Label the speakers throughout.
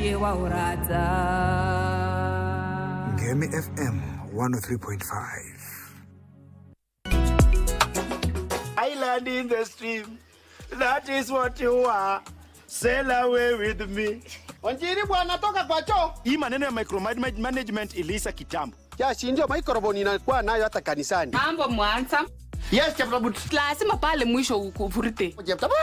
Speaker 1: Ngemi FM 103.5.
Speaker 2: Island in the stream, that is what you are. Sail away with me.
Speaker 3: Wanjiri bwana toka kwa choo.
Speaker 2: Hii maneno ya micromanagement ilisa kitambo.
Speaker 3: Ya si ndio microphone inakuwa nayo hata kanisani.
Speaker 4: Mambo mwanza.
Speaker 3: Yes, Chaptabut.
Speaker 4: Lazima pale mwisho ukuvurite.
Speaker 3: Chaptabut.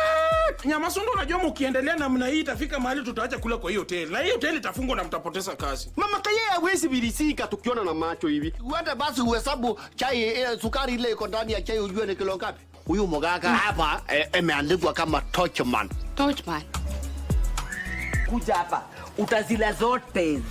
Speaker 5: Nyamasundo unajua mkiendelea namna hii itafika mahali tutaacha kula kwa hiyo hoteli. Na hiyo hoteli itafungwa na mtapoteza kazi.
Speaker 3: Mama kaye hawezi bilisika tukiona na macho hivi. Uende basi uhesabu chai sukari ile iko ndani ya chai ujue ni kilo ngapi. Huyu mganga hapa ameandikwa kama Torchman.
Speaker 4: Torchman.
Speaker 6: Kuja hapa. Utazila zote.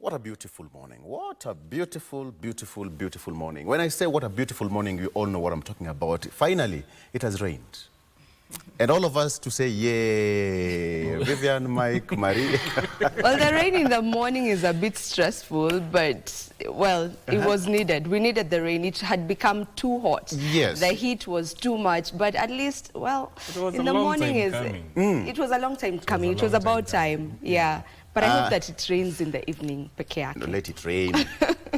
Speaker 7: What a beautiful morning. What a beautiful, beautiful, beautiful morning. When I say what a beautiful morning, you all know what I'm talking about. Finally, it has rained. And all of us to say, yay. Vivian, Mike, Marie.
Speaker 8: Well, the rain in the morning is a bit stressful, but, well, it was needed. We needed the rain. It had become too hot.
Speaker 7: Yes.
Speaker 8: The heat was too much, but at least, well, in the morning it was a long time coming. It was about time, yeah. But I hope that it rains in the evening.
Speaker 7: Let it rain.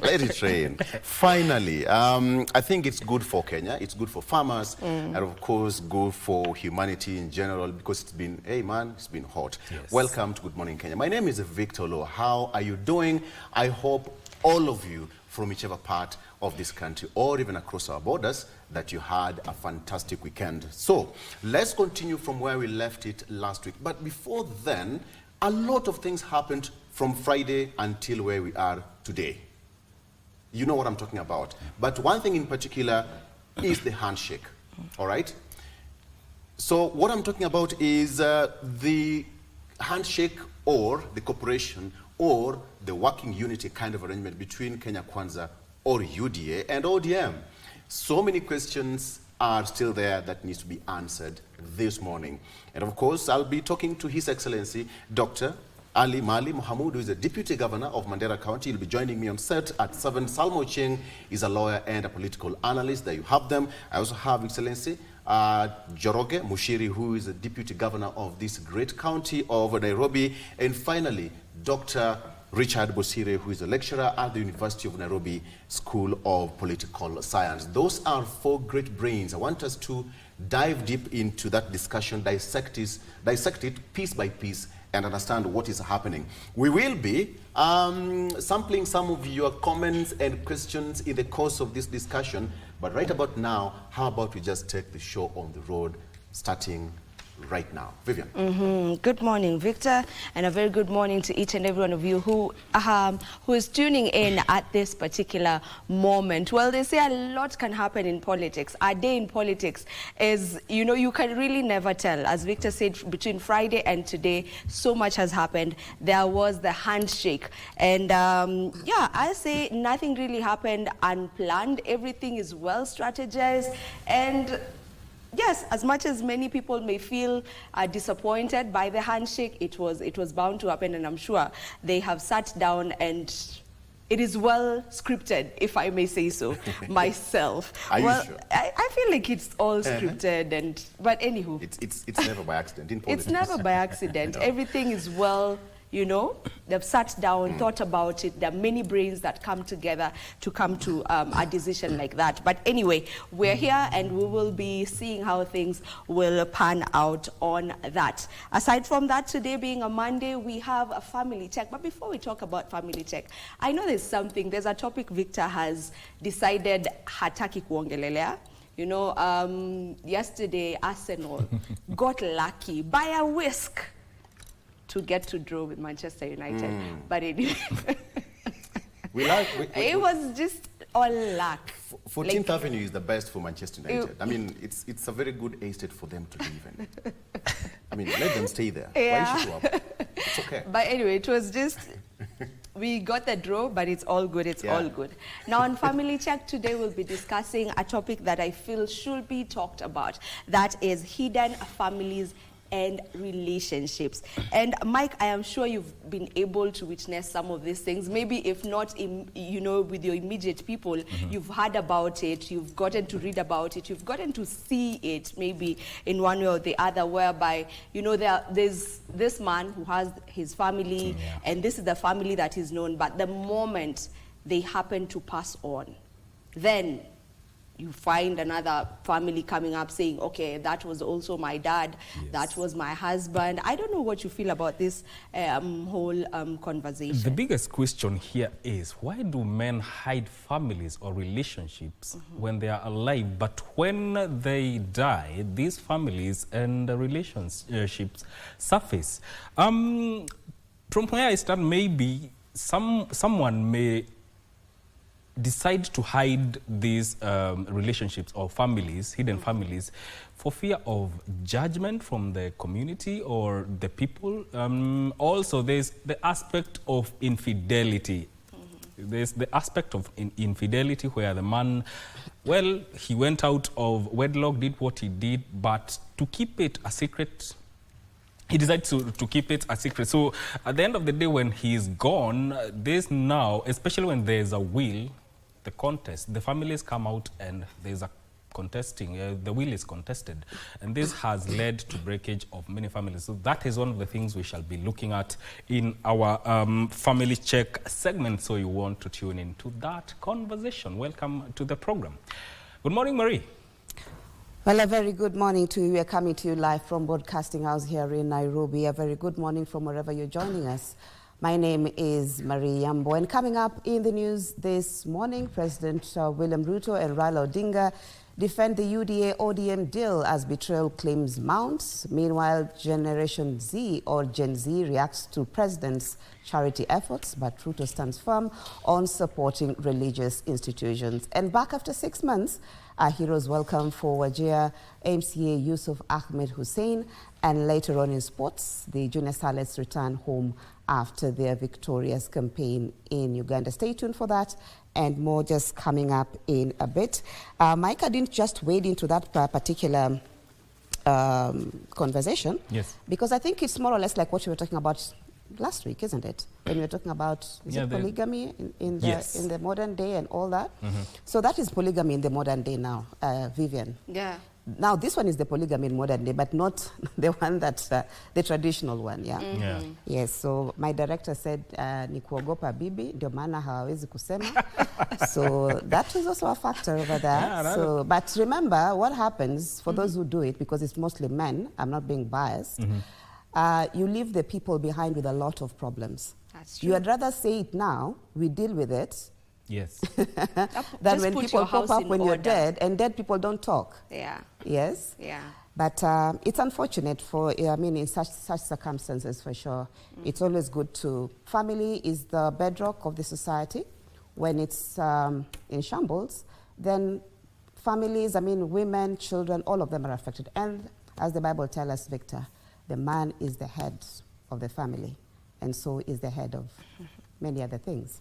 Speaker 7: Let it rain. Finally, I think it's good for Kenya. It's good for farmers. And of course, good for humanity in general because it's been, hey man, it's been hot. Yes. Welcome to Good Morning Kenya. My name is Victor Lo. How are you doing? I hope all of you from whichever part of this country or even across our borders that you had a fantastic weekend. So let's continue from where we left it last week. But before then, a lot of things happened from Friday until where we are today. You know what I'm talking about. But one thing in particular is the handshake, all right? So what I'm talking about is the handshake or the cooperation or the working unity kind of arrangement between Kenya Kwanza or UDA and ODM. So many questions are still there that needs to be answered this morning. And of course, I'll be talking to His Excellency, Dr. Ali Mali Mohamud, who is the Deputy Governor of Mandera County. He'll be joining me on set at 7. Salmo Ching is a lawyer and a political analyst. There you have them. I also have Excellency Joroge Mushiri, who is the Deputy Governor of this great county of Nairobi. And finally, Dr. Richard Bosire, who is a lecturer at the University of Nairobi School of Political Science. Those are 4 great brains. I want us to dive deep into that discussion, dissect it piece by piece, and understand what is happening. We will be sampling some of your comments and questions in the course of this discussion, but right about now, how about we just take the show on the road, starting right now. Vivian.
Speaker 8: Good morning, Victor, and a very good morning to each and every one of you who is tuning in at this particular moment. Well, they say a lot can happen in politics. A day in politics is, you know, you can really never tell. As Victor said, between Friday and today, so much has happened. There was the handshake. And yeah, I say nothing really happened unplanned. Everything is well strategized. And yes, as much as many people may feel disappointed by the handshake, it was bound to happen, and I'm sure they have sat down and it is well scripted, if I may say so, myself.
Speaker 7: Are you sure?
Speaker 8: I feel like it's all scripted, but anywho.
Speaker 7: It's never by accident in politics.
Speaker 8: It's never by accident. No. Everything is well, you know, they've sat down, thought about it. There are many brains that come together to come to a decision like that. But anyway, we're here and we will be seeing how things will pan out on that. Aside from that, today being a Monday, we have a family check. But before we talk about family check, I know there's a topic Victor has decided hataki kuongelelea. You know, yesterday Arsenal got lucky by a whisk to get to draw with Manchester United. But anyway, it was just all luck.
Speaker 7: 14th Avenue is the best for Manchester United. I mean, it's a very good estate for them to live in. I mean, let them stay there.
Speaker 8: Yeah.
Speaker 7: Why should you up? It's okay.
Speaker 8: But anyway, it was just, we got the draw, but it's all good. It's all good. Now, on Family Check today, we'll be discussing a topic that I feel should be talked about. That is hidden families and relationships. And Mike, I am sure you've been able to witness some of these things. Maybe if not, you know, with your immediate people, you've heard about it, you've gotten to read about it, you've gotten to see it maybe in one way or the other, whereby, you know, there's this man who has his family, and this is the family that is known, but the moment they happen to pass on, then you find another family coming up saying, okay, that was also my dad, that was my husband. I don't know what you feel about this whole conversation.
Speaker 9: The biggest question here is, why do men hide families or relationships when they are alive, but when they die, these families and relationships surface? From where I start, maybe someone may decide to hide these relationships or families, hidden families, for fear of judgment from the community or the people. Also, there's the aspect of infidelity. There's the aspect of infidelity where the man, well, he went out of wedlock, did what he did, but to keep it a secret, he decided to keep it a secret. So at the end of the day, when he's gone, there's now, especially when there's a will, the contest, the families come out and there's a contesting, the will is contested. And this has led to breakage of many families. So that is one of the things we shall be looking at in our Family Check segment. So you want to tune into that conversation. Welcome to the program. Good morning, Marie.
Speaker 10: Well, a very good morning to you. We are coming to you live from Broadcasting House here in Nairobi. A very good morning from wherever you're joining us. My name is Marie Yambo, and coming up in the news this morning, President William Ruto and Raila Odinga defend the UDA-ODM deal as betrayal claims mounts. Meanwhile, Generation Z or Gen Z reacts to President's charity efforts, but Ruto stands firm on supporting religious institutions. And back after 6 months, our heroes welcome for Wajir MCA Yusuf Ahmed Hussein, and later on in sports, the Junior Starlets return home after their victorious campaign in Uganda. Stay tuned for that and more just coming up in a bit. Mike, I didn't just wade into that particular conversation.
Speaker 9: Yes.
Speaker 10: Because I think it's more or less like what you were talking about last week, isn't it? When you were talking about polygamy in the modern day and all that. So that is polygamy in the modern day now, Vivian.
Speaker 8: Yeah.
Speaker 10: Now this one is the polygamy in modern day, but not the one that's the traditional one. Yeah. Yes. So my director said ni kuogopa bibi ndio maana hawawezi kusema. So that is also a factor over there. So, but remember what happens for those who do it, because it's mostly men. I'm not being biased. You leave the people behind with a lot of problems.
Speaker 8: That's true.
Speaker 10: You would rather say it now, we deal with it.
Speaker 9: Yes.
Speaker 10: Than when people pop up when you're dead, and dead people don't talk.
Speaker 8: Yeah.
Speaker 10: Yes.
Speaker 8: Yeah.
Speaker 10: But it's unfortunate for, I mean, in such circumstances for sure. It's always good to, family is the bedrock of the society. When it's in shambles, then families, I mean, women, children, all of them are affected. And as the Bible tells us, Victor, the man is the head of the family, and so is the head of many other things.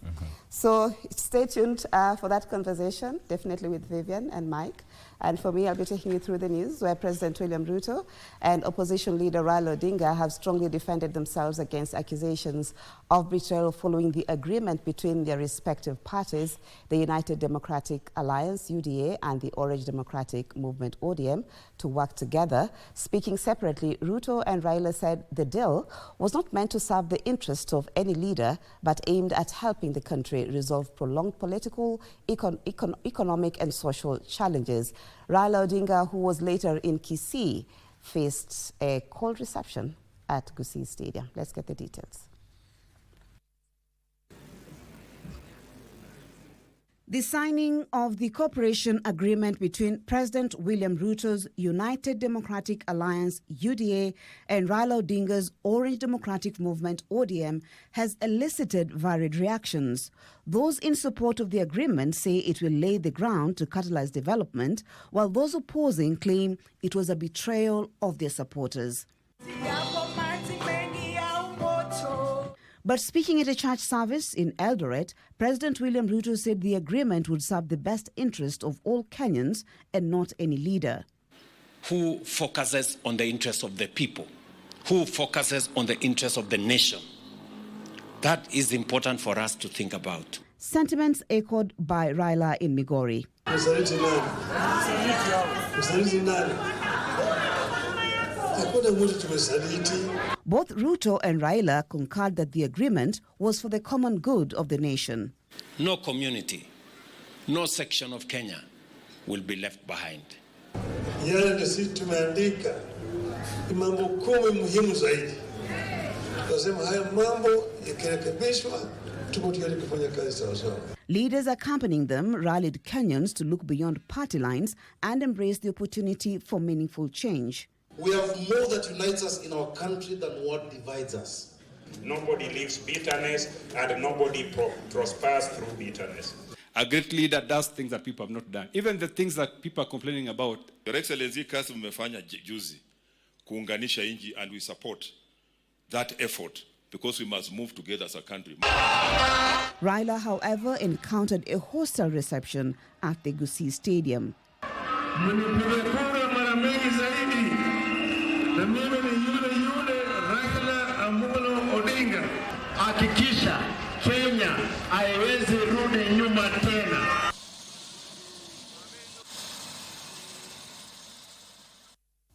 Speaker 10: So stay tuned for that conversation, definitely with Vivian and Mike. And for me, I'll be taking you through the news, where President William Ruto and opposition leader Raila Odinga have strongly defended themselves against accusations of betrayal following the agreement between their respective parties, the United Democratic Alliance, UDA, and the Orange Democratic Movement, ODM, to work together. Speaking separately, Ruto and Raila said the deal was not meant to serve the interests of any leader, but aimed at helping the country resolve prolonged political, economic, and social challenges. Raila Odinga, who was later in Kisii, faced a cold reception at Gusii Stadium. Let's get the details. The signing of the cooperation agreement between President William Ruto's United Democratic Alliance UDA and Raila Odinga's Orange Democratic Movement ODM has elicited varied reactions. Those in support of the agreement say it will lay the ground to catalyze development, while those opposing claim it was a betrayal of their supporters. But speaking at a church service in Eldoret, President William Ruto said the agreement would serve the best interest of all Kenyans and not any leader.
Speaker 11: Who focuses on the interests of the people, who focuses on the interests of the nation. That is important for us to think about.
Speaker 10: Sentiments echoed by Raila in Migori. Both Ruto and Raila concurred that the agreement was for the common good of the nation.
Speaker 11: No community, no section of Kenya will be left behind.
Speaker 10: Leaders accompanying them rallied Kenyans to look beyond party lines and embrace the opportunity for meaningful change.
Speaker 12: We have more that unites us in our country than what divides us.
Speaker 13: Nobody lives bitterness and nobody prospers through bitterness.
Speaker 14: A great leader does things that people have not done. Even the things that people are complaining about.
Speaker 15: Your Excellency, kazi mmefanya juzi kuunganisha inji, and we support that effort because we must move together as a country.
Speaker 10: Raila, however, encountered a hostile reception at the Gusii Stadium.
Speaker 2: Hakikisha Kenya haiwezi rudi nyuma tena.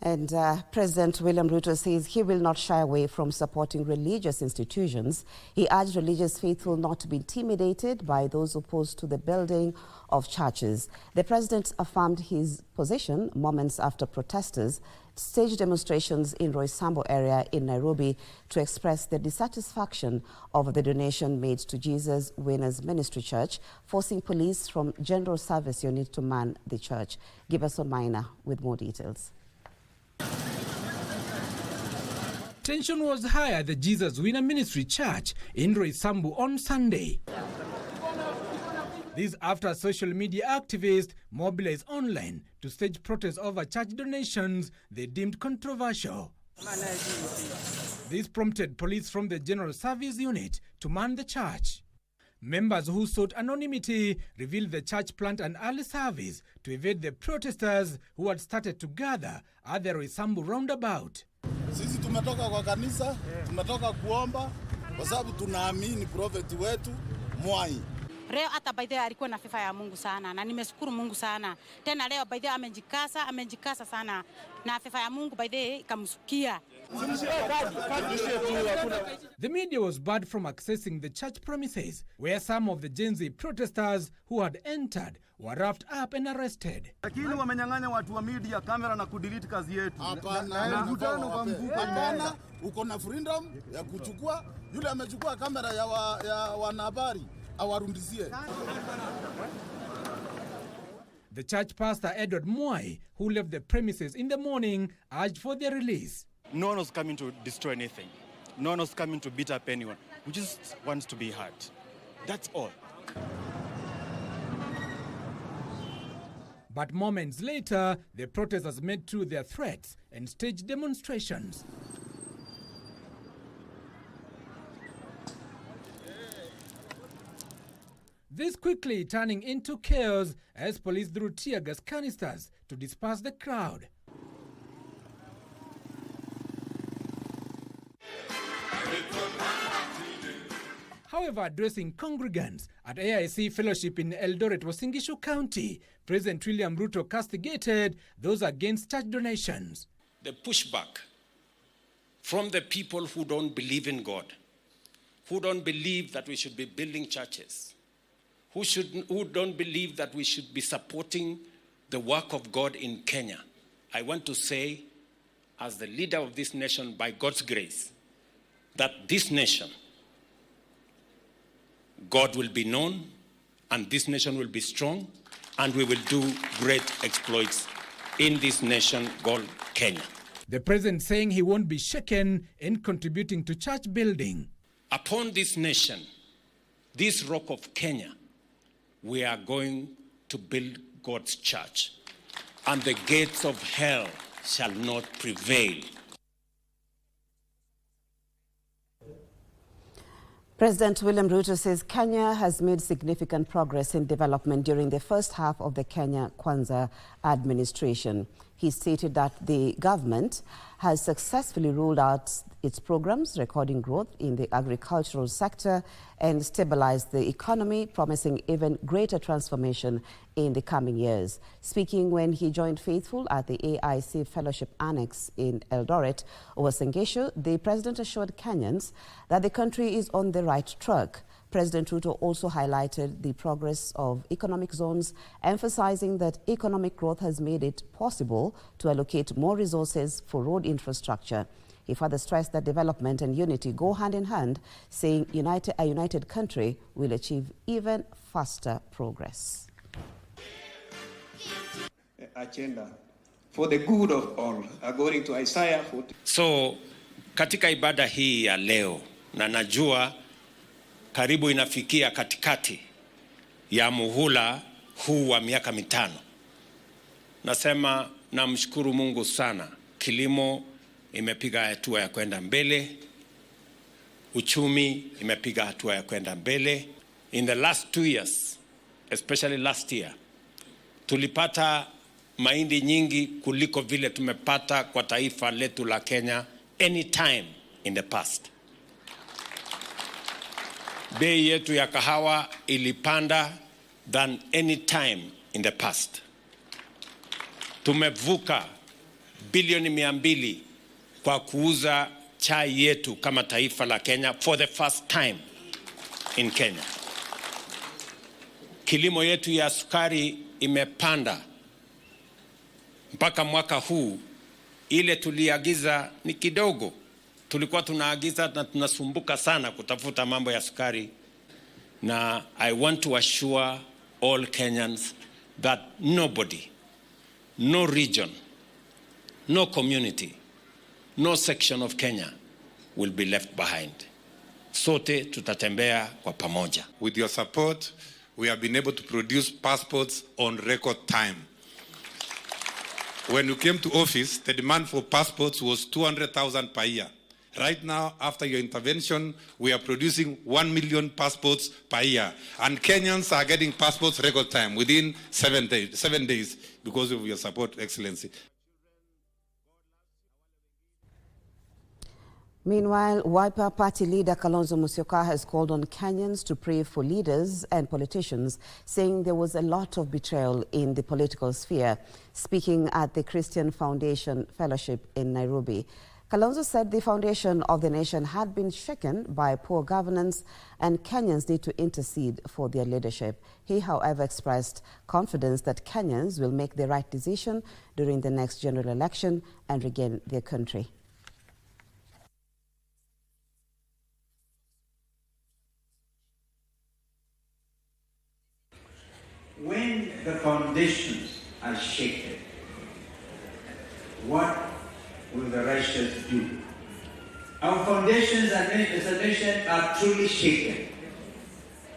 Speaker 10: And President William Ruto says he will not shy away from supporting religious institutions. He urged religious faithful not to be intimidated by those opposed to the building of churches. The president affirmed his position moments after protesters staged demonstrations in Roysambu area in Nairobi to express their dissatisfaction over the donation made to Jesus Winners Ministry Church, forcing police from General Service Unit to man the church. Giberson Maina with more details.
Speaker 16: Tension was high at the Jesus Winner Ministry Church in Roysambu on Sunday. This after social media activists mobilized online to stage protests over church donations they deemed controversial. This prompted police from the General Service Unit to man the church. Members who sought anonymity revealed the church planned an early service to evade the protesters who had started to gather at the Roysambu roundabout.
Speaker 17: Sisi tumetoka kwa kanisa, tumetoka kuomba kwa sababu tunaamini prophet wetu Mwai.
Speaker 18: Leo hata baidhi alikuwa na fifa ya Mungu sana na nimeshukuru Mungu sana. Tena leo baidhi amejikasa sana na fifa ya Mungu baidhi ikamsukia.
Speaker 16: The media was barred from accessing the church premises, where some of the Gen Z protesters who had entered were roughed up and arrested.
Speaker 19: Lakini wamenyang'anya watu wa media kamera na kudelete kazi yetu.
Speaker 17: Hapana, uko na freedom ya kuchukua. Yule amechukua kamera ya wanahabari awarundizie.
Speaker 16: The church pastor Edward Mwai, who left the premises in the morning, urged for their release.
Speaker 20: No one was coming to destroy anything. No one was coming to beat up anyone. We just want to be heard. That's all.
Speaker 16: But moments later, the protesters made through their threats and staged demonstrations. This quickly turning into chaos as police threw tear gas canisters to disperse the crowd. However, addressing congregants at AIC Fellowship in Eldoret, Wasingishu County, President William Ruto castigated those against church donations.
Speaker 11: The pushback from the people who don't believe in God, who don't believe that we should be building churches, who don't believe that we should be supporting the work of God in Kenya. I want to say, as the leader of this nation, by God's grace, that this nation, God will be known and this nation will be strong, and we will do great exploits in this nation called Kenya.
Speaker 16: The president saying he won't be shaken in contributing to church building.
Speaker 11: Upon this nation, this rock of Kenya, we are going to build God's church, and the gates of hell shall not prevail.
Speaker 10: President William Ruto says Kenya has made significant progress in development during the first half of the Kenya Kwanza administration. He stated that the government has successfully rolled out its programs, recording growth in the agricultural sector and stabilized the economy, promising even greater transformation in the coming years. Speaking when he joined faithful at the AIC Fellowship Annex in Eldoret, Owasengesho, the president assured Kenyans that the country is on the right track. President Ruto also highlighted the progress of economic zones, emphasizing that economic growth has made it possible to allocate more resources for road infrastructure. He further stressed that development and unity go hand in hand, saying a united country will achieve even faster progress.
Speaker 21: Agenda for the good of all, according to Isaiah 40.
Speaker 11: So, katika ibada hii ya leo, na najua karibu inafikia katikati ya muhula huu wa miaka mitano. Nasema namshukuru Mungu sana. Kilimo imepiga hatua ya kwenda mbele. Uchumi imepiga hatua ya kwenda mbele. In the last 2 years, especially last year, tulipata mahindi nyingi kuliko vile tumepata kwa taifa letu la Kenya any time in the past. Bei yetu ya kahawa ilipanda than any time in the past. Tumevuka bilioni 200 kwa kuuza chai yetu kama taifa la Kenya for the first time in Kenya. Kilimo yetu ya sukari imepanda mpaka mwaka huu. Ile tuliagiza ni kidogo. Tulikuwa tunaagiza na tunasumbuka sana kutafuta mambo ya sukari. Na I want to assure all Kenyans that nobody, no region, no community, no section of Kenya will be left behind. Sote tutatembea kwa pamoja.
Speaker 22: With your support, we have been able to produce passports on record time. When you came to office, the demand for passports was 200,000 per year. Right now, after your intervention, we are producing 1 million passports per year. And Kenyans are getting passports record time within 7 days because of your support, Excellency.
Speaker 10: Meanwhile, Wiper Party leader Kalonzo Musyoka has called on Kenyans to pray for leaders and politicians, saying there was a lot of betrayal in the political sphere. Speaking at the Christian Foundation Fellowship in Nairobi, Kalonzo said the foundation of the nation had been shaken by poor governance and Kenyans need to intercede for their leadership. He, however, expressed confidence that Kenyans will make the right decision during the next general election and regain their country.
Speaker 23: When the foundations are shaken, what will the righteous do? Our foundations as a nation are truly shaken.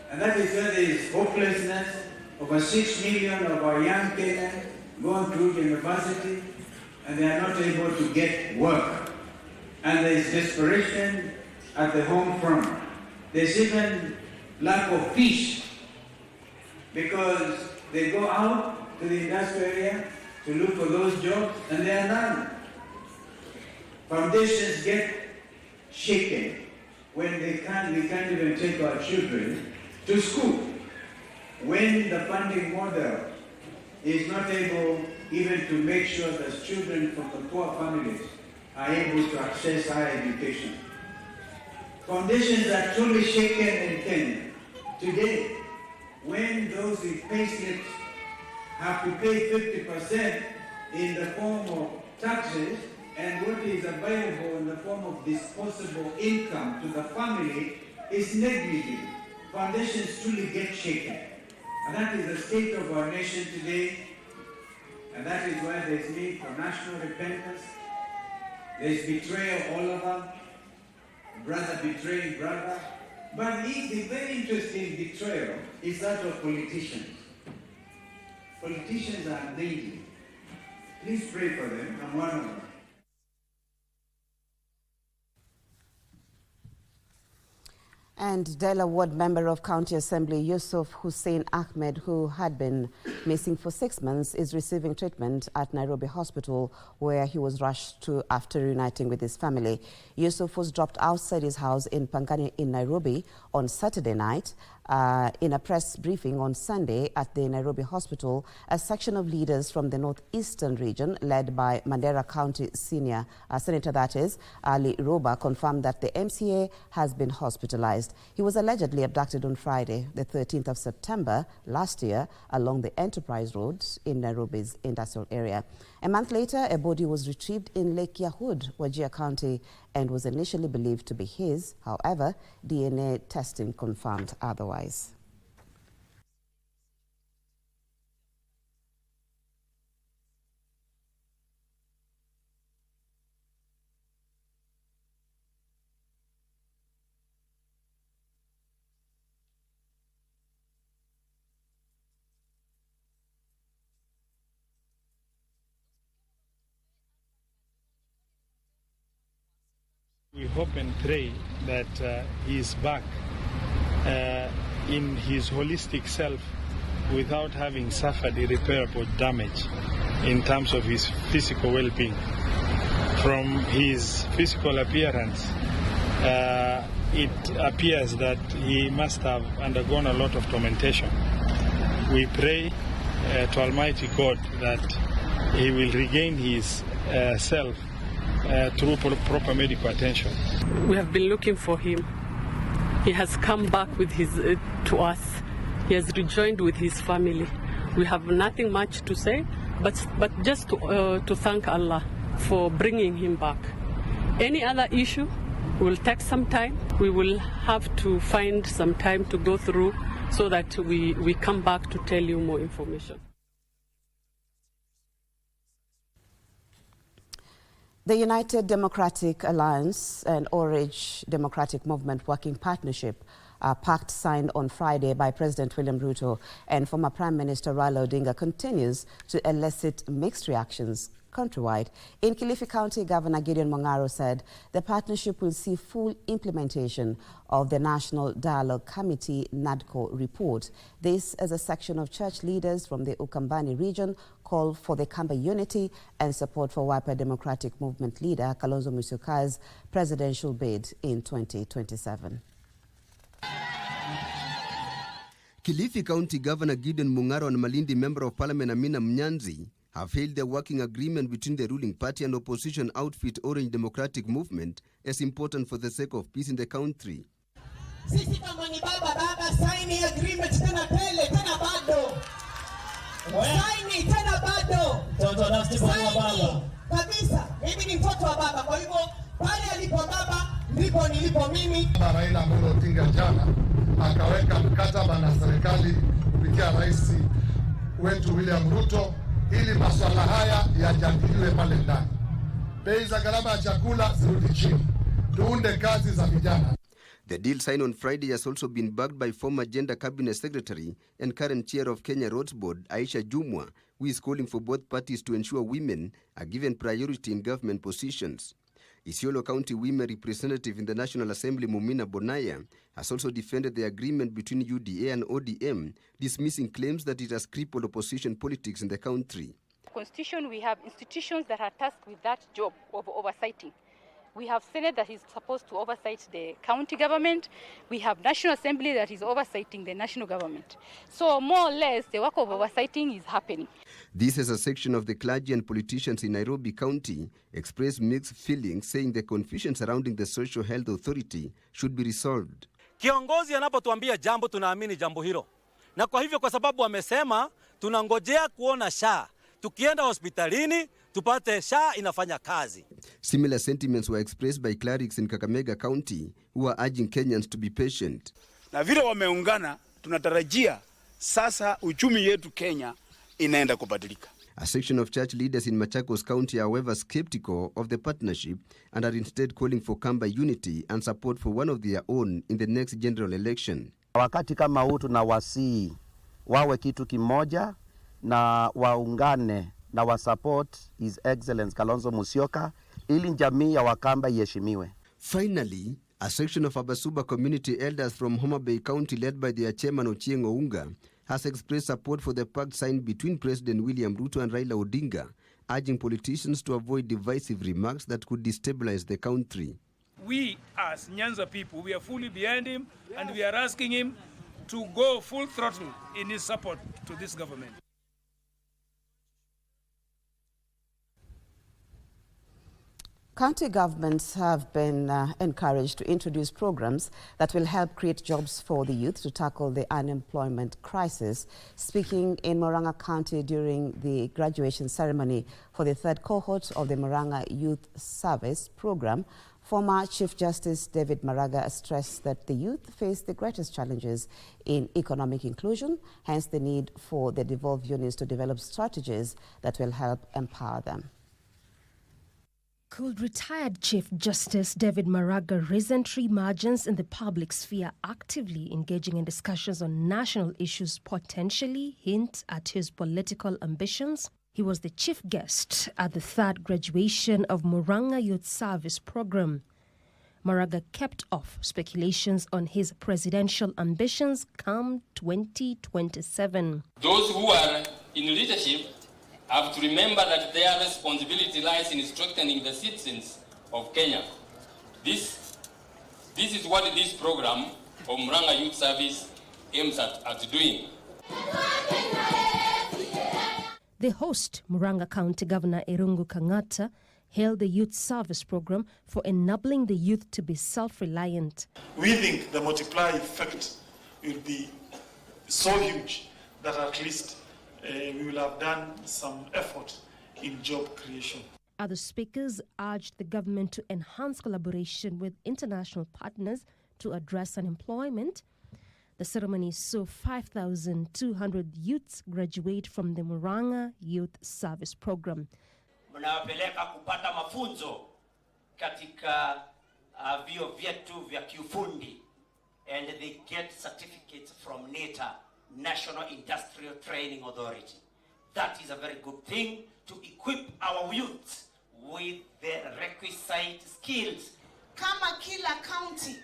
Speaker 23: And that is where there is hopelessness. Over 6 million of our young Kenyans going through university and they are not able to get work. And there is desperation at the home front. There's even lack of fish because they go out to the industrial area to look for those jobs and there are none. Foundations get shaken when we can't even take our children to school. When the funding model is not able even to make sure that children from the poor families are able to access higher education. Foundations are truly shaken in Kenya. Today, when those with payslips have to pay 50% in the form of taxes, and what is available in the form of disposable income to the family is negligible. Foundations truly get shaken.
Speaker 21: And that is the state of our nation today. And that is why there's need for national repentance. There's betrayal all over. Brother betraying brother. But the very interesting betrayal is that of politicians. Politicians are needy. Please pray for them. I'm one of them.
Speaker 10: And Dela Ward member of County Assembly Yusuf Hussein Ahmed, who had been missing for 6 months, is receiving treatment at Nairobi Hospital, where he was rushed to after reuniting with his family. Yusuf was dropped outside his house in Pangani in Nairobi on Saturday night. In a press briefing on Sunday at the Nairobi Hospital, a section of leaders from the northeastern region, led by Mandera County Senator that is, Ali Roba, confirmed that the MCA has been hospitalized. He was allegedly abducted on Friday, the 13th of September last year, along the Enterprise Road in Nairobi's industrial area. A month later, a body was retrieved in Lake Yahud, Wajir County, and was initially believed to be his. However, DNA testing confirmed otherwise.
Speaker 1: We hope and pray that he is back in his holistic self without having suffered irreparable damage in terms of his physical well-being. From his physical appearance, it appears that he must have undergone a lot of tormentation. We pray to Almighty God that he will regain his self through proper medical attention.
Speaker 3: We have been looking for him. He has come back with to us. He has rejoined with his family. We have nothing much to say, but just to thank Allah for bringing him back. Any other issue will take some time. We will have to find some time to go through so that we come back to tell you more information.
Speaker 10: The United Democratic Alliance and Orange Democratic Movement Working Partnership pact signed on Friday by President William Ruto and former Prime Minister Raila Odinga continues to elicit mixed reactions countrywide. In Kilifi County, Governor Gideon Mung'aro said the partnership will see full implementation of the National Dialogue Committee NADCO report. This, as a section of church leaders from the Ukambani region called for the Kamba unity and support for Wiper Democratic Movement leader Kalonzo Musyoka's presidential bid in 2027.
Speaker 5: Kilifi County Governor Gideon Mung'aro and Malindi Member of Parliament Amina Mnyanzi have hailed the working agreement between the ruling party and opposition outfit Orange Democratic Movement as important for the sake of peace in the country.
Speaker 24: Sisi kama ni baba sign agreement tena tele tena bado. Sign tena bado. Mtoto nafsi kwa baba. Kabisa. Mimi ni mtoto wa baba. Kwa hivyo pale alipo baba ndipo nilipo mimi.
Speaker 25: Raila Amolo Odinga jana akaweka mkataba na serikali kupitia rais wetu William Ruto ili masuala haya yajadiliwe pale ndani. Bei za gharama ya chakula zirudi chini. Tuunde kazi za vijana.
Speaker 5: The deal signed on Friday has also been backed by former Gender Cabinet Secretary and current chair of Kenya Roads Board, Aisha Jumwa, who is calling for both parties to ensure women are given priority in government positions. Isiolo County Women Representative in the National Assembly, Mumina Bonaya, has also defended the agreement between UDA and ODM, dismissing claims that it has crippled opposition politics in the country.
Speaker 26: Constitution, we have institutions that are tasked with that job of oversighting. We have Senate that is supposed to oversight the county government. We have National Assembly that is oversighting the national government. So more or less, the work of oversighting is happening.
Speaker 5: This is a section of the clergy and politicians in Nairobi County expressed mixed feelings, saying the confusion surrounding the Social Health Authority should be resolved.
Speaker 27: Kiongozi anapotuambia jambo tunaamini jambo hilo. Na kwa hivyo kwa sababu wamesema tunangojea kuona SHA. Tukienda hospitalini tupate SHA inafanya kazi.
Speaker 5: Similar sentiments were expressed by clerics in Kakamega County who are urging Kenyans to be patient.
Speaker 2: Na vile wameungana tunatarajia sasa uchumi yetu Kenya inaenda kubadilika.
Speaker 5: A section of church leaders in Machakos County are however skeptical of the partnership and are instead calling for Kamba unity and support for one of their own in the next general election.
Speaker 4: Wakati kama huu tunawasihi wawe kitu kimoja na waungane na wasupport His Excellency Kalonzo Musyoka ili jamii ya Wakamba iheshimiwe.
Speaker 5: Finally, a section of Abasuba community elders from Homa Bay County led by their chairman Ochieng Ounga has expressed support for the pact signed between President William Ruto and Raila Odinga, urging politicians to avoid divisive remarks that could destabilize the country.
Speaker 6: We as Nyanza people, we are fully behind him and we are asking him to go full throttle in his support to this government.
Speaker 10: County governments have been encouraged to introduce programs that will help create jobs for the youth to tackle the unemployment crisis. Speaking in Murang'a County during the graduation ceremony for the third cohort of the Murang'a Youth Service Program, former Chief Justice David Maraga stressed that the youth face the greatest challenges in economic inclusion, hence the need for the devolved units to develop strategies that will help empower them.
Speaker 7: Could retired Chief Justice David Maraga recent margins in the public sphere actively engaging in discussions on national issues potentially hint at his political ambitions? He was the chief guest at the third graduation of Murang'a Youth Service Program. Maraga kept off speculations on his presidential ambitions come 2027.
Speaker 8: Those who are in leadership have to remember that their responsibility lies in strengthening the citizens of Kenya. This is what this program of Murang'a Youth Service aims at doing.
Speaker 7: The host, Murang'a County Governor Irungu Kang'ata, hailed the youth service program for enabling the youth to be self-reliant.
Speaker 9: We think the multiplier effect will be so huge that at least we will have done some effort in job creation.
Speaker 7: Other speakers urged the government to enhance collaboration with international partners to address unemployment. The ceremony saw 5,200 youths graduate from the Murang'a Youth Service Program.
Speaker 12: Mnawapeleka kupata mafunzo katika vio vyetu vya kiufundi, and they get certificates from NITA, National Industrial Training Authority. That is a very good thing to equip our youth with the requisite skills.
Speaker 24: Kama kila county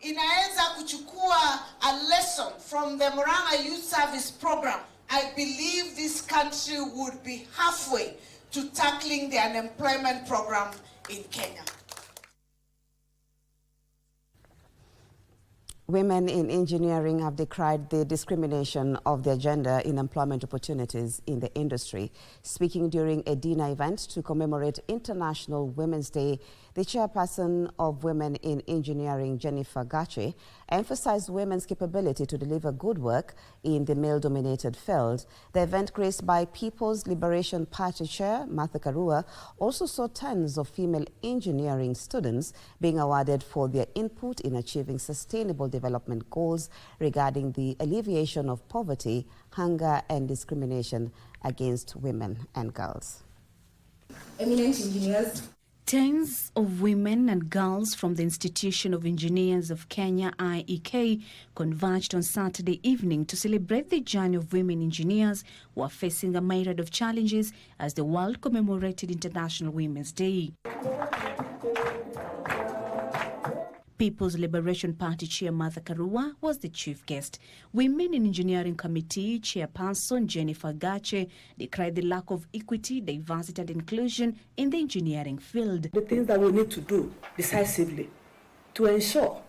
Speaker 24: inaweza kuchukua a lesson from the Murang'a Youth Service Program, I believe this country would be halfway to tackling the unemployment program in Kenya.
Speaker 10: Women in engineering have decried the discrimination of their gender in employment opportunities in the industry. Speaking during a dinner event to commemorate International Women's Day, the chairperson of Women in Engineering, Jennifer Gache, emphasized women's capability to deliver good work in the male-dominated field. The event, graced by People's Liberation Party Chair Martha Karua, also saw tons of female engineering students being awarded for their input in achieving sustainable development goals regarding the alleviation of poverty, hunger, and discrimination against women and girls.
Speaker 13: Eminent engineers. Tens of women and girls from the Institution of Engineers of Kenya, IEK, converged on Saturday evening to celebrate the journey of women engineers who are facing a myriad of challenges as the world commemorated International Women's Day. People's Liberation Party Chair Martha Karua was the chief guest. Women in Engineering Committee Chairperson Jennifer Gache decried the lack of equity, diversity and inclusion in the engineering field.
Speaker 28: The things that we need to do decisively to ensure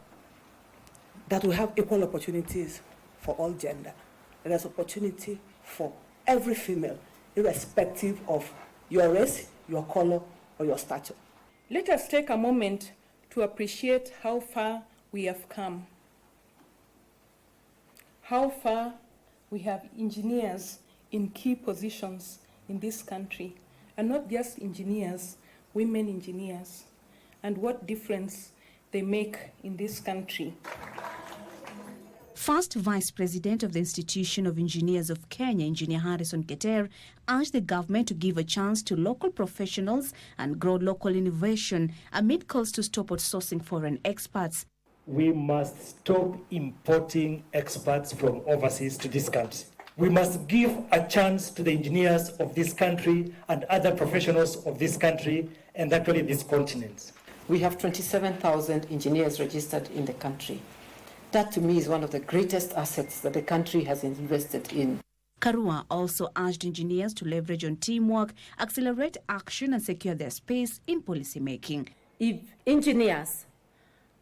Speaker 28: that we have equal opportunities for all gender. There's opportunity for every female, irrespective of your race, your color, or your stature.
Speaker 29: Let us take a moment to appreciate how far we have come. How far we have engineers in key positions in this country, and not just engineers, women engineers, and what difference they make in this country.
Speaker 13: First Vice President of the Institution of Engineers of Kenya, Engineer Harrison Keter, urged the government to give a chance to local professionals and grow local innovation amid calls to stop outsourcing foreign experts.
Speaker 11: We must stop importing experts from overseas to this country. We must give a chance to the engineers of this country and other professionals of this country and actually this continent.
Speaker 14: We have 27,000 engineers registered in the country. That to me is one of the greatest assets that the country has invested in.
Speaker 13: Karua also urged engineers to leverage on teamwork, accelerate action and secure their space in policy making.
Speaker 28: If engineers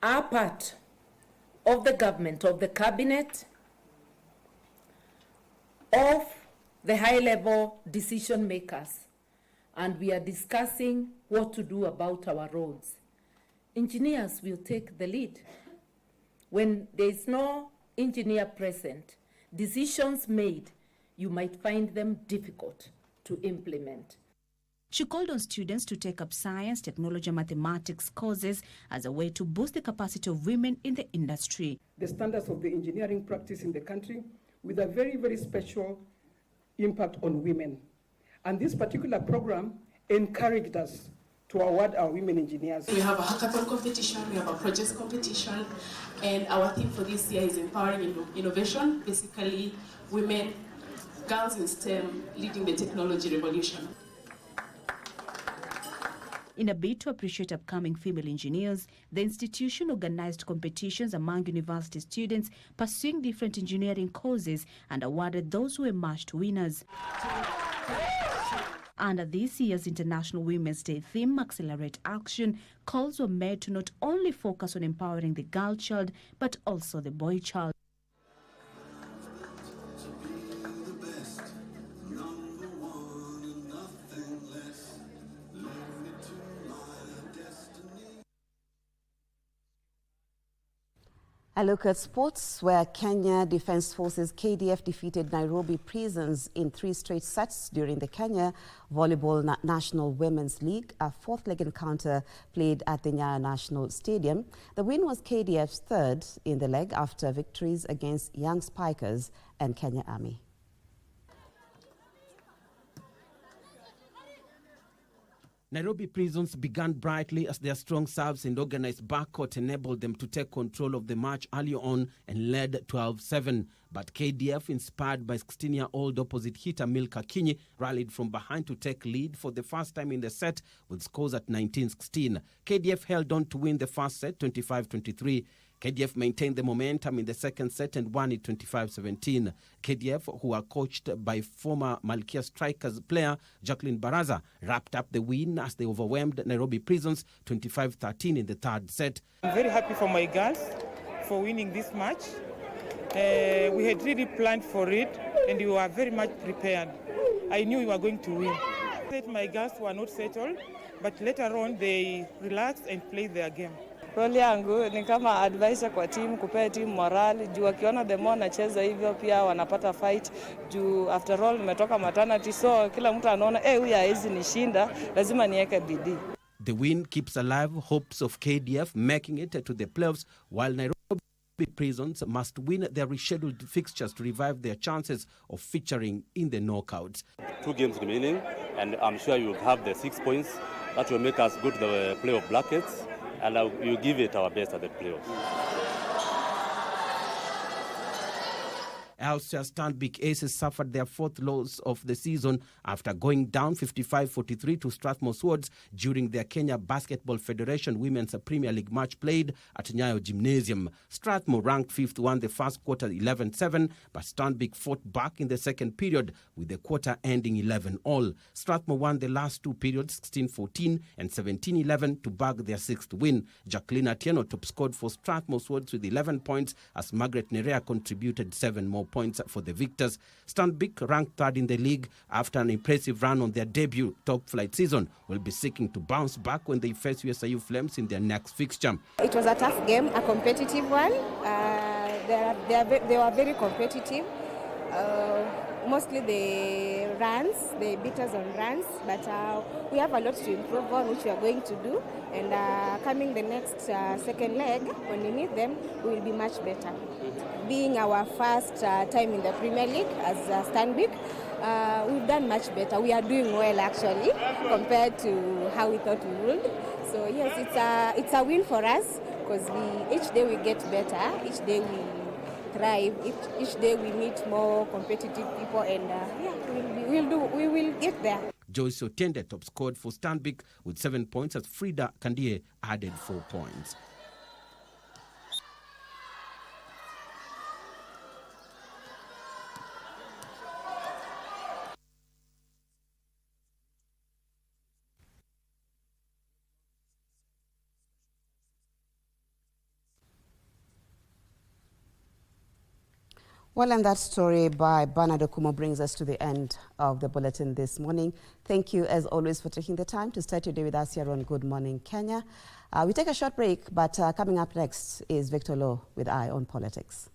Speaker 28: are part of the government, of the cabinet, of the high-level decision makers, and we are discussing what to do about our roads, engineers will take the lead. When there is no engineer present, decisions made, you might find them difficult to implement.
Speaker 13: She called on students to take up science, technology, and mathematics courses as a way to boost the capacity of women in the industry.
Speaker 29: The standards of the engineering practice in the country with a very, very special impact on women. And this particular program encouraged us to award our women engineers.
Speaker 15: We have a hackathon competition, we have a projects competition, and our theme for this year is empowering innovation, basically women, girls in STEM leading the technology revolution.
Speaker 13: In a bid to appreciate upcoming female engineers, the institution organized competitions among university students pursuing different engineering courses and awarded those who emerged winners. Under this year's International Women's Day theme, Accelerate Action, calls were made to not only focus on empowering the girl child, but also the boy child.
Speaker 10: A look at sports, where Kenya Defence Forces KDF defeated Nairobi Prisons in 3 straight sets during the Kenya Volleyball National Women's League, a 4th-leg encounter played at the Nyayo National Stadium. The win was KDF's 3rd in the leg after victories against Young Spikers and Kenya Army.
Speaker 16: Nairobi Prisons began brightly as their strong serves and organized backcourt enabled them to take control of the match early on and led 12-7. But KDF, inspired by 16-year-old opposite hitter Milka Kinyi, rallied from behind to take lead for the first time in the set with scores at 19-16. KDF held on to win the first set 25-23. KDF maintained the momentum in the second set and won it 25-17. KDF, who are coached by former Malkia Strikers player Jacqueline Baraza, wrapped up the win as they overwhelmed Nairobi Prisons 25-13 in the third set.
Speaker 17: I'm very happy for my girls for winning this match. We had really planned for it and we were very much prepared. I knew we were going to win. My girls were not settled, but later on they relaxed and played their game.
Speaker 18: Role yangu ni kama advisor kwa timu, kupea timu morale, juu wakiona the more nacheza hivyo pia wanapata fight, juu after all nimetoka maternity, so kila mtu anaona huyu hawezi nishinda, lazima niweke bidii.
Speaker 16: The win keeps alive hopes of KDF making it to the playoffs, while Nairobi Prisons must win their rescheduled fixtures to revive their chances of featuring in the knockouts.
Speaker 19: 2 games remaining, and I'm sure you'll have the 6 points that will make us go to the playoff brackets. And we'll give it our best at the playoffs.
Speaker 16: Elsewhere, Stanbic Aces suffered their 4th loss of the season after going down 55-43 to Strathmore Swords during their Kenya Basketball Federation Women's Premier League match played at Nyayo Gymnasium. Strathmore, ranked 5th, won the first quarter 11-7, but Stanbic fought back in the second period with the quarter ending 11-all. Strathmore won the last 2 periods 16-14 and 17-11 to bag their 6th win. Jacqueline Atieno top scored for Strathmore Swords with 11 points as Margaret Nerea contributed 7 more points for the victors. Stanbic, ranked 3rd in the league after an impressive run on their debut top-flight season, will be seeking to bounce back when they face USIU Flames in their next fixture.
Speaker 20: It was a tough game, a competitive one. They were very competitive.
Speaker 1: mostly the runs, the beaters on runs, but we have a lot to improve on, which we are going to do. And coming the next second leg, when we meet them, we will be much better. Being our first time in the Premier League as Stanbic, we've done much better. We are doing well, actually, compared to how we thought we would. So yes, it's a win for us, because each day we get better, each day we thrive, each day we meet more competitive people, and we will get there.
Speaker 16: Joyce Otende top scored for Stanbic with 7 points, as Frida Kandie added 4 points.
Speaker 10: Well, and that story by Bernard Okumo brings us to the end of the bulletin this morning. Thank you, as always, for taking the time to start your day with us here on Good Morning Kenya. We take a short break, but coming up next is Victor Lowe with Eye on Politics.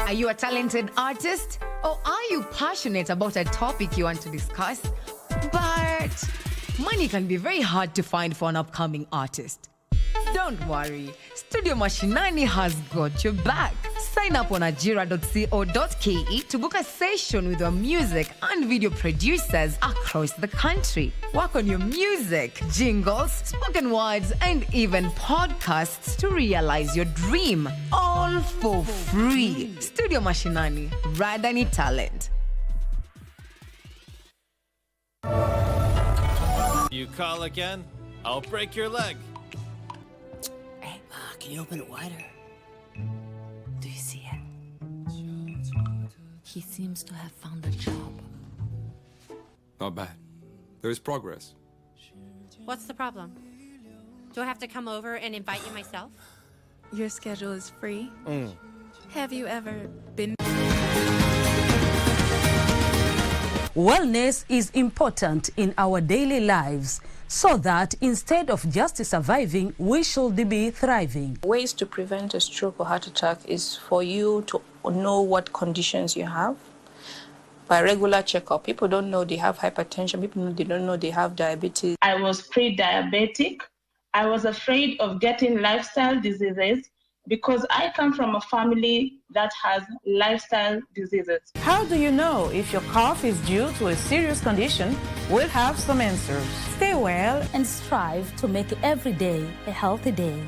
Speaker 3: Are you a talented artist? Or are you passionate about a topic you want to discuss? But money can be very hard to find for an upcoming artist. Don't worry, Studio Mashinani has got your back. Sign up on ajira.co.ke to book a session with our music and video producers across the country. Work on your music, jingles, spoken words, and even podcasts to realize your dream. All for free. Studio Mashinani, Radani Talent.
Speaker 20: You call again? I'll break your leg.
Speaker 21: Hey, can you open it wider? Do you see it? He seems to have found a job.
Speaker 22: Not bad. There's progress.
Speaker 23: What's the problem? Do I have to come over and invite you myself?
Speaker 25: Your schedule is free. Have you ever been...
Speaker 26: Wellness is important in our daily lives, so that instead of just surviving, we should be thriving.
Speaker 27: Ways to prevent a stroke or heart attack is for you to know what conditions you have by regular checkup. People don't know they have hypertension. People they don't know they have diabetes.
Speaker 30: I was pre-diabetic. I was afraid of getting lifestyle diseases because I come from a family that has lifestyle diseases.
Speaker 26: How do you know if your cough is due to a serious condition? We'll have some answers. Stay well and strive to make every day a healthy day.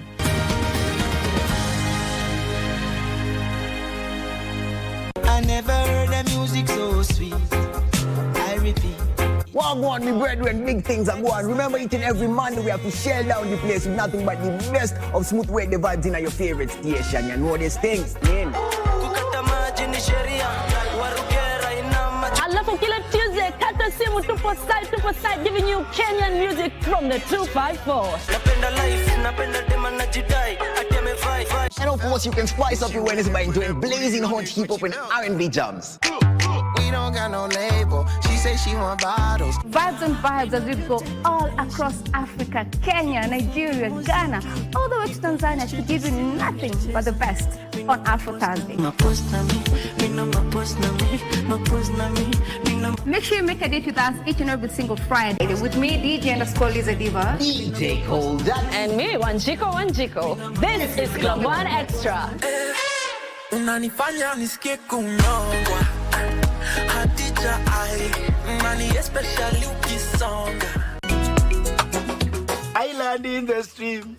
Speaker 31: I never heard the music so sweet. I repeat.
Speaker 32: Well, go on, me brethren, big things are going. Remember, each and every Monday we have to shell down the place with nothing but the best of smooth reggae vibes in your favorite station. You know these things, man.
Speaker 26: Alafu kila Tuesday, kata simu tupo side, giving you Kenyan music from the 254.
Speaker 32: And of course, you can spice up your Wednesday by enjoying blazing hot hip-hop and R&B jams.
Speaker 31: We don't got no label. She say she want bottles.
Speaker 33: Vibes and vibes as we go all across Africa, Kenya, Nigeria, Ghana, all the way to Tanzania to give you nothing but the best on Afro Thursday. Make sure you make a date with us each and every single Friday. With me, DJ_Liza Diva.
Speaker 32: DJ Cold.
Speaker 26: And me, Wanjiko. This is Club One Extra.
Speaker 31: Unanifanya nisikie kunyongwa. Hatija ai, money especially ukisonga.
Speaker 2: Island in the stream,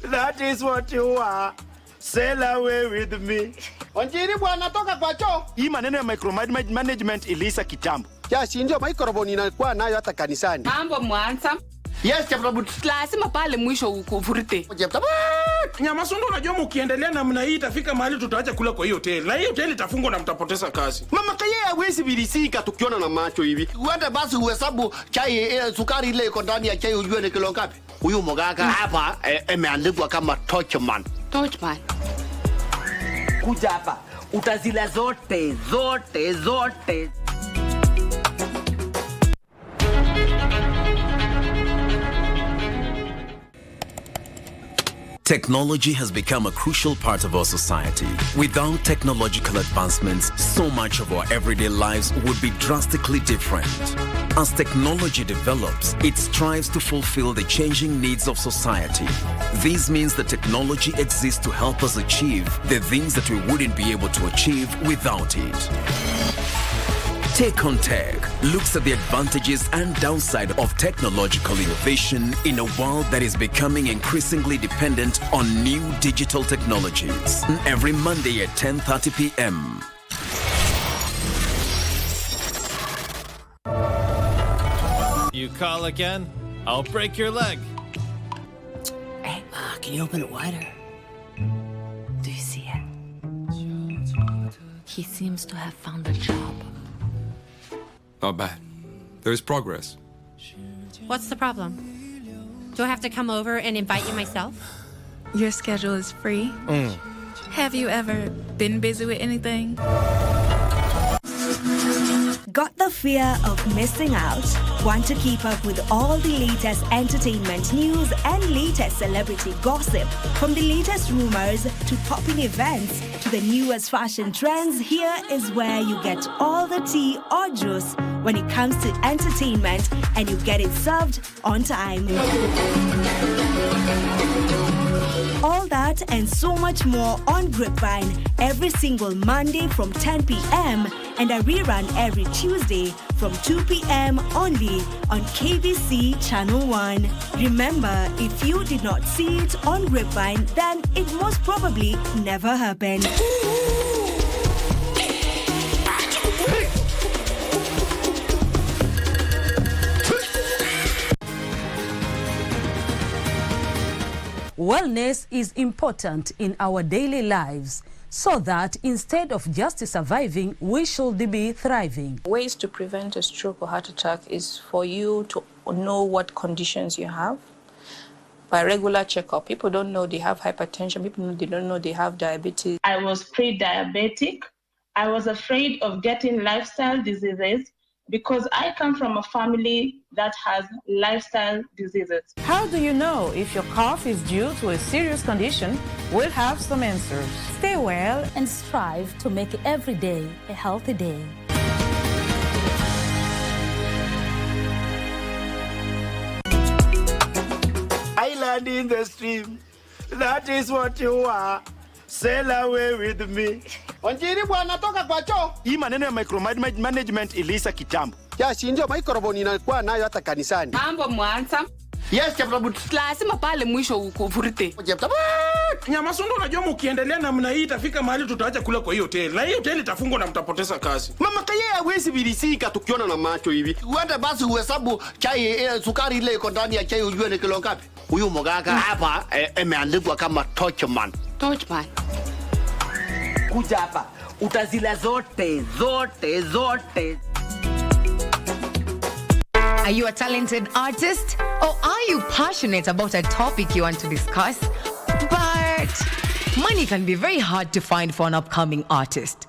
Speaker 2: that is what you are. Sail away with me. Onjiri bwana toka kwa choo. Hii maneno ya micromanagement ilisa kitambo.
Speaker 4: Ya si ndio microphone inakuwa nayo hata kanisani.
Speaker 5: Mambo mwanza.
Speaker 2: Yes, Cheptabut.
Speaker 5: Lazima pale mwisho ukuvurute.
Speaker 2: Cheptabut.
Speaker 6: Nyamasundo unajua mkiendelea namna hii itafika mahali tutaacha kula kwa hiyo hoteli. Na hiyo hoteli itafungwa na mtapoteza kazi.
Speaker 4: Mama Kaye hawezi bilisika tukiona na macho hivi.
Speaker 2: Uende basi uhesabu chai sukari ile iko ndani ya chai ujue ni kilo ngapi. Huyu mganga hapa imeandikwa kama Torchman.
Speaker 5: Torchman.
Speaker 7: Kuja hapa. Utazila zote.
Speaker 8: Technology has become a crucial part of our society. Without technological advancements, so much of our everyday lives would be drastically different. As technology develops, it strives to fulfill the changing needs of society. This means that technology exists to help us achieve the things that we wouldn't be able to achieve without it. Take on Tech looks at the advantages and downside of technological innovation in a world that is becoming increasingly dependent on new digital technologies. Every Monday at 10:30 p.m.
Speaker 20: You call again? I'll break your leg.
Speaker 21: Hey, can you open it wider? Do you see it? He seems to have found a job.
Speaker 22: Not bad. There's progress.
Speaker 23: What's the problem? Do I have to come over and invite you myself?
Speaker 25: Your schedule is free. Have you ever been busy with anything?
Speaker 9: Got the fear of missing out? Want to keep up with all the latest entertainment news and latest celebrity gossip? From the latest rumors to popping events to the newest fashion trends, here is where you get all the tea or juice when it comes to entertainment, and you get it served on time. All that and so much more on Grapevine every single Monday from 10 p.m. and a rerun every Tuesday from 2 p.m. only on KBC Channel 1. Remember, if you did not see it on Grapevine, then it most probably never happened.
Speaker 26: Wellness is important in our daily lives, so that instead of just surviving, we should be thriving.
Speaker 27: Ways to prevent a stroke or heart attack is for you to know what conditions you have by regular checkup. People don't know they have hypertension. People don't know they have diabetes.
Speaker 30: I was pre-diabetic. I was afraid of getting lifestyle diseases because I come from a family that has lifestyle diseases.
Speaker 26: How do you know if your cough is due to a serious condition? We'll have some answers. Stay well and strive to make every day a healthy day.
Speaker 2: Island in the stream, that is what you are. Sail away with me. Onjiri bwana toka kwa choo. Hii maneno ya micromanagement ilisa kitambo.
Speaker 4: Ya si ndio microphone inakuwa nayo hata kanisani.
Speaker 5: Mambo mwanza.
Speaker 2: Yes, Cheptabut.
Speaker 5: Lazima pale mwisho ukuvurute.
Speaker 2: Cheptabut.
Speaker 6: Nyamasundo unajua mkiendelea namna hii itafika mahali tutaacha kula kwa hiyo hoteli. Na hiyo hoteli itafungwa na mtapoteza kazi.
Speaker 4: Mama Kaye hawezi bilisika tukiona na macho hivi.
Speaker 2: Uende basi uhesabu chai sukari ile iko ndani ya chai ujue ni kilo ngapi. Huyu mganga hapa imeandikwa kama Torchman.
Speaker 5: Torchman.
Speaker 7: Kuja hapa. Utazila zote.
Speaker 3: Are you a talented artist? Or are you passionate about a topic you want to discuss? But money can be very hard to find for an upcoming artist.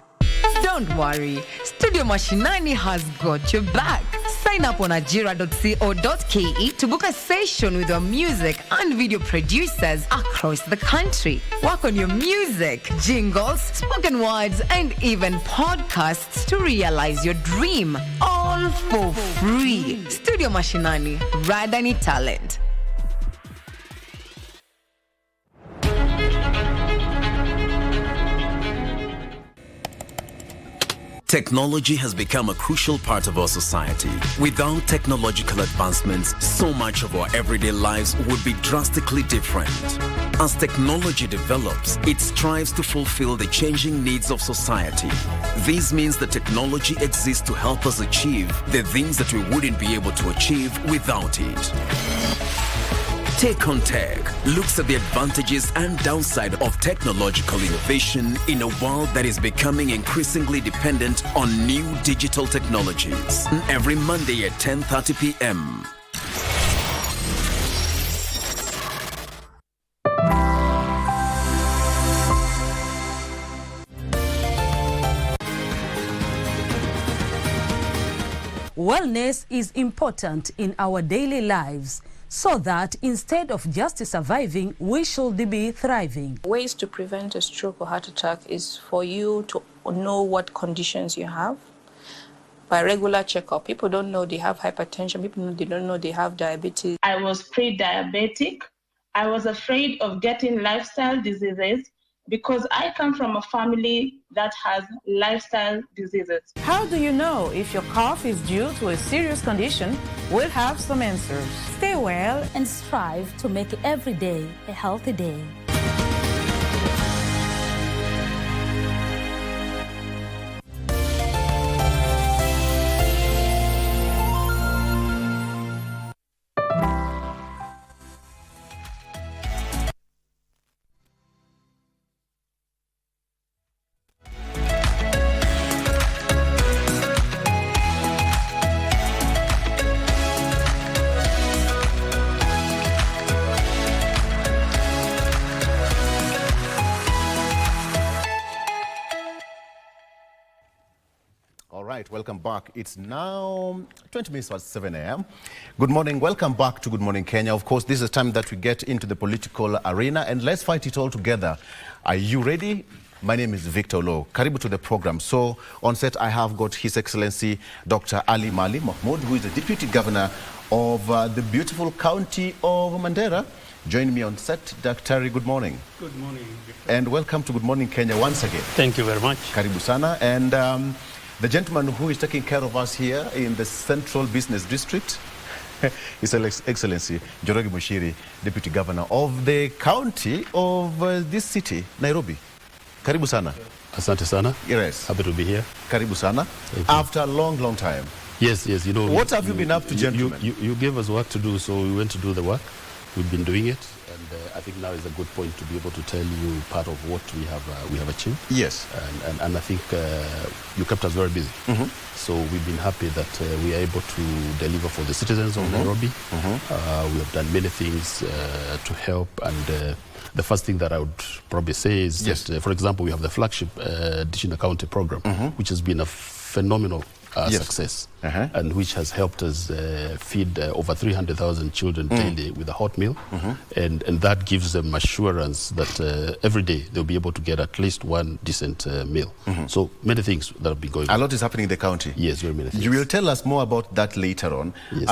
Speaker 3: Don't worry, Studio Mashinani has got your back. Sign up on ajira.co.ke to book a session with your music and video producers across the country. Work on your music, jingles, spoken words, and even podcasts to realize your dream. All for free. Studio Mashinani, Radani Talent.
Speaker 8: Technology has become a crucial part of our society. Without technological advancements, so much of our everyday lives would be drastically different. As technology develops, it strives to fulfill the changing needs of society. This means that technology exists to help us achieve the things that we wouldn't be able to achieve without it. Take on Tech looks at the advantages and downside of technological innovation in a world that is becoming increasingly dependent on new digital technologies. Every Monday at 10:30 p.m.
Speaker 26: Wellness is important in our daily lives, so that instead of just surviving, we should be thriving.
Speaker 27: Ways to prevent a stroke or heart attack is for you to know what conditions you have by regular checkup. People don't know they have hypertension. They don't know they have diabetes.
Speaker 30: I was pre-diabetic. I was afraid of getting lifestyle diseases because I come from a family that has lifestyle diseases.
Speaker 26: How do you know if your cough is due to a serious condition? We'll have some answers. Stay well
Speaker 33: and strive to make every day a healthy day.
Speaker 1: Welcome back. It's now 20 minutes past 7 a.m. Good morning. Welcome back to Good Morning Kenya. Of course, this is the time that we get into the political arena, and let's fight it all together. Are you ready? My name is Victor Low. Karibu to the program. So on set, I have got His Excellency Dr. Ali Mali Mahmoud, who is the Deputy Governor of the beautiful county of Mandera. Join me on set, Dr. Good morning.
Speaker 11: Good morning, Victor.
Speaker 1: And welcome to Good Morning Kenya once again.
Speaker 11: Thank you very much.
Speaker 1: Karibu sana. And the gentleman who is taking care of us here in the Central Business District, His Excellency Njoroge Mushiri, Deputy Governor of the county of this city, Nairobi. Karibu sana.
Speaker 11: Asante sana.
Speaker 1: Yes.
Speaker 11: Happy to be here.
Speaker 1: Karibu sana. After a long, long time.
Speaker 11: Yes, you know.
Speaker 1: What have you been up to, gentlemen?
Speaker 11: You gave us work to do, so we went to do the work. We've been doing it, and I think now is a good point to be able to tell you part of what we have achieved.
Speaker 1: Yes.
Speaker 11: And I think you kept us very busy. So we've been happy that we are able to deliver for the citizens of Nairobi. We have done many things to help, and the first thing that I would probably say is that, for example, we have the flagship Digital County program, which has been a phenomenal success, and which has helped us feed over 300,000 children daily with a hot meal, and that gives them assurance that every day they'll be able to get at least one decent meal. So many things that have been going on.
Speaker 1: A lot is happening in the county.
Speaker 11: Yes, very many things.
Speaker 1: You will tell us more about that later on.
Speaker 11: Yes.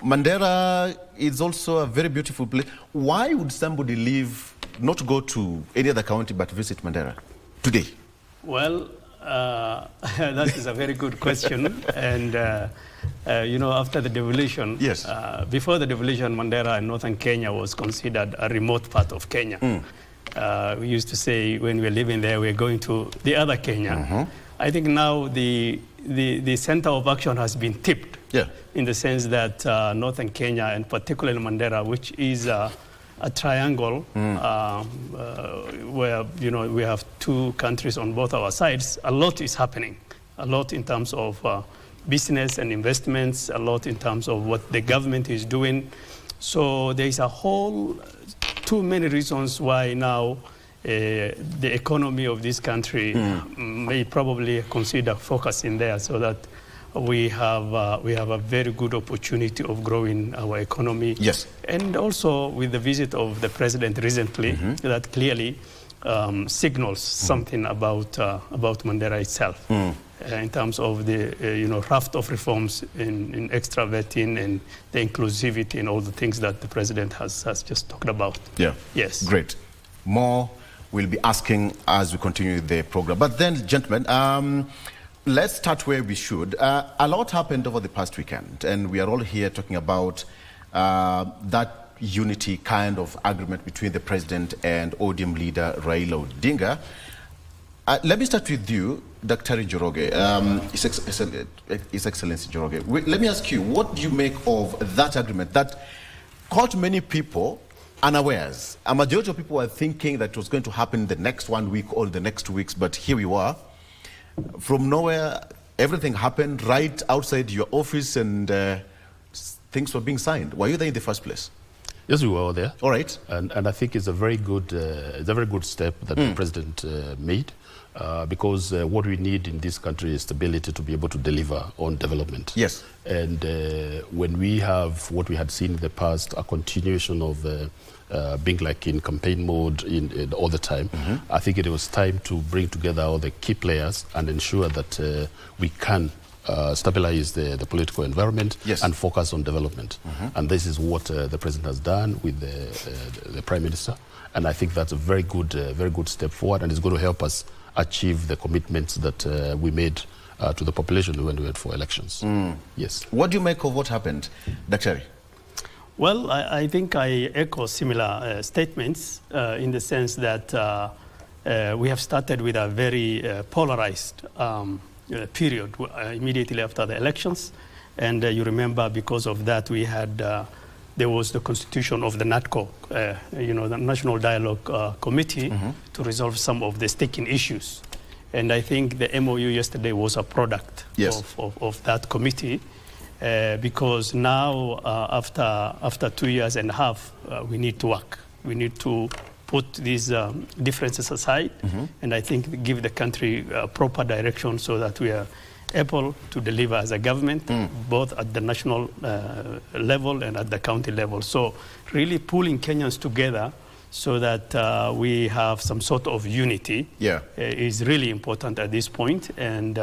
Speaker 1: Mandera is also a very beautiful place. Why would somebody leave, not go to any other county, but visit Mandera today?
Speaker 11: Well, that is a very good question. And, you know, after the devolution, before the devolution, Mandera and northern Kenya was considered a remote part of Kenya. We used to say when we were living there, we were going to the other Kenya. I think now the center of action has been tipped in the sense that northern Kenya, and particularly Mandera, which is a triangle where, you know, we have two countries on both our sides. A lot is happening, a lot in terms of business and investments, a lot in terms of what the government is doing. So there is a whole too many reasons why now the economy of this country may probably consider focusing there, so that we have a very good opportunity of growing our economy.
Speaker 1: Yes.
Speaker 11: And also with the visit of the president recently, that clearly signals something about Mandera itself. In terms of the you know, raft of reforms in extra vetting and the inclusivity and all the things that the president has just talked about.
Speaker 1: Yeah.
Speaker 11: Yes.
Speaker 1: Great. More we'll be asking as we continue the program. But then, gentlemen, let's start where we should. A lot happened over the past weekend, and we are all here talking about that unity kind of agreement between the president and ODM leader Raila Odinga. Let me start with you, Dr. Njoroge, His Excellency Njoroge. Let me ask you, what do you make of that agreement that caught many people unawares? A majority of people were thinking that it was going to happen the next 1 week or the next 2 weeks, but here we were. From nowhere, everything happened right outside your office, and things were being signed. Were you there in the first place?
Speaker 11: Yes, we were all there.
Speaker 1: All right.
Speaker 11: And I think it's a very good step that the president made, because what we need in this country is stability to be able to deliver on development.
Speaker 1: Yes.
Speaker 11: And when we have what we had seen in the past, a continuation of being like in campaign mode in all the time, I think it was time to bring together all the key players and ensure that we can stabilize the political environment and focus on development. And this is what the president has done with the prime minister. And I think that's a very good step forward, and it's going to help us achieve the commitments that we made to the population when we went for elections. Yes.
Speaker 1: What do you make of what happened, Dr.
Speaker 10: Well, I think I echo similar statements in the sense that we have started with a very polarized period immediately after the elections. And you remember, because of that, we had, there was the constitution of the NATCO, the National Dialogue Committee, to resolve some of the sticking issues. And I think the MOU yesterday was a product of that committee. Because now, after 2 years and a half, we need to work. We need to put these differences aside, and I think give the country proper direction so that we are able to deliver as a government, both at the national level and at the county level. So really pulling Kenyans together so that we have some sort of unity is really important at this point. And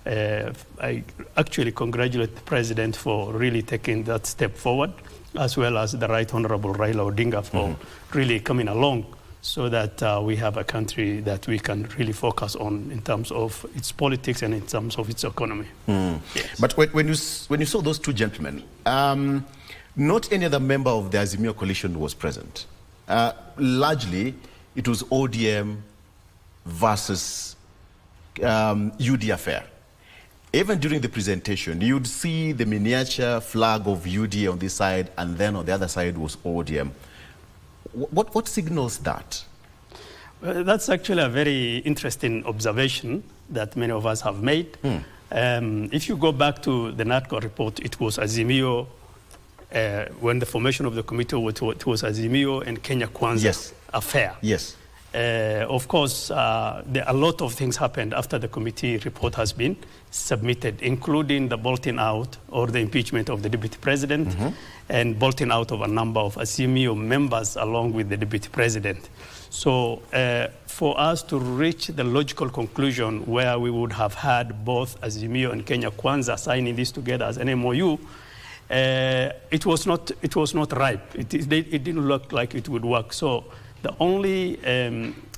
Speaker 10: I actually congratulate the president for really taking that step forward, as well as the Right Honorable Raila Odinga for really coming along so that we have a country that we can really focus on in terms of its politics and in terms of its economy. Yes.
Speaker 1: But when you saw those two gentlemen, not any other member of the Azimio coalition was present. Largely, it was ODM versus UD affair. Even during the presentation, you'd see the miniature flag of UDA on this side, and then on the other side was ODM. What signals that?
Speaker 10: Well, that's actually a very interesting observation that many of us have made. If you go back to the NATCO report, it was Azimio, when the formation of the committee, it was Azimio and Kenya Kwanza affair.
Speaker 1: Yes.
Speaker 10: Of course, a lot of things happened after the committee report has been submitted, including the bolting out or the impeachment of the deputy president and bolting out of a number of Azimio members along with the deputy president. So for us to reach the logical conclusion where we would have had both Azimio and Kenya Kwanza signing this together as an MOU, it was not ripe. It didn't look like it would work. So the only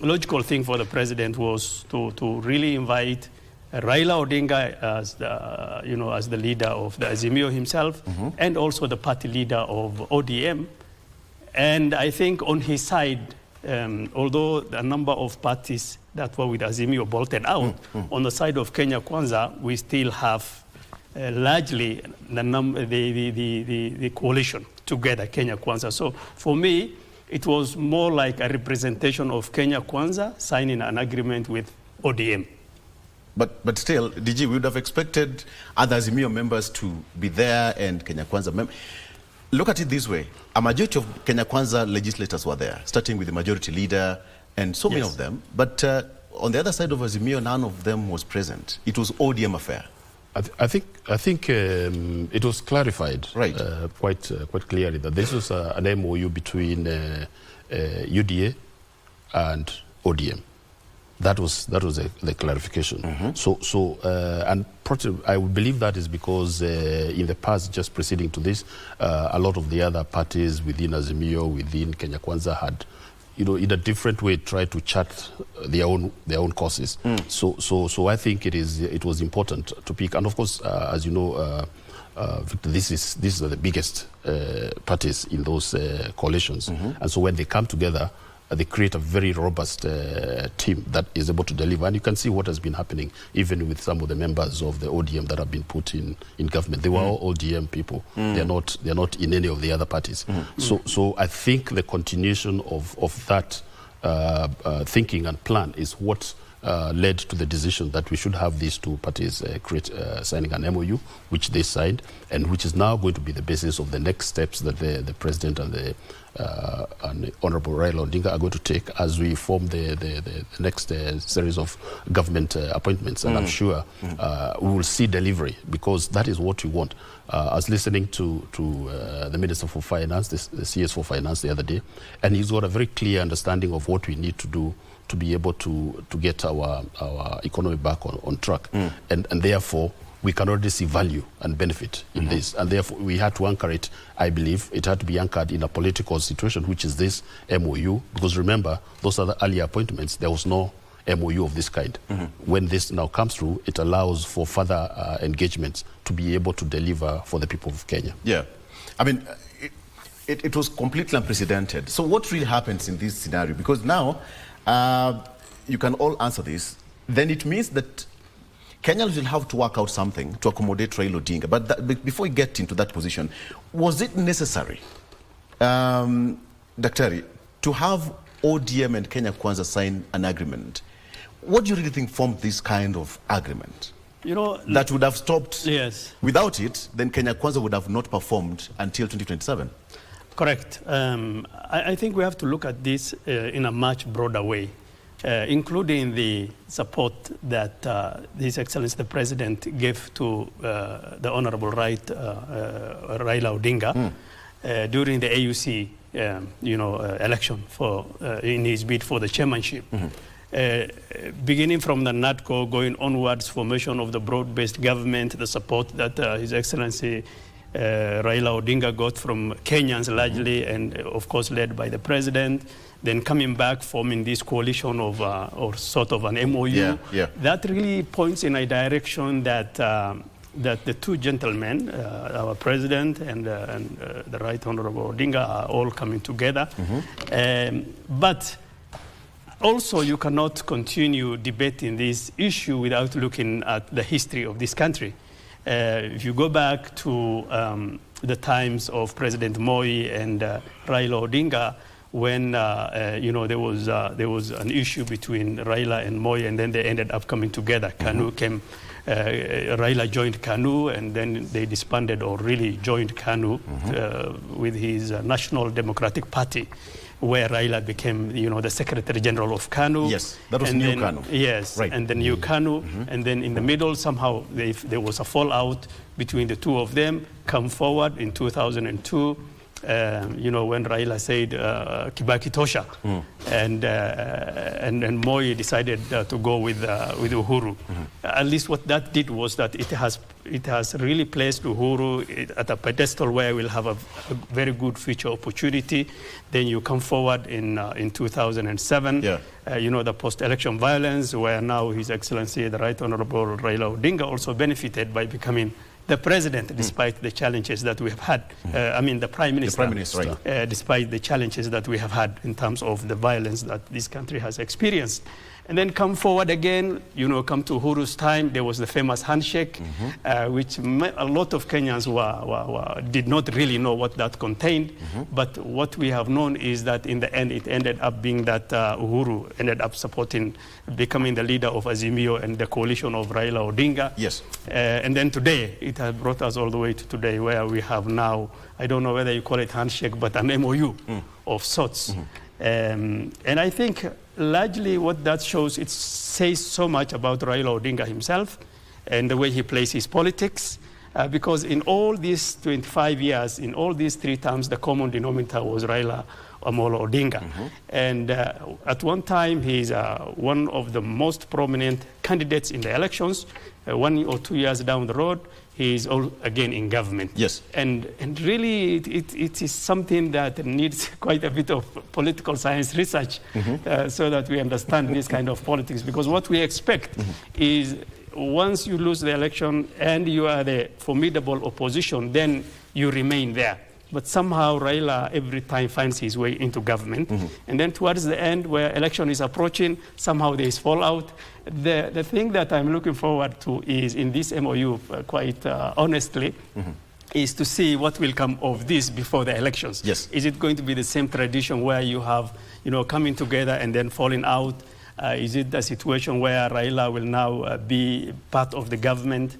Speaker 10: logical thing for the president was to really invite Raila Odinga as the leader of the Azimio himself, and also the party leader of ODM. And I think on his side, although a number of parties that were with Azimio bolted out, on the side of Kenya Kwanza, we still have largely the coalition together, Kenya Kwanza. So for me, it was more like a representation of Kenya Kwanza signing an agreement with ODM.
Speaker 1: But still, DG, we would have expected other Azimio members to be there and Kenya Kwanza members. Look at it this way. A majority of Kenya Kwanza legislators were there, starting with the majority leader and so many of them. But on the other side of Azimio, none of them was present. It was ODM affair.
Speaker 11: I think it was clarified quite clearly that this was an MOU between UDA and ODM. That was the clarification. And I would believe that is because in the past, just preceding to this, a lot of the other parties within Azimio, within Kenya Kwanza, had in a different way, try to chart their own courses. So I think it was important to pick, and of course, as you know, Victor, these are the biggest parties in those coalitions, and so when they come together, they create a very robust team that is able to deliver. And you can see what has been happening, even with some of the members of the ODM that have been put in government. They were all ODM people. They're not in any of the other parties. So I think the continuation of that thinking and plan is what led to the decision that we should have these two parties signing an MOU, which they signed, and which is now going to be the basis of the next steps that the President and the Honorable Raila Odinga are going to take as we form the next series of government appointments. And I'm sure we will see delivery, because that is what we want. I was listening to the Minister for Finance, the CS for Finance the other day, and he's got a very clear understanding of what we need to do to be able to get our economy back on track. And therefore, we can already see value and benefit in this. And therefore, we had to anchor it, I believe. It had to be anchored in a political situation, which is this MOU. Because remember, those are the earlier appointments. There was no MOU of this kind. When this now comes through, it allows for further engagements to be able to deliver for the people of Kenya.
Speaker 1: Yeah. I mean, it was completely unprecedented. So what really happens in this scenario? Because now, you can all answer this. Then it means that Kenyans will have to work out something to accommodate Raila Odinga. But before we get into that position, was it necessary, Daktari, to have ODM and Kenya Kwanza sign an agreement? What do you really think formed this kind of agreement? That would have stopped.
Speaker 10: Yes.
Speaker 1: Without it, then Kenya Kwanza would have not performed until 2027.
Speaker 10: Correct. I think we have to look at this in a much broader way, including the support that His Excellency the President gave to the Honorable Raila Odinga during the AUC election in his bid for the chairmanship. Beginning from the NATCO, going onwards, formation of the broad-based government, the support that His Excellency Raila Odinga got from Kenyans largely, and of course led by the president, then coming back, forming this coalition of or sort of an MOU. That really points in a direction that that the two gentlemen, our president and the Right Honorable Odinga, are all coming together. But also, you cannot continue debating this issue without looking at the history of this country. If you go back to the times of President Moi and Raila Odinga, when there was an issue between Raila and Moi, and then they ended up coming together. KANU came, Raila joined KANU, and then they disbanded or really joined KANU with his National Democratic Party, where Raila became, the Secretary General of KANU.
Speaker 1: Yes, that was new KANU.
Speaker 10: Yes, right. And the new KANU. And then in the middle, somehow, there was a fallout between the two of them. Come forward in 2002, when Raila said, Kibaki Tosha. And Moi decided to go with Uhuru. At least what that did was that it has really placed Uhuru at a pedestal where we'll have a very good future opportunity. Then you come forward in 2007, the post-election violence, where now His Excellency, the Right Honorable Raila Odinga, also benefited by becoming the president, despite the challenges that we have had. The prime minister. The prime minister, right. Despite the challenges that we have had in terms of the violence that this country has experienced. And then come forward again, come to Uhuru's time, there was the famous handshake, which a lot of Kenyans did not really know what that contained. But what we have known is that in the end, it ended up being that Uhuru ended up becoming the leader of Azimio and the coalition of Raila Odinga.
Speaker 1: Yes.
Speaker 10: And then today, it has brought us all the way to today, where we have now, I don't know whether you call it handshake, but an MOU of sorts. And I think largely what that shows, it says so much about Raila Odinga himself and the way he plays his politics. Because in all these 25 years, in all these 3 terms, the common denominator was Raila Amolo Odinga. And at one time, he's one of the most prominent candidates in the elections. 1 or 2 years down the road, he is again in government.
Speaker 1: Yes.
Speaker 10: And really, it is something that needs quite a bit of political science research so that we understand this kind of politics. Because what we expect is once you lose the election and you are the formidable opposition, then you remain there. But somehow Raila every time finds his way into government. And then towards the end, where election is approaching, somehow there is fallout. The thing that I'm looking forward to is in this MOU, quite honestly, is to see what will come of this before the elections.
Speaker 1: Yes.
Speaker 10: Is it going to be the same tradition where you have, coming together and then falling out? Is it a situation where Raila will now be part of the government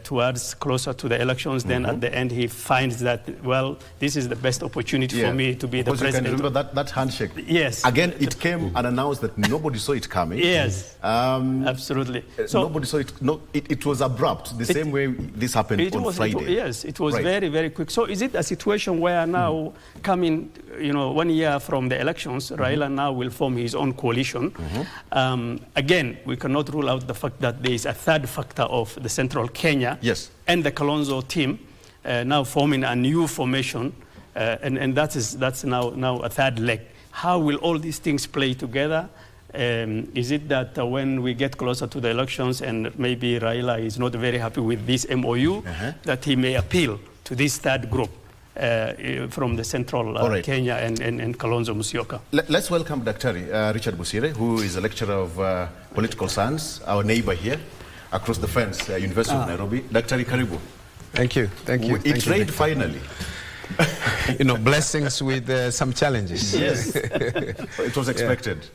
Speaker 10: towards closer to the elections? Then at the end he finds that, well, this is the best opportunity for me to be the president.
Speaker 1: You can remember that handshake?
Speaker 10: Yes.
Speaker 1: Again, it came unannounced that nobody saw it coming.
Speaker 10: Yes, absolutely.
Speaker 1: So nobody saw it. No, it was abrupt, the same way this happened on Friday.
Speaker 10: It was very, very quick. So is it a situation where now coming, 1 year from the elections, Raila now will form his own coalition? Again, we cannot rule out the fact that there is a third factor of the Central Kenya and the Kalonzo team now forming a new formation, and that's now a third leg. How will all these things play together? Is it that when we get closer to the elections and maybe Raila is not very happy with this MOU, that he may appeal to this third group from the Central Kenya and Kalonzo Musyoka?
Speaker 1: Let's welcome Dr. Richard Busire, who is a lecturer of political science, our neighbor here across the fence, University of Nairobi. Dr. Karibu.
Speaker 12: Thank you.
Speaker 1: It rained finally.
Speaker 12: Blessings with some challenges.
Speaker 1: Yes, it was expected.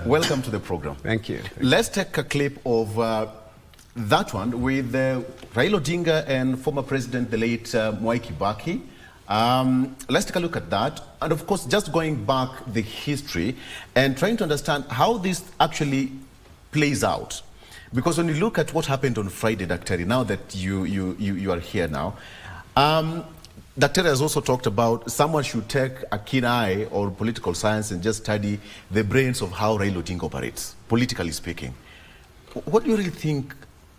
Speaker 1: Welcome to the program.
Speaker 12: Thank you.
Speaker 1: Let's take a clip of that one with Raila Odinga and former President, the late Mwai Kibaki. Let's take a look at that. And of course, just going back the history and trying to understand how this actually plays out. Because when you look at what happened on Friday, Dr. now that you are here now, Dr. has also talked about someone should take a keen eye or political science and just study the brains of how Raila Odinga operates, politically speaking. What do you really think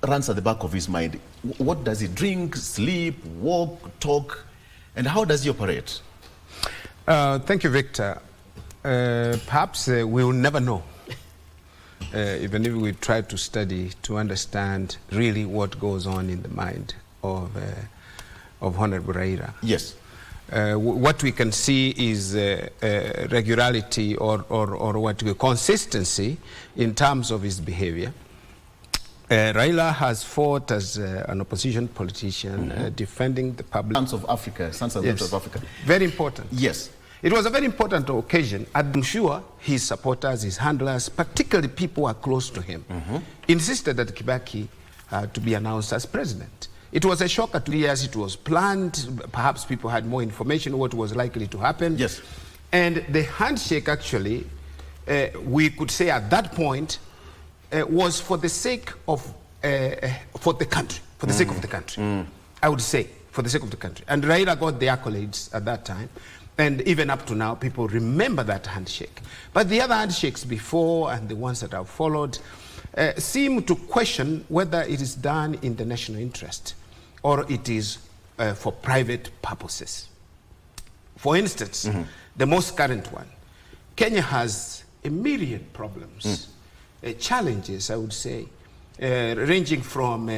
Speaker 1: runs at the back of his mind? What does he drink, sleep, walk, talk, and how does he operate?
Speaker 12: Thank you, Victor. Perhaps we will never know, even if we try to study to understand really what goes on in the mind of Honorable Raila.
Speaker 1: Yes.
Speaker 12: What we can see is regularity or what we consistency in terms of his behavior. Raila has fought as an opposition politician, defending the public.
Speaker 1: Sons of Africa, Sons of Africa.
Speaker 12: Very important.
Speaker 1: Yes.
Speaker 12: It was a very important occasion. I'm sure his supporters, his handlers, particularly people who are close to him, insisted that Kibaki to be announced as president. It was a shocker to years. It was planned. Perhaps people had more information what was likely to happen.
Speaker 1: Yes.
Speaker 12: And the handshake actually, we could say at that point, was for the sake of for the country, for the sake of the country. I would say for the sake of the country. And Raila got the accolades at that time, and even up to now, people remember that handshake. But the other handshakes before and the ones that have followed seem to question whether it is done in the national interest or it is for private purposes. For instance, the most current one, Kenya has a myriad problems. Challenges, I would say, ranging from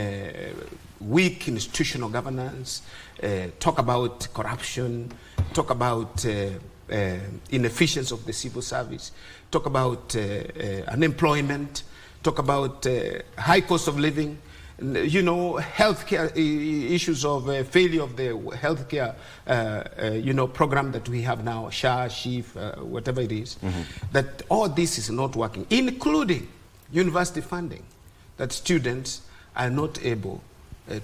Speaker 12: weak institutional governance, talk about corruption, talk about inefficiency of the civil service, talk about unemployment, talk about high cost of living, healthcare issues of failure of the healthcare, program that we have now, SHA, SHIF, whatever it is, that all this is not working, including university funding, that students are not able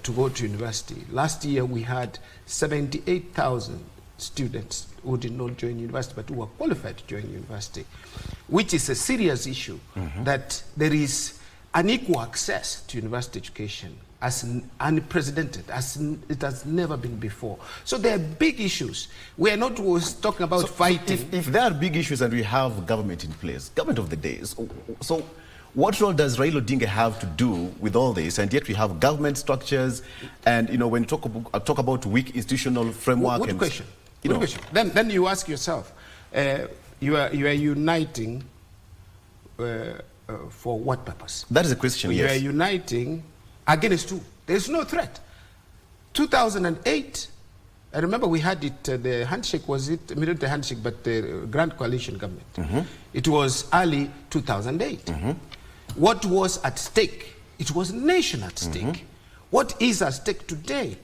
Speaker 12: to go to university. Last year we had 78,000 students who did not join university but who were qualified to join university, which is a serious issue, that there is unequal access to university education as unprecedented, as it has never been before. So there are big issues. We are not talking about fighting.
Speaker 1: If there are big issues and we have government in place, government of the day, so what role does Raila Odinga have to do with all this? And yet we have government structures, and when you talk about weak institutional framework.
Speaker 12: Good
Speaker 1: and,
Speaker 12: question. Good question. Then you ask yourself, you are uniting for what purpose?
Speaker 1: That is a question.
Speaker 12: You
Speaker 1: yes.
Speaker 12: are uniting against who? There is no threat. 2008. I remember we had it. The handshake was it? Not the handshake, but the Grand Coalition government. It was early 2008. What was at stake? It was nation at stake. What is at stake today?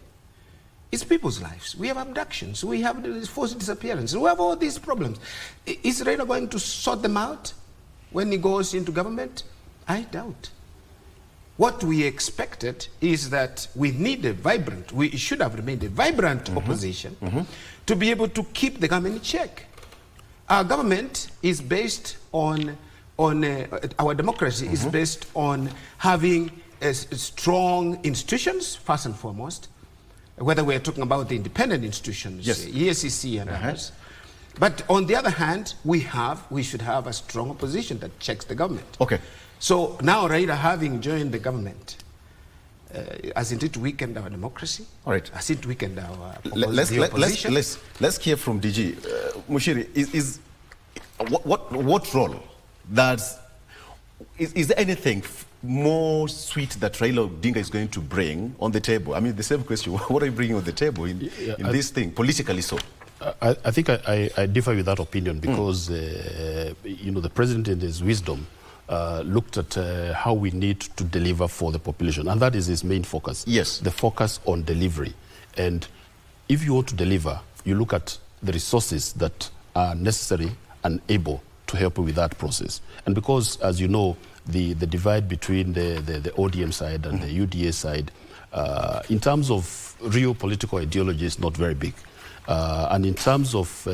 Speaker 12: It's people's lives. We have abductions. We have forced disappearance. We have all these problems. Is Raila going to sort them out when he goes into government? I doubt. What we expected is that we need a vibrant, we should have remained a vibrant opposition to be able to keep the government in check. Our government is based on our democracy is based on having strong institutions, first and foremost, whether we're talking about the independent institutions,
Speaker 1: yes.
Speaker 12: EACC and others. But on the other hand, we should have a strong opposition that checks the government.
Speaker 1: Okay.
Speaker 12: So now Raila having joined the government, hasn't it weakened our democracy?
Speaker 1: All right.
Speaker 12: Has it weakened our
Speaker 1: opposition? Let's hear from DG. Mushiri, what role is there anything more sweet that Raila Odinga is going to bring on the table? I mean, the same question, what are you bringing on the table in this thing, politically so?
Speaker 11: I think I differ with that opinion because, the president in his wisdom looked at how we need to deliver for the population, and that is his main focus.
Speaker 1: Yes.
Speaker 11: The focus on delivery. And if you want to deliver, you look at the resources that are necessary and able to help with that process. And because, as you know, the divide between the ODM side and the UDA side, in terms of real political ideology, is not very big. And in terms of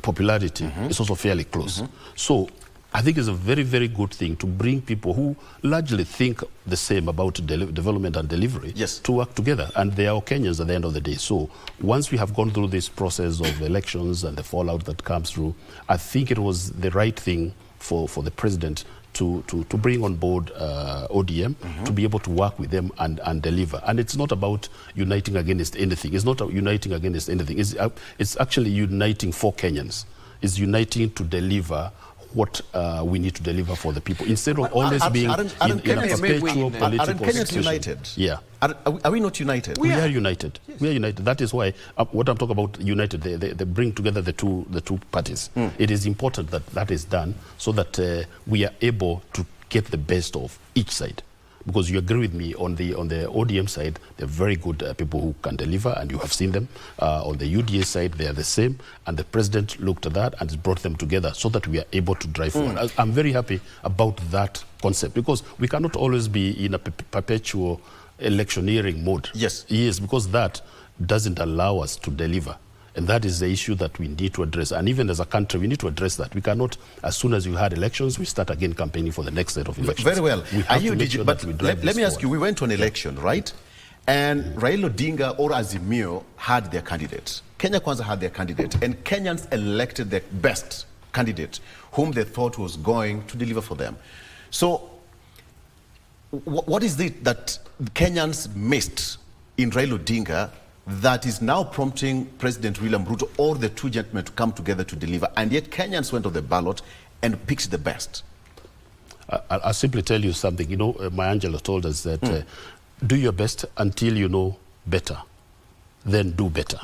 Speaker 11: popularity, it's also fairly close. So I think it's a very, very good thing to bring people who largely think the same about development and delivery to work together. And they are Kenyans at the end of the day. So once we have gone through this process of elections and the fallout that comes through, I think it was the right thing for the president to bring on board ODM, to be able to work with them and deliver. And it's not about uniting against anything. It's not uniting against anything. It's actually uniting for Kenyans. It's uniting to deliver what we need to deliver for the people, instead of always being in a perpetual political
Speaker 1: Kenyans united?
Speaker 11: Yeah.
Speaker 1: Are we not united?
Speaker 11: We are united. We are united. That is why what I'm talking about united, they bring together the two parties. It is important that that is done so that we are able to get the best of each side. Because you agree with me, on the ODM side, they're very good people who can deliver, and you have seen them. On the UDA side, they are the same, and the president looked at that and brought them together so that we are able to drive forward. I'm very happy about that concept, because we cannot always be in a perpetual electioneering mode.
Speaker 1: Yes.
Speaker 11: Yes, because that doesn't allow us to deliver. And that is the issue that we need to address. And even as a country, we need to address that. We cannot, as soon as you had elections, we start again campaigning for the next set of elections.
Speaker 1: Very well.
Speaker 11: We have to make sure that we drive
Speaker 1: let me ask you, we went to an election, right? And Raila Odinga or Azimio had their candidate. Kenya Kwanza had their candidate. And Kenyans elected their best candidate, whom they thought was going to deliver for them. So what is it that Kenyans missed in Raila Odinga that is now prompting President William Ruto or the two gentlemen to come together to deliver, and yet Kenyans went on the ballot and picked the best?
Speaker 11: I'll simply tell you something. Maya Angelou told us that do your best until you know better, then do better.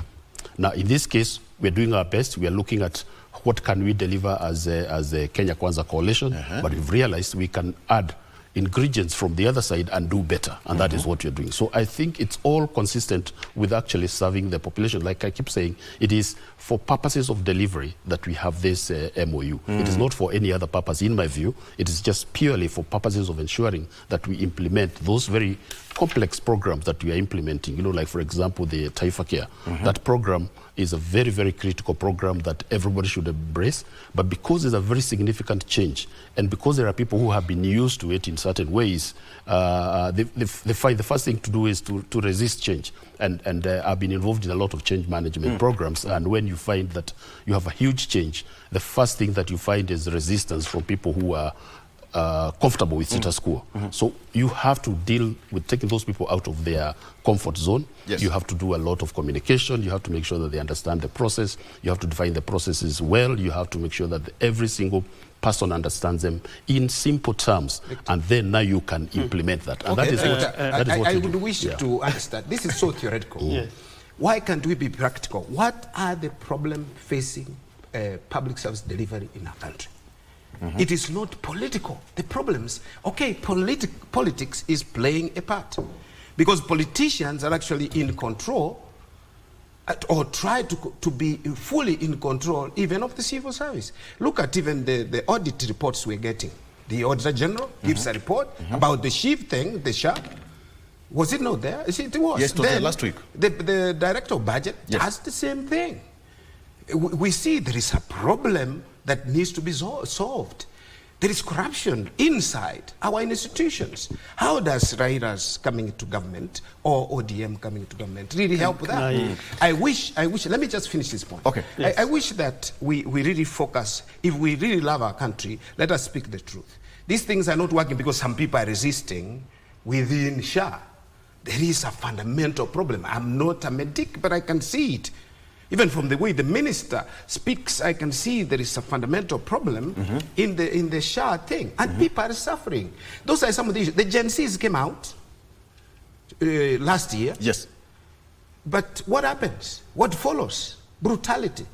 Speaker 11: Now, in this case, we're doing our best. We are looking at what can we deliver as a Kenya Kwanza coalition, but we've realized we can add ingredients from the other side and do better, and that is what you're doing. So I think it's all consistent with actually serving the population. Like I keep saying, it is for purposes of delivery that we have this MOU. It is not for any other purpose, in my view. It is just purely for purposes of ensuring that we implement those very complex programs that we are implementing, like, for example, the Taifa Care. That program is a very, very critical program that everybody should embrace. But because it's a very significant change, and because there are people who have been used to it in certain ways, they find the first thing to do is to resist change. And I've been involved in a lot of change management programs. And when you find that you have a huge change, the first thing that you find is resistance from people who are comfortable with status quo. So you have to deal with taking those people out of their comfort zone.
Speaker 1: Yes.
Speaker 11: You have to do a lot of communication. You have to make sure that they understand the process. You have to define the processes well. You have to make sure that every single person understands them in simple terms, and then now you can implement that. And
Speaker 12: Okay,
Speaker 11: that is what
Speaker 12: I
Speaker 11: we
Speaker 12: would
Speaker 11: do.
Speaker 12: wish
Speaker 11: Yeah.
Speaker 12: to understand. This is so theoretical. Why can't we be practical? What are the problems facing public service delivery in our country? It is not political. The problems, okay, politics is playing a part, because politicians are actually in control or try to be fully in control even of the civil service. Look at even the audit reports we're getting. The Auditor General gives a report about the chief thing, the SHA. Was it not there? It was.
Speaker 1: Yes, it was there last week.
Speaker 12: The Director of Budget does the same thing. We see there is a problem that needs to be solved. There is corruption inside our institutions. How does Rairas coming to government or ODM coming to government really help with that? I wish, let me just finish this point.
Speaker 1: Okay.
Speaker 12: Yes. I wish that we really focus, if we really love our country, let us speak the truth. These things are not working because some people are resisting within SHA. There is a fundamental problem. I'm not a medic, but I can see it. Even from the way the minister speaks, I can see there is a fundamental problem in the SHA thing. And people are suffering. Those are some of the issues. The Gen Zs came out last year.
Speaker 1: Yes.
Speaker 12: But what happens? What follows? Brutality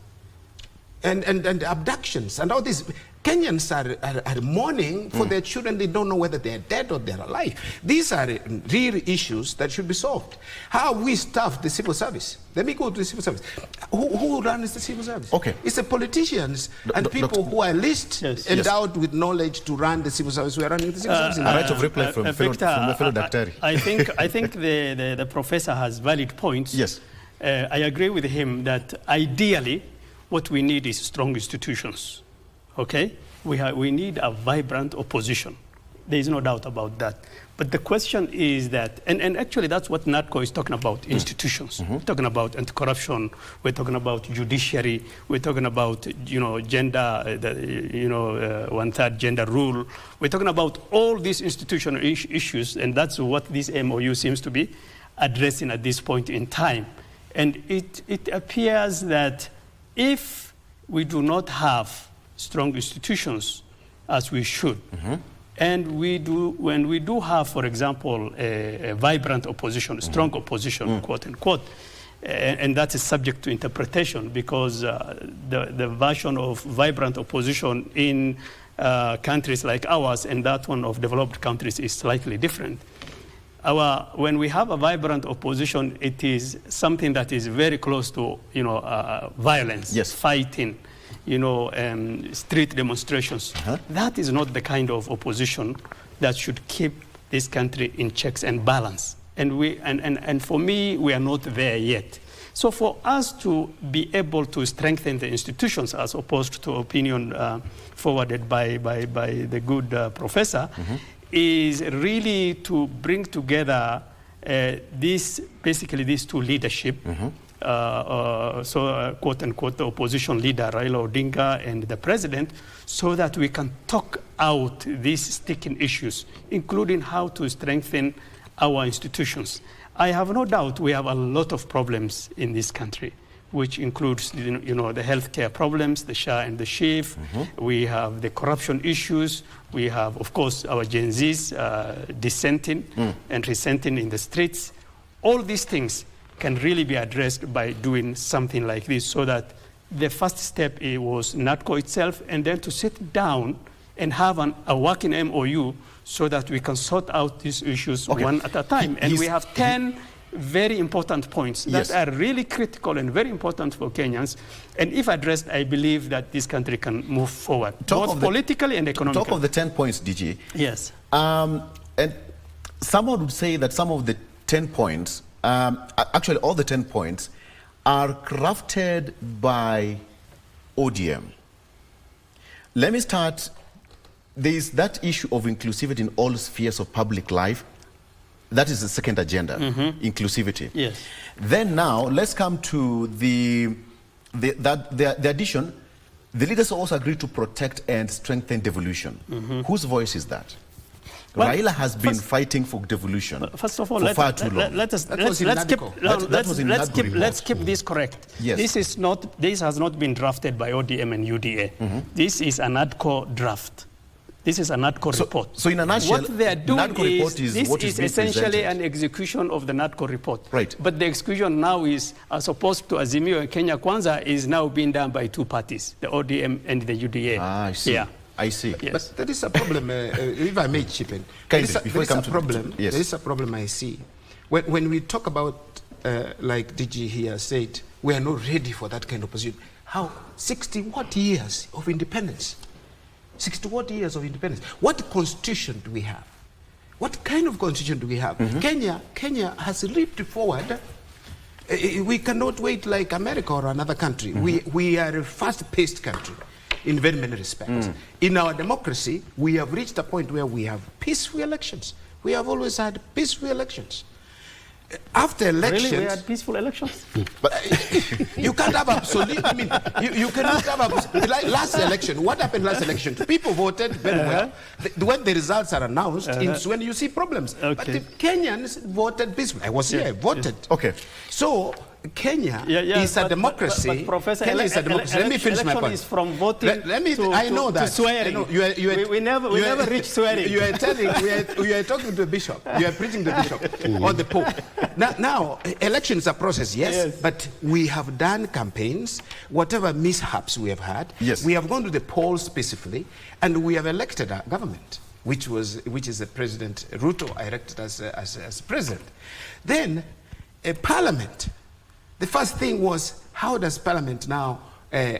Speaker 12: and abductions and all this. Kenyans are mourning for their children. They don't know whether they're dead or they're alive. These are real issues that should be solved. How we staff the civil service. Let me go to the civil service. Who runs the civil service?
Speaker 1: Okay.
Speaker 12: It's the politicians and people who are least endowed with knowledge to run the civil service. We are running the civil service.
Speaker 1: A right of reply from the fellow Daktari.
Speaker 10: I think the professor has valid points.
Speaker 1: Yes.
Speaker 10: I agree with him that ideally what we need is strong institutions. Okay, we need a vibrant opposition. There is no doubt about that. But the question is that, and actually that's what NATCO is talking about, institutions. We're talking about anti-corruption. We're talking about judiciary. We're talking about, gender, one-third gender rule. We're talking about all these institutional issues, and that's what this MOU seems to be addressing at this point in time. And it appears that if we do not have strong institutions as we should. And when we do have, for example, a vibrant opposition, strong opposition, quote unquote, and that is subject to interpretation because the version of vibrant opposition in countries like ours and that one of developed countries is slightly different. When we have a vibrant opposition, it is something that is very close to violence, fighting, street demonstrations. That is not the kind of opposition that should keep this country in checks and balance. And for me, we are not there yet. So for us to be able to strengthen the institutions, as opposed to opinion forwarded by the good professor, is really to bring together basically these two leadership. Quote unquote, the opposition leader, Raila Odinga, and the president, so that we can talk out these sticking issues, including how to strengthen our institutions. I have no doubt we have a lot of problems in this country, which includes, the healthcare problems, the SHA and the SHIF. We have the corruption issues. We have, of course, our Gen Zs dissenting and resenting in the streets. All these things can really be addressed by doing something like this, so that the first step was NATCO itself, and then to sit down and have a working MOU so that we can sort out these issues one at a time. And we have 10 very important points that are really critical and very important for Kenyans. And if addressed, I believe that this country can move forward, both politically and economically.
Speaker 1: Talk of the 10 points, DG.
Speaker 10: Yes.
Speaker 1: And Someone would say that some of the 10 points, actually all the 10 points, are crafted by ODM. Let me start. There is that issue of inclusivity in all spheres of public life. That is the second agenda, inclusivity.
Speaker 10: Yes.
Speaker 1: Then now, let's come to the addition. The leaders also agreed to protect and strengthen devolution. Whose voice is that? Well, Raila has been fighting for devolution
Speaker 10: first of all,
Speaker 1: for far too long.
Speaker 10: Let's keep this correct.
Speaker 1: Yes.
Speaker 10: This has not been drafted by ODM and UDA. This is an ADCO draft. This is an NADCO report.
Speaker 1: So in a nutshell,
Speaker 10: what they are doing
Speaker 1: is
Speaker 10: essentially
Speaker 1: presented.
Speaker 10: an execution of the NADCO report.
Speaker 1: Right.
Speaker 10: But the execution now is, as opposed to Azimio and Kenya Kwanza, is now being done by two parties, the ODM and the UDA.
Speaker 1: I see.
Speaker 10: Yeah.
Speaker 1: I see.
Speaker 10: Yes.
Speaker 12: But there is a problem, if I may chip in. There is a problem I see. When we talk about, like DG here said, we are not ready for that kind of position. How? 60-what years of independence? 60-what years of independence? What constitution do we have? What kind of constitution do we have? Kenya has leaped forward. We cannot wait like America or another country. We are a fast-paced country in very many respects. In our democracy, we have reached a point where we have peaceful elections. We have always had peaceful elections. After elections...
Speaker 10: Really? We had peaceful elections?
Speaker 12: But you can't have absolute... I mean, you cannot have... Like last election, what happened last election? People voted very well. When the results are announced, it's when you see problems. But the Kenyans voted peacefully. I was here, I voted.
Speaker 1: Okay.
Speaker 12: So... Kenya is a democracy.
Speaker 10: But Professor,
Speaker 12: Kenya is a democracy. Let me finish my point.
Speaker 10: Is from voting
Speaker 12: to
Speaker 10: swearing. We never reach swearing.
Speaker 12: You are talking to the bishop. You are preaching to the bishop or the pope. Now, elections are process, yes, but we have done campaigns. Whatever mishaps we have had, we have gone to the polls specifically, and we have elected a government, which is the President Ruto elected as president. Then, a parliament. The first thing was, how does Parliament now,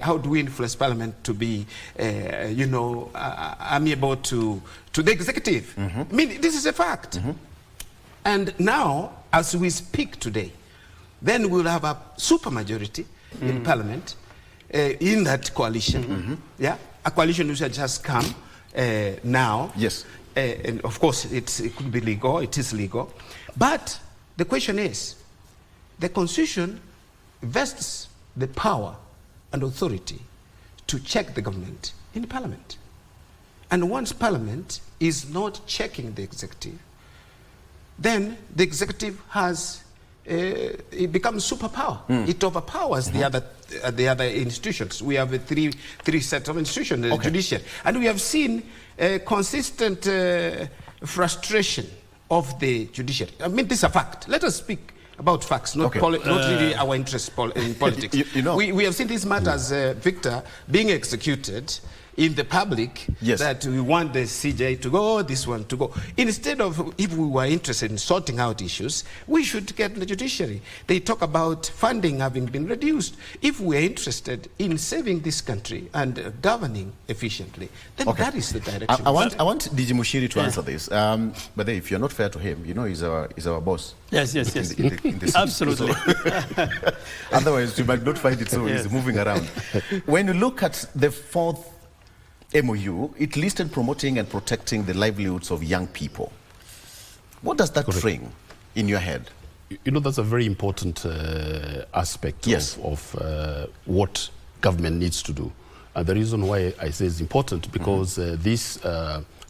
Speaker 12: how do we influence Parliament to be, amiable to the executive? I mean, this is a fact. And now, as we speak today, then we'll have a supermajority in Parliament in that coalition. Yeah, a coalition which has just come now.
Speaker 1: Yes.
Speaker 12: And of course, it could be legal, it is legal. But the question is, the Constitution vests the power and authority to check the government in Parliament. And once Parliament is not checking the executive, then the executive has, it becomes superpower. It overpowers the other institutions. We have three sets of institutions, the judiciary. And we have seen consistent frustration of the judiciary. I mean, this is a fact. Let us speak about facts, not really our interest in politics. We have seen these matters, Victor, being executed in the public, that we want the CJ to go, this one to go. Instead of, if we were interested in sorting out issues, we should get the judiciary. They talk about funding having been reduced. If we're interested in saving this country and governing efficiently, then that is the direction.
Speaker 1: I want DG Mushiri to answer this. But if you're not fair to him, he's our boss.
Speaker 10: Yes. Absolutely.
Speaker 1: Otherwise, you might not find it so easy moving around. When you look at the fourth MOU, it listed promoting and protecting the livelihoods of young people. What does that bring in your head?
Speaker 11: That's a very important aspect of what government needs to do. And the reason why I say it's important, because this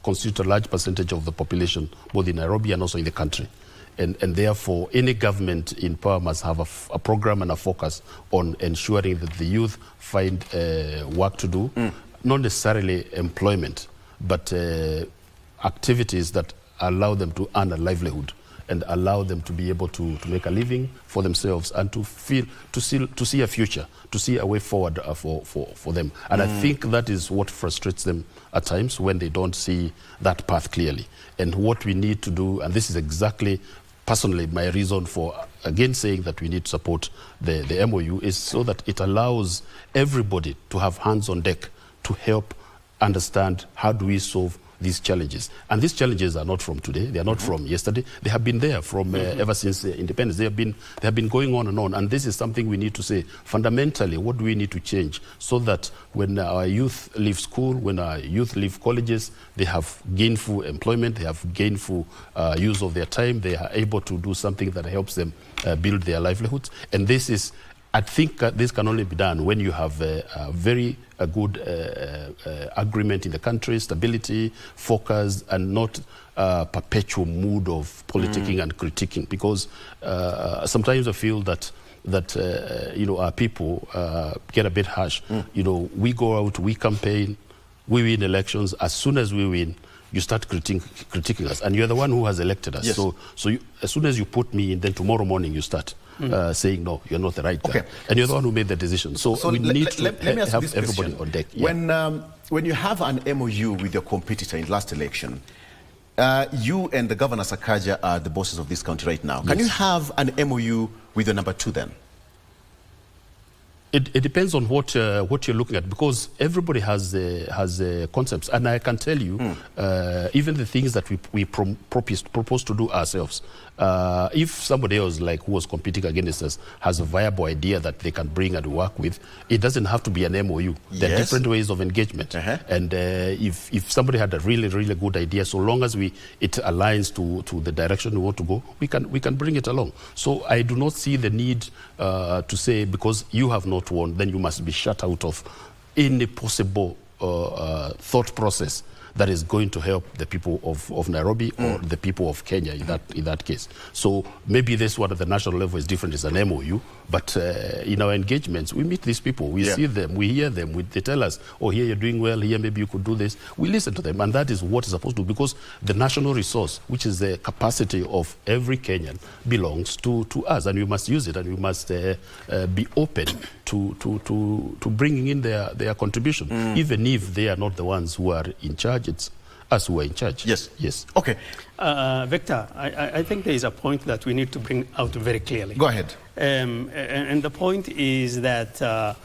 Speaker 11: constitutes a large percentage of the population, both in Nairobi and also in the country. And therefore, any government in power must have a program and a focus on ensuring that the youth find work to do, not necessarily employment, but activities that allow them to earn a livelihood and allow them to be able to make a living for themselves and to see a future, to see a way forward for them. And I think that is what frustrates them at times, when they don't see that path clearly. And what we need to do, and this is exactly personally my reason for again saying that we need to support the MOU, is so that it allows everybody to have hands on deck to help understand how do we solve these challenges. And these challenges are not from today. They are not from yesterday. They have been there from ever since independence. They have been going on. And this is something we need to say. Fundamentally, what do we need to change so that when our youth leave school, when our youth leave colleges, they have gainful employment, they have gainful use of their time, they are able to do something that helps them build their livelihoods. And this is, I think this can only be done when you have a very good agreement in the country, stability, focus, and not perpetual mood of politicking and critiquing. Because sometimes I feel that our people get a bit harsh. We go out, we campaign, we win elections. As soon as we win, you start critiquing us, and you're the one who has elected us.
Speaker 1: Yes.
Speaker 11: So as soon as you put me in, then tomorrow morning you start saying, no, you're not the right guy. And you're the one who made the decision. So we need to have everybody on deck. Yeah.
Speaker 1: When you have an MOU with your competitor in last election, you and the Governor Sakaja are the bosses of this country right now. Can you have an MOU with your number two then?
Speaker 11: It depends on what you're looking at, because everybody has concepts, and I can tell you, even the things that we propose to do ourselves. If somebody else, like who was competing against us, has a viable idea that they can bring and work with, it doesn't have to be an MOU. There are different ways of engagement, and if somebody had a really good idea, so long as it aligns to the direction we want to go, we can bring it along. So I do not see the need to say because you have not won, then you must be shut out of any possible thought process that is going to help the people of Nairobi or the people of Kenya in that case. So maybe this one at the national level is different, it's an MOU, but in our engagements, we meet these people, we see them, we hear them, they tell us, oh, here you're doing well, here maybe you could do this. We listen to them, and that is what is supposed to, because the national resource, which is the capacity of every Kenyan, belongs to us, and we must use it, and we must be open to bringing in their contribution, even if they are not the ones who are in charge. It's us who are in charge. Yes.
Speaker 1: Okay.
Speaker 10: Victor, I think there is a point that we need to bring out very clearly.
Speaker 1: Go ahead.
Speaker 10: And the point is that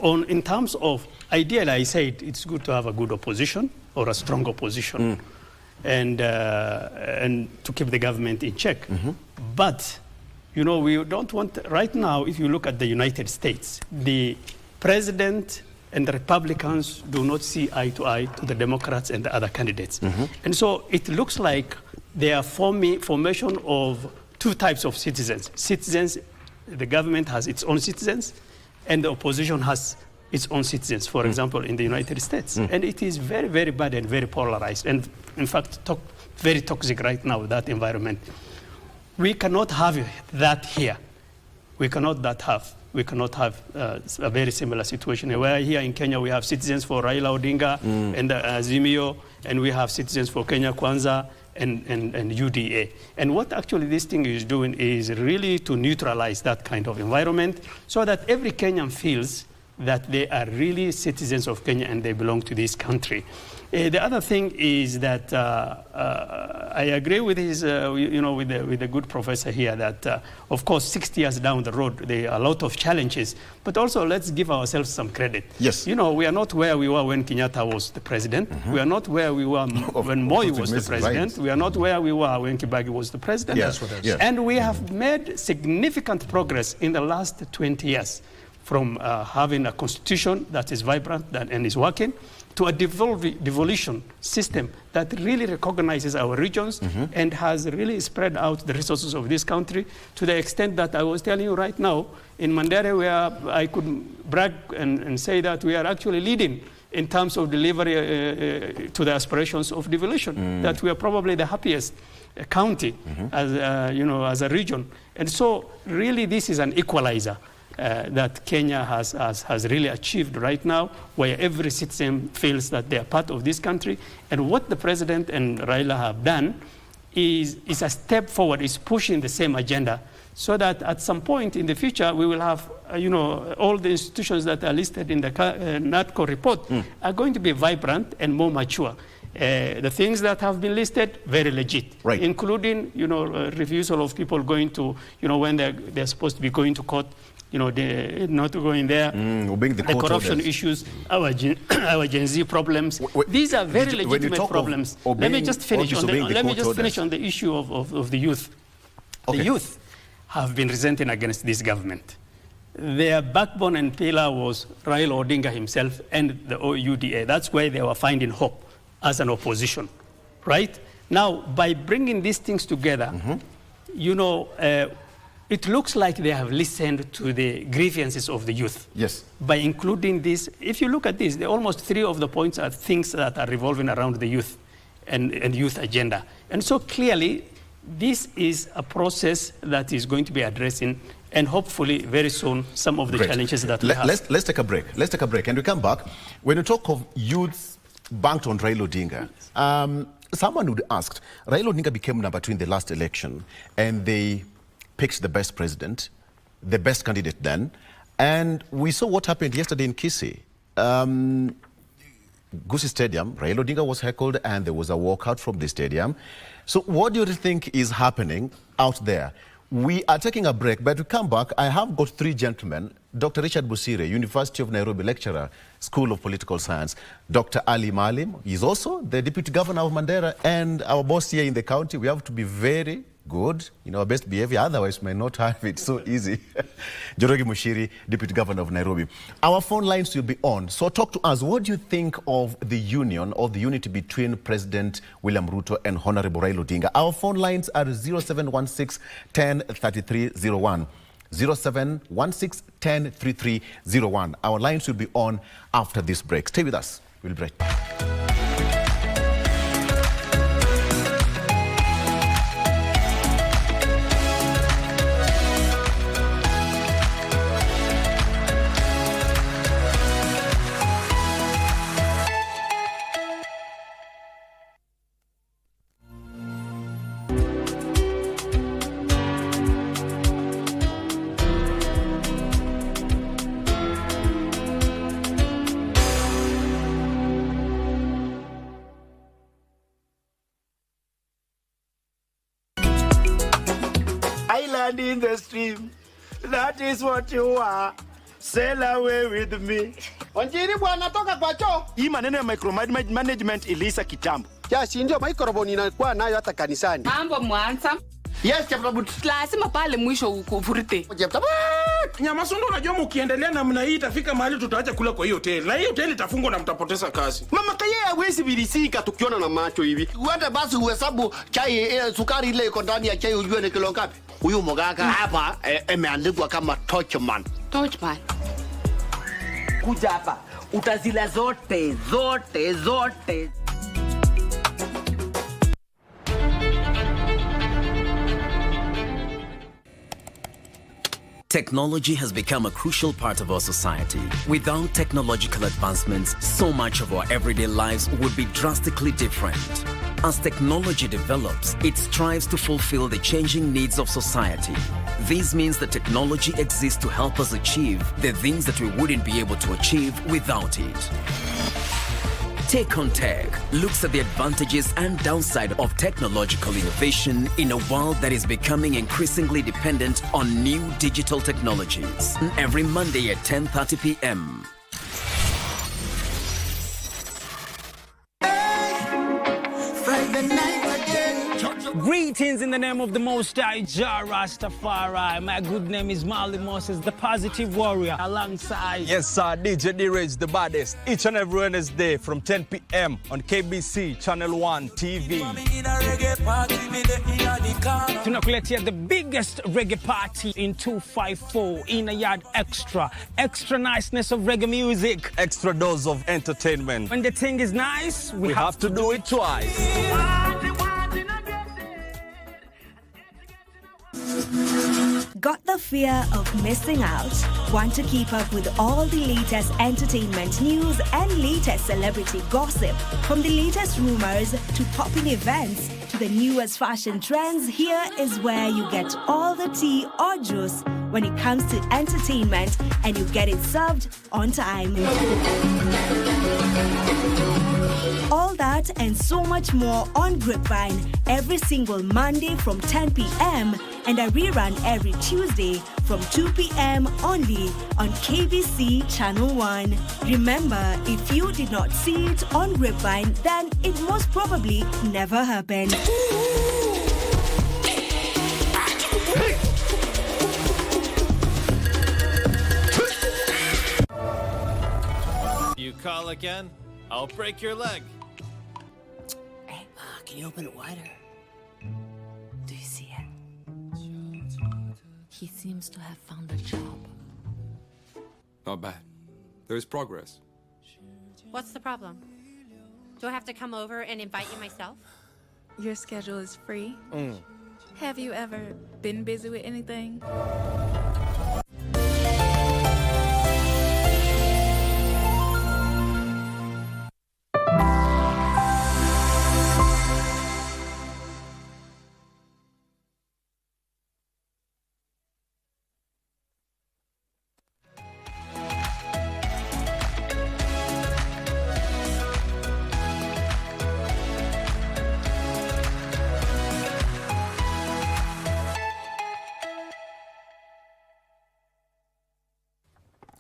Speaker 10: in terms of, ideally, I said it's good to have a good opposition or a strong opposition and to keep the government in check. But, we don't want, right now, if you look at the United States, the president and the Republicans do not see eye to eye to the Democrats and the other candidates. And so it looks like there are formation of two types of citizens. The government has its own citizens, and the opposition has its own citizens, for example, in the United States. And it is very, very bad and very polarized, and in fact, very toxic right now, that environment. We cannot have that here. We cannot have a very similar situation. Where here in Kenya, we have citizens for Raila Odinga and Azimio, and we have citizens for Kenya Kwanza and UDA. And what actually this thing is doing is really to neutralize that kind of environment so that every Kenyan feels that they are really citizens of Kenya and they belong to this country. The other thing is that I agree with his, with the good professor here that, of course, 60 years down the road, there are a lot of challenges. But also, let's give ourselves some credit.
Speaker 1: Yes.
Speaker 10: We are not where we were when Kenyatta was the president. We are not where we were when Moi was the president. We are not where we were when Kibaki was the president. And we have made significant progress in the last 20 years from having a constitution that is vibrant and is working, to a devolution system that really recognizes our regions and has really spread out the resources of this country to the extent that I was telling you right now, in Mandere, where I could brag and say that we are actually leading in terms of delivery to the aspirations of devolution, that we are probably the happiest county as a region. And so really this is an equalizer that Kenya has really achieved right now, where every citizen feels that they are part of this country. And what the president and Raila have done is a step forward, is pushing the same agenda, so that at some point in the future, we will have, all the institutions that are listed in the NATCO report are going to be vibrant and more mature. The things that have been listed, very legit, including, refusal of people going to, when they're supposed to be going to court, not going there. The corruption issues, our Gen Z problems. These are very legitimate problems. Let me just finish on the issue of the youth. Okay. The youth have been resenting against this government. Their backbone and pillar was Raila Odinga himself and the UDA. That's why they were finding hope as an opposition, right? Now, by bringing these things together, it looks like they have listened to the grievances of the youth.
Speaker 1: Yes.
Speaker 10: By including this, if you look at this, almost 3 of the points are things that are revolving around the youth and youth agenda. And so clearly, this is a process that is going to be addressing, and hopefully very soon, some of the challenges that we have.
Speaker 1: Let's take a break. Let's take a break. And we come back. When you talk of youth banked on Raila Odinga, someone would ask, Raila Odinga became number 2 in the last election, and they picked the best president, the best candidate then. And we saw what happened yesterday in Kisii. Gusii Stadium, Raila Odinga was heckled and there was a walkout from the stadium. So what do you think is happening out there? We are taking a break, but to come back, I have got 3 gentlemen. Dr. Richard Busire, University of Nairobi lecturer, School of Political Science. Dr. Ali Malim is also the Deputy Governor of Mandera and our boss here in the county. We have to be very good, our best behavior, otherwise we may not have it so easy. Njoroge Mushiri, Deputy Governor of Nairobi. Our phone lines will be on, so talk to us. What do you think of the union or the unity between President William Ruto and Honorable Raila Odinga? Our phone lines are 0716 10 3301. 0716 10 3301. Our lines will be on after this break. Stay with us. We'll break.
Speaker 2: In the stream, that is what you are. Sail away with me. Wanjiri bwana toka kwa choo. Hii maneno ya micromanagement ilisa kitambo.
Speaker 4: Si ndio microphone inakuwa nayo hata kanisani.
Speaker 5: Mambo mwanza.
Speaker 4: Yes, Chaptabut.
Speaker 5: Lazima pale mwisho ukuvurute.
Speaker 6: Chaptabut. Nyamasundo, unajua mkiendelea namna hii itafika mahali tutaacha kula kwa hiyo hoteli. Na hiyo hoteli itafungwa na mtapoteza kazi.
Speaker 4: Mama Kaye hawezi bilisika tukiona na macho hivi.
Speaker 7: Uende basi uhesabu chai sukari ile iko ndani ya chai ujue ni kilo ngapi. Huyu mganga hapa imeandikwa kama Torchman.
Speaker 5: Torchman.
Speaker 7: Kuja hapa. Utazila zote.
Speaker 8: Technology has become a crucial part of our society. Without technological advancements, so much of our everyday lives would be drastically different. As technology develops, it strives to fulfill the changing needs of society. This means that technology exists to help us achieve the things that we wouldn't be able to achieve without it. Take on Tech looks at the advantages and downside of technological innovation in a world that is becoming increasingly dependent on new digital technologies. Every Monday at 10:30 p.m.
Speaker 13: Greetings in the name of the Most High Jah Rastafari. My good name is Marley Moses, the positive warrior, alongside...
Speaker 14: Yes, sir, DJ D-Rage, the baddest. Each and every Wednesday from 10 p.m. on KBC Channel 1 TV.
Speaker 13: Tunakuletea the biggest reggae party in 254 in a yard extra. Extra niceness of reggae music.
Speaker 14: Extra dose of entertainment.
Speaker 13: When the thing is nice,
Speaker 14: we have to do it twice.
Speaker 9: Got the fear of missing out? Want to keep up with all the latest entertainment news and latest celebrity gossip? From the latest rumors to popping events to the newest fashion trends, here is where you get all the tea or juice when it comes to entertainment, and you get it served on time. All that and so much more on Grapevine every single Monday from 10 p.m. and a rerun every Tuesday from 2 p.m. only on KBC Channel 1. Remember, if you did not see it on Grapevine, then it most probably never happened.
Speaker 15: You call again, I'll break your leg.
Speaker 16: Hey, can you open it wider? Do you see it? He seems to have found a job.
Speaker 17: Not bad. There's progress.
Speaker 23: What's the problem? Do I have to come over and invite you myself?
Speaker 25: Your schedule is free. Have you ever been busy with anything?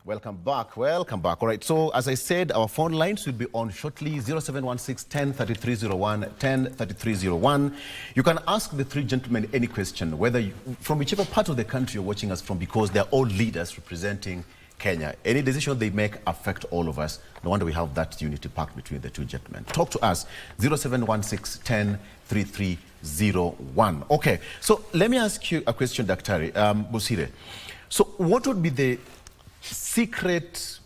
Speaker 1: Welcome back. Welcome back. All right. So, as I said, our phone lines will be on shortly. 0716 103301, 103301. You can ask the three gentlemen any question, whether you, from whichever part of the country you're watching us from, because they're all leaders representing Kenya. Any decision they make affect all of us. No wonder we have that unity pact between the two gentlemen. Talk to us. 0716 103301. Okay. So, let me ask you a question, Dr. Busire. So, what would be the secret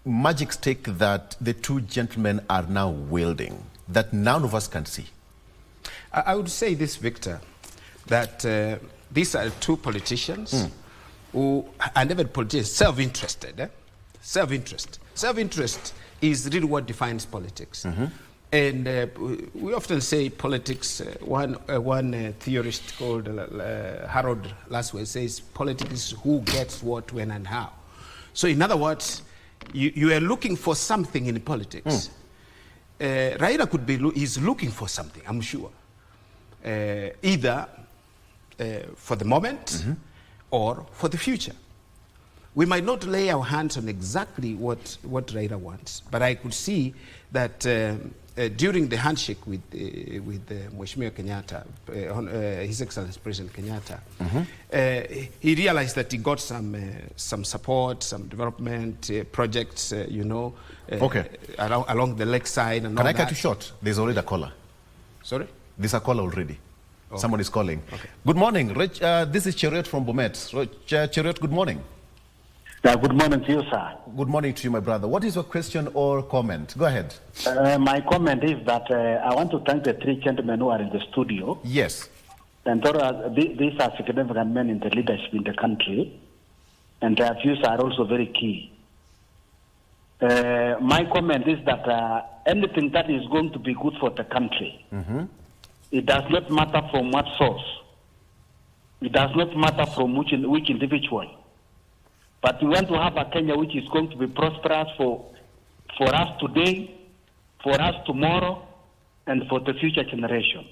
Speaker 1: magic stick that the two gentlemen are now wielding that none of us can see?
Speaker 12: I would say this, Victor, that these are two politicians who are never politicians, self-interested. Self-interest. Self-interest is really what defines politics. And we often say politics, one theorist called Harold Laswell says politics is who gets what, when, and how. So in other words, you are looking for something in politics. Raila is looking for something, I'm sure. Either for the moment or for the future. We might not lay our hands on exactly what Raila wants, but I could see that during the handshake with Mheshimiwa Kenyatta, His Excellency President Kenyatta, he realized that he got some support, some development projects, along the lakeside and all that.
Speaker 1: Can I cut you short? There's already a caller.
Speaker 12: Sorry?
Speaker 1: There's a caller already.
Speaker 12: Oh.
Speaker 1: Someone is calling.
Speaker 12: Okay.
Speaker 1: Good morning. This is Cheriot from Bomet. Cheriot, good morning.
Speaker 18: Good morning to you, sir.
Speaker 1: Good morning to you, my brother. What is your question or comment? Go ahead.
Speaker 18: My comment is that I want to thank the three gentlemen who are in the studio.
Speaker 1: Yes.
Speaker 18: And these are significant men in the leadership in the country, and their views are also very key. My comment is that anything that is going to be good for the country, it does not matter from what source. It does not matter from which individual. But we want to have a Kenya which is going to be prosperous for us today, for us tomorrow, and for the future generation.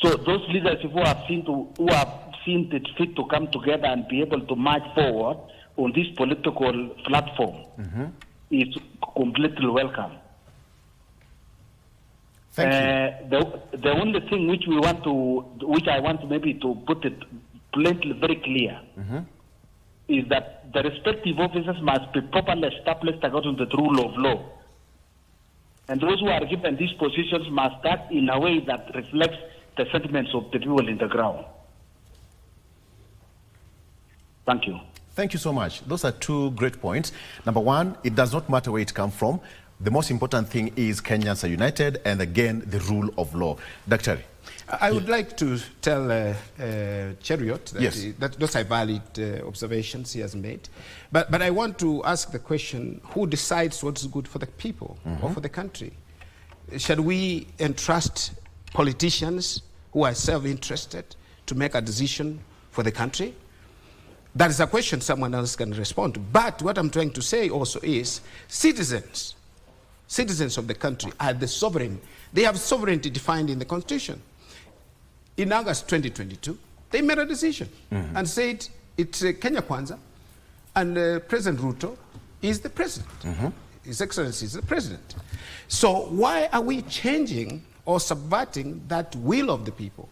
Speaker 18: So those leaders who have seen it fit to come together and be able to march forward on this political platform is completely welcome.
Speaker 1: Thank
Speaker 18: you. The only thing which I want to maybe to put it plainly very clear. Is that the respective officers must be properly established according to the rule of law. And those who are given these positions must act in a way that reflects the sentiments of the people in the ground. Thank you.
Speaker 1: Thank you so much. Those are two great points. Number one, it does not matter where it comes from. The most important thing is Kenyans are united, and again, the rule of law. Dr.
Speaker 12: I would like to tell Cheriot that,
Speaker 1: yes,
Speaker 12: that those are valid observations he has made. But I want to ask the question, who decides what's good for the people or for the country? Shall we entrust politicians who are self-interested to make a decision for the country? That is a question someone else can respond to. But what I'm trying to say also is citizens citizens of the country are the sovereign. They have sovereignty defined in the Constitution. In August 2022, they made a decision and said it's Kenya Kwanza, and President Ruto is the president. His Excellency is the president. So why are we changing or subverting that will of the people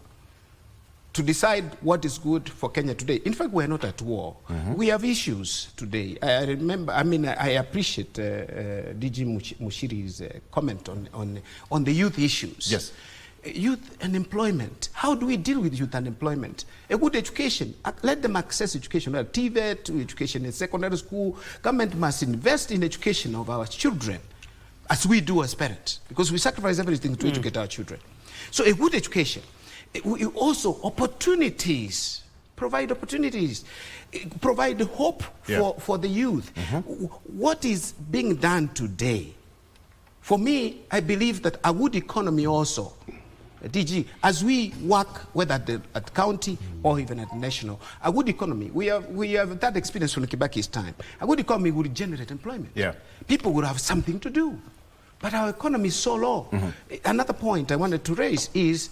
Speaker 12: to decide what is good for Kenya today? In fact, we are not at war. We have issues today. I remember, I appreciate DG Mushiri's comment on the youth issues.
Speaker 1: Yes.
Speaker 12: Youth unemployment. How do we deal with youth unemployment? A good education. Let them access education. Well, TVET, education in secondary school. Government must invest in education of our children, as we do as parents, because we sacrifice everything to educate our children. So a good education. We also opportunities. Provide opportunities. Provide hope for the youth. What is being done today? For me, I believe that a good economy also, DG, as we work whether at county or even at national, a good economy, we have that experience from Kibaki's time. A good economy would generate employment. People would have something to do. But our economy is so low. Another point I wanted to raise is,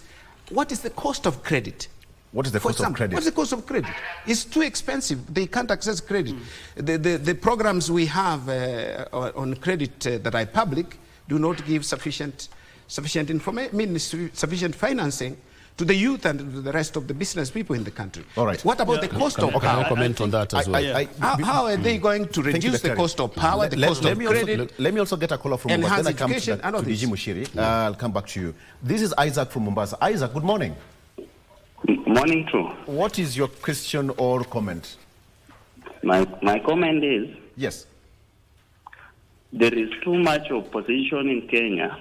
Speaker 12: what is the cost of credit?
Speaker 1: What is the cost of credit?
Speaker 12: What's the cost of credit? It's too expensive. They can't access credit. The programs we have on credit that are public do not give sufficient information, sufficient financing to the youth and to the rest of the business people in the country.
Speaker 1: All right.
Speaker 12: What about the cost of power?
Speaker 11: Can I comment on that as well?
Speaker 12: How are they going to reduce the cost of power, the cost of credit?
Speaker 1: Let me also get a caller from Mombasa. Then I come to DG Mushiri. I'll come back to you. This is Isaac from Mombasa. Isaac, good morning.
Speaker 3: Morning, too.
Speaker 1: What is your question or comment?
Speaker 3: My comment is...
Speaker 1: Yes.
Speaker 3: There is too much opposition in Kenya.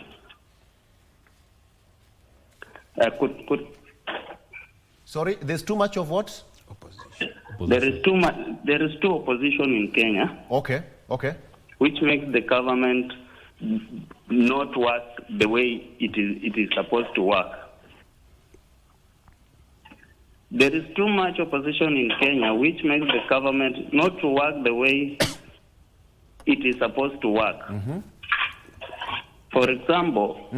Speaker 1: Sorry, there's too much of what?
Speaker 3: Opposition. There is too opposition in Kenya.
Speaker 1: Okay.
Speaker 3: Which makes the government not work the way it is supposed to work. There is too much opposition in Kenya, which makes the government not to work the way it is supposed to work. For example,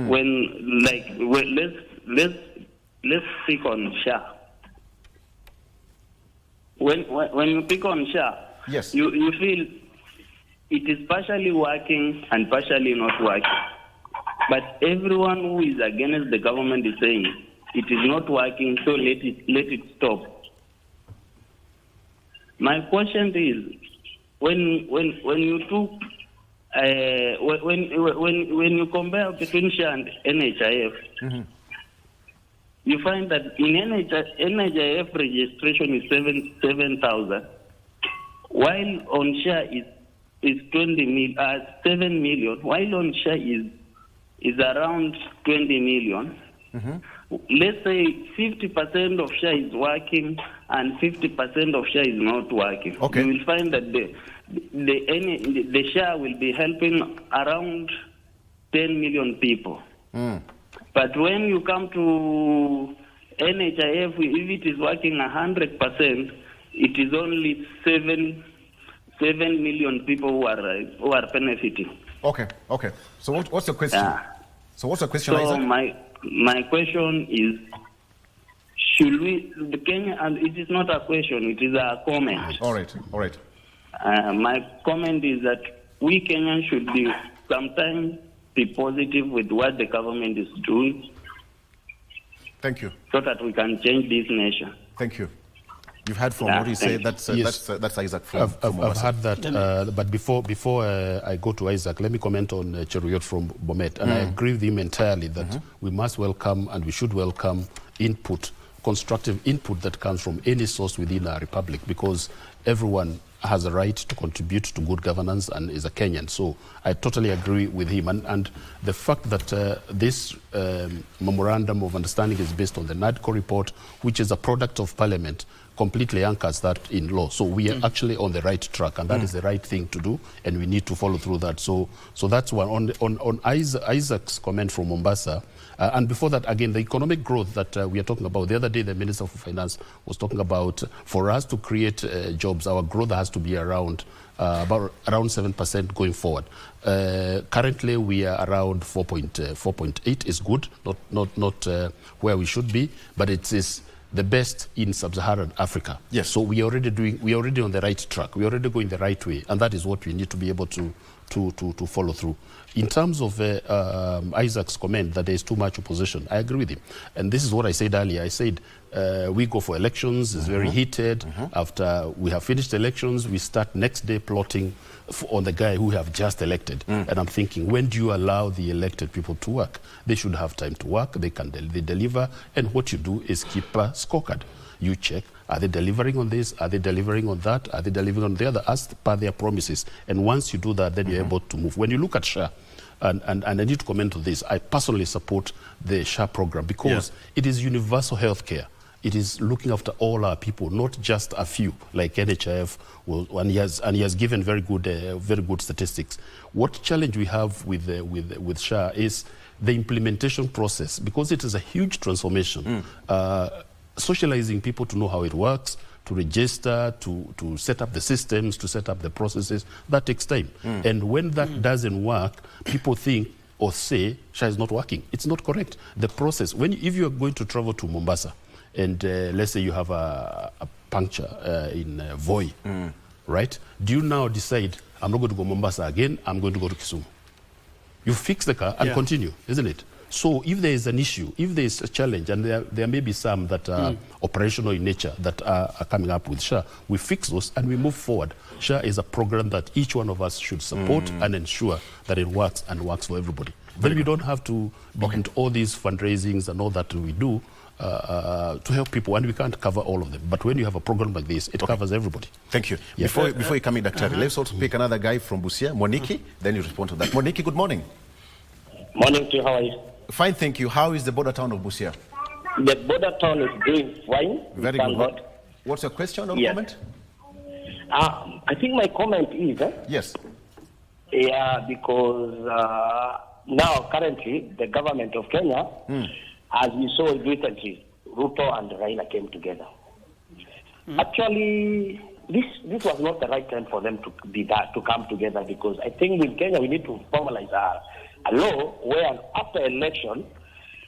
Speaker 3: let's pick on SHA. When you pick on SHA,
Speaker 1: yes,
Speaker 3: you feel it is partially working and partially not working. But everyone who is against the government is saying it is not working, so let it stop. My question is, when you took when you compare between SHA and NHIF, you find that in NHIF registration is 7,000, while on SHA is 7 million, while on SHA is around 20 million. Let's say 50% of SHA is working and 50% of SHA is not working.
Speaker 1: Okay.
Speaker 3: You will find that the SHA will be helping around 10 million people. But when you come to NHIF, if it is working 100%, it is only 7 million people who are benefiting.
Speaker 1: Okay. So what's your question? So what's your question,
Speaker 3: so
Speaker 1: Isaac?
Speaker 3: My question is, should we, the Kenya, and it is not a question, it is a comment.
Speaker 1: All right.
Speaker 3: My comment is that we Kenyans should sometimes be positive with what the government is doing.
Speaker 1: Thank you.
Speaker 3: So that we can change this nation.
Speaker 1: Thank you. You've heard from what he said. That's Isaac from
Speaker 11: I've heard that. But before I go to Isaac, let me comment on Cheruyot from Bomet. And I agree with him entirely that we must welcome and we should welcome input, constructive input that comes from any source within our republic, because everyone has a right to contribute to good governance and is a Kenyan. So I totally agree with him. And the fact that this memorandum of understanding is based on the NADCO report, which is a product of parliament, completely anchors that in law. So we are actually on the right track, and that is the right thing to do, and we need to follow through that. So that's one. On Isaac's comment from Mombasa, And before that, again, the economic growth that we are talking about, the other day the Minister for Finance was talking about, for us to create jobs, our growth has to be around 7% going forward. Currently, we are around 4.8 is good, not where we should be, but it is the best in sub-Saharan Africa.
Speaker 1: Yes.
Speaker 11: So we are already on the right track. We are already going the right way, and that is what we need to be able to follow through. In terms of Isaac's comment that there is too much opposition, I agree with him. And this is what I said earlier. I said we go for elections, it's very heated. After we have finished elections, we start next day plotting on the guy who we have just elected. And I'm thinking, when do you allow the elected people to work? They should have time to work, they deliver, and what you do is keep a scorecard. You check, are they delivering on this? Are they delivering on that? Are they delivering on the other as per their promises? And once you do that, then you're able to move. When you look at SHA, and I need to comment on this, I personally support the SHA program because it is universal health care. It is looking after all our people, not just a few, like NHIF, and he has given very good statistics. What challenge we have with SHA is the implementation process, because it is a huge transformation. Socializing people to know how it works, to register, to set up the systems, to set up the processes, that takes time. And when that doesn't work, people think or say SHA is not working. It's not correct. The process, if you are going to travel to Mombasa, and let's say you have a puncture in Voi, right? Do you now decide, I'm not going to go Mombasa again, I'm going to go to Kisumu? You fix the car and continue, isn't it? So if there is an issue, if there is a challenge, and there may be some that are operational in nature that are coming up with SHA, we fix those and we move forward. SHA is a program that each one of us should support and ensure that it works and works for everybody. Then we don't have to be into all these fundraisings and all that we do to help people, and we can't cover all of them. But when you have a program like this, it covers everybody.
Speaker 1: Thank you.
Speaker 11: Yeah.
Speaker 1: Before you come in, Dr. Let's also pick another guy from Busia, Moniki, then you respond to that. Moniki, good morning.
Speaker 19: Morning to you, how are you?
Speaker 1: Fine, thank you. How is the border town of Busia?
Speaker 19: The border town is doing fine.
Speaker 1: Very good. What's your question or comment?
Speaker 19: I think my comment is...
Speaker 1: Yes.
Speaker 19: Yeah, because now, currently, the government of Kenya, as we saw recently, Ruto and Raila came together. Actually, this was not the right time for them to come together, because I think in Kenya we need to formalize a law where after election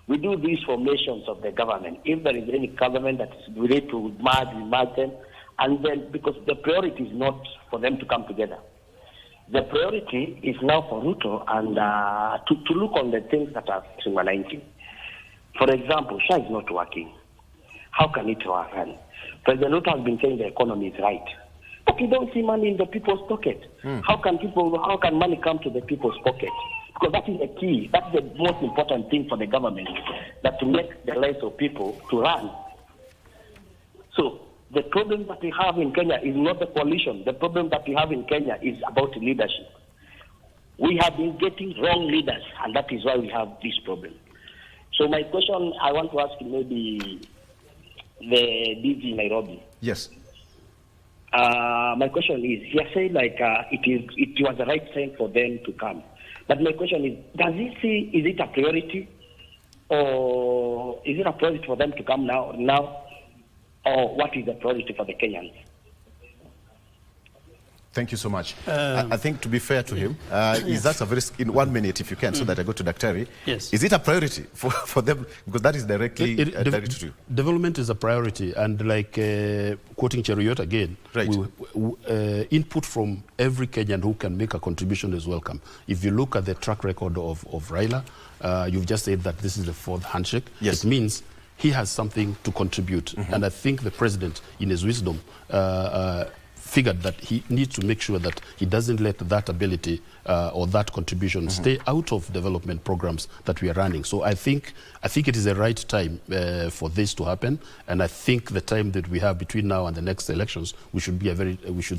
Speaker 19: we do these formations of the government. If there is any government that is ready to merge them, and then, because the priority is not for them to come together. The priority is now for Ruto and to look on the things that are streamlining. For example, SHA is not working. How can it run? President Ruto has been saying the economy is right, but you don't see money in the people's pocket. How can money come to the people's pocket? Because that is the key. That's the most important thing for the government, that to make the lives of people to run. So the problem that we have in Kenya is not the coalition. The problem that we have in Kenya is about leadership. We have been getting wrong leaders, and that is why we have this problem. So my question, I want to ask maybe the DG in Nairobi.
Speaker 1: Yes.
Speaker 19: My question is, he has said it was the right time for them to come. But my question is, is it a priority, or is it a priority for them to come now, or what is the priority for the Kenyans?
Speaker 1: Thank you so much. I think, to be fair to him, is that a very, in 1 minute, if you can, so that I go to Daktari.
Speaker 10: Yes.
Speaker 1: Is it a priority for them? Because that is directly directed to you.
Speaker 11: Development is a priority, and like quoting Cheruiyot again, input from every Kenyan who can make a contribution is welcome. If you look at the track record of Raila, you've just said that this is the fourth handshake.
Speaker 1: Yes.
Speaker 11: It means he has something to contribute, and I think the president, in his wisdom, figured that he needs to make sure that he doesn't let that ability or that contribution stay out of development programs that we are running. So I think it is the right time for this to happen, and I think the time that we have between now and the next elections, we should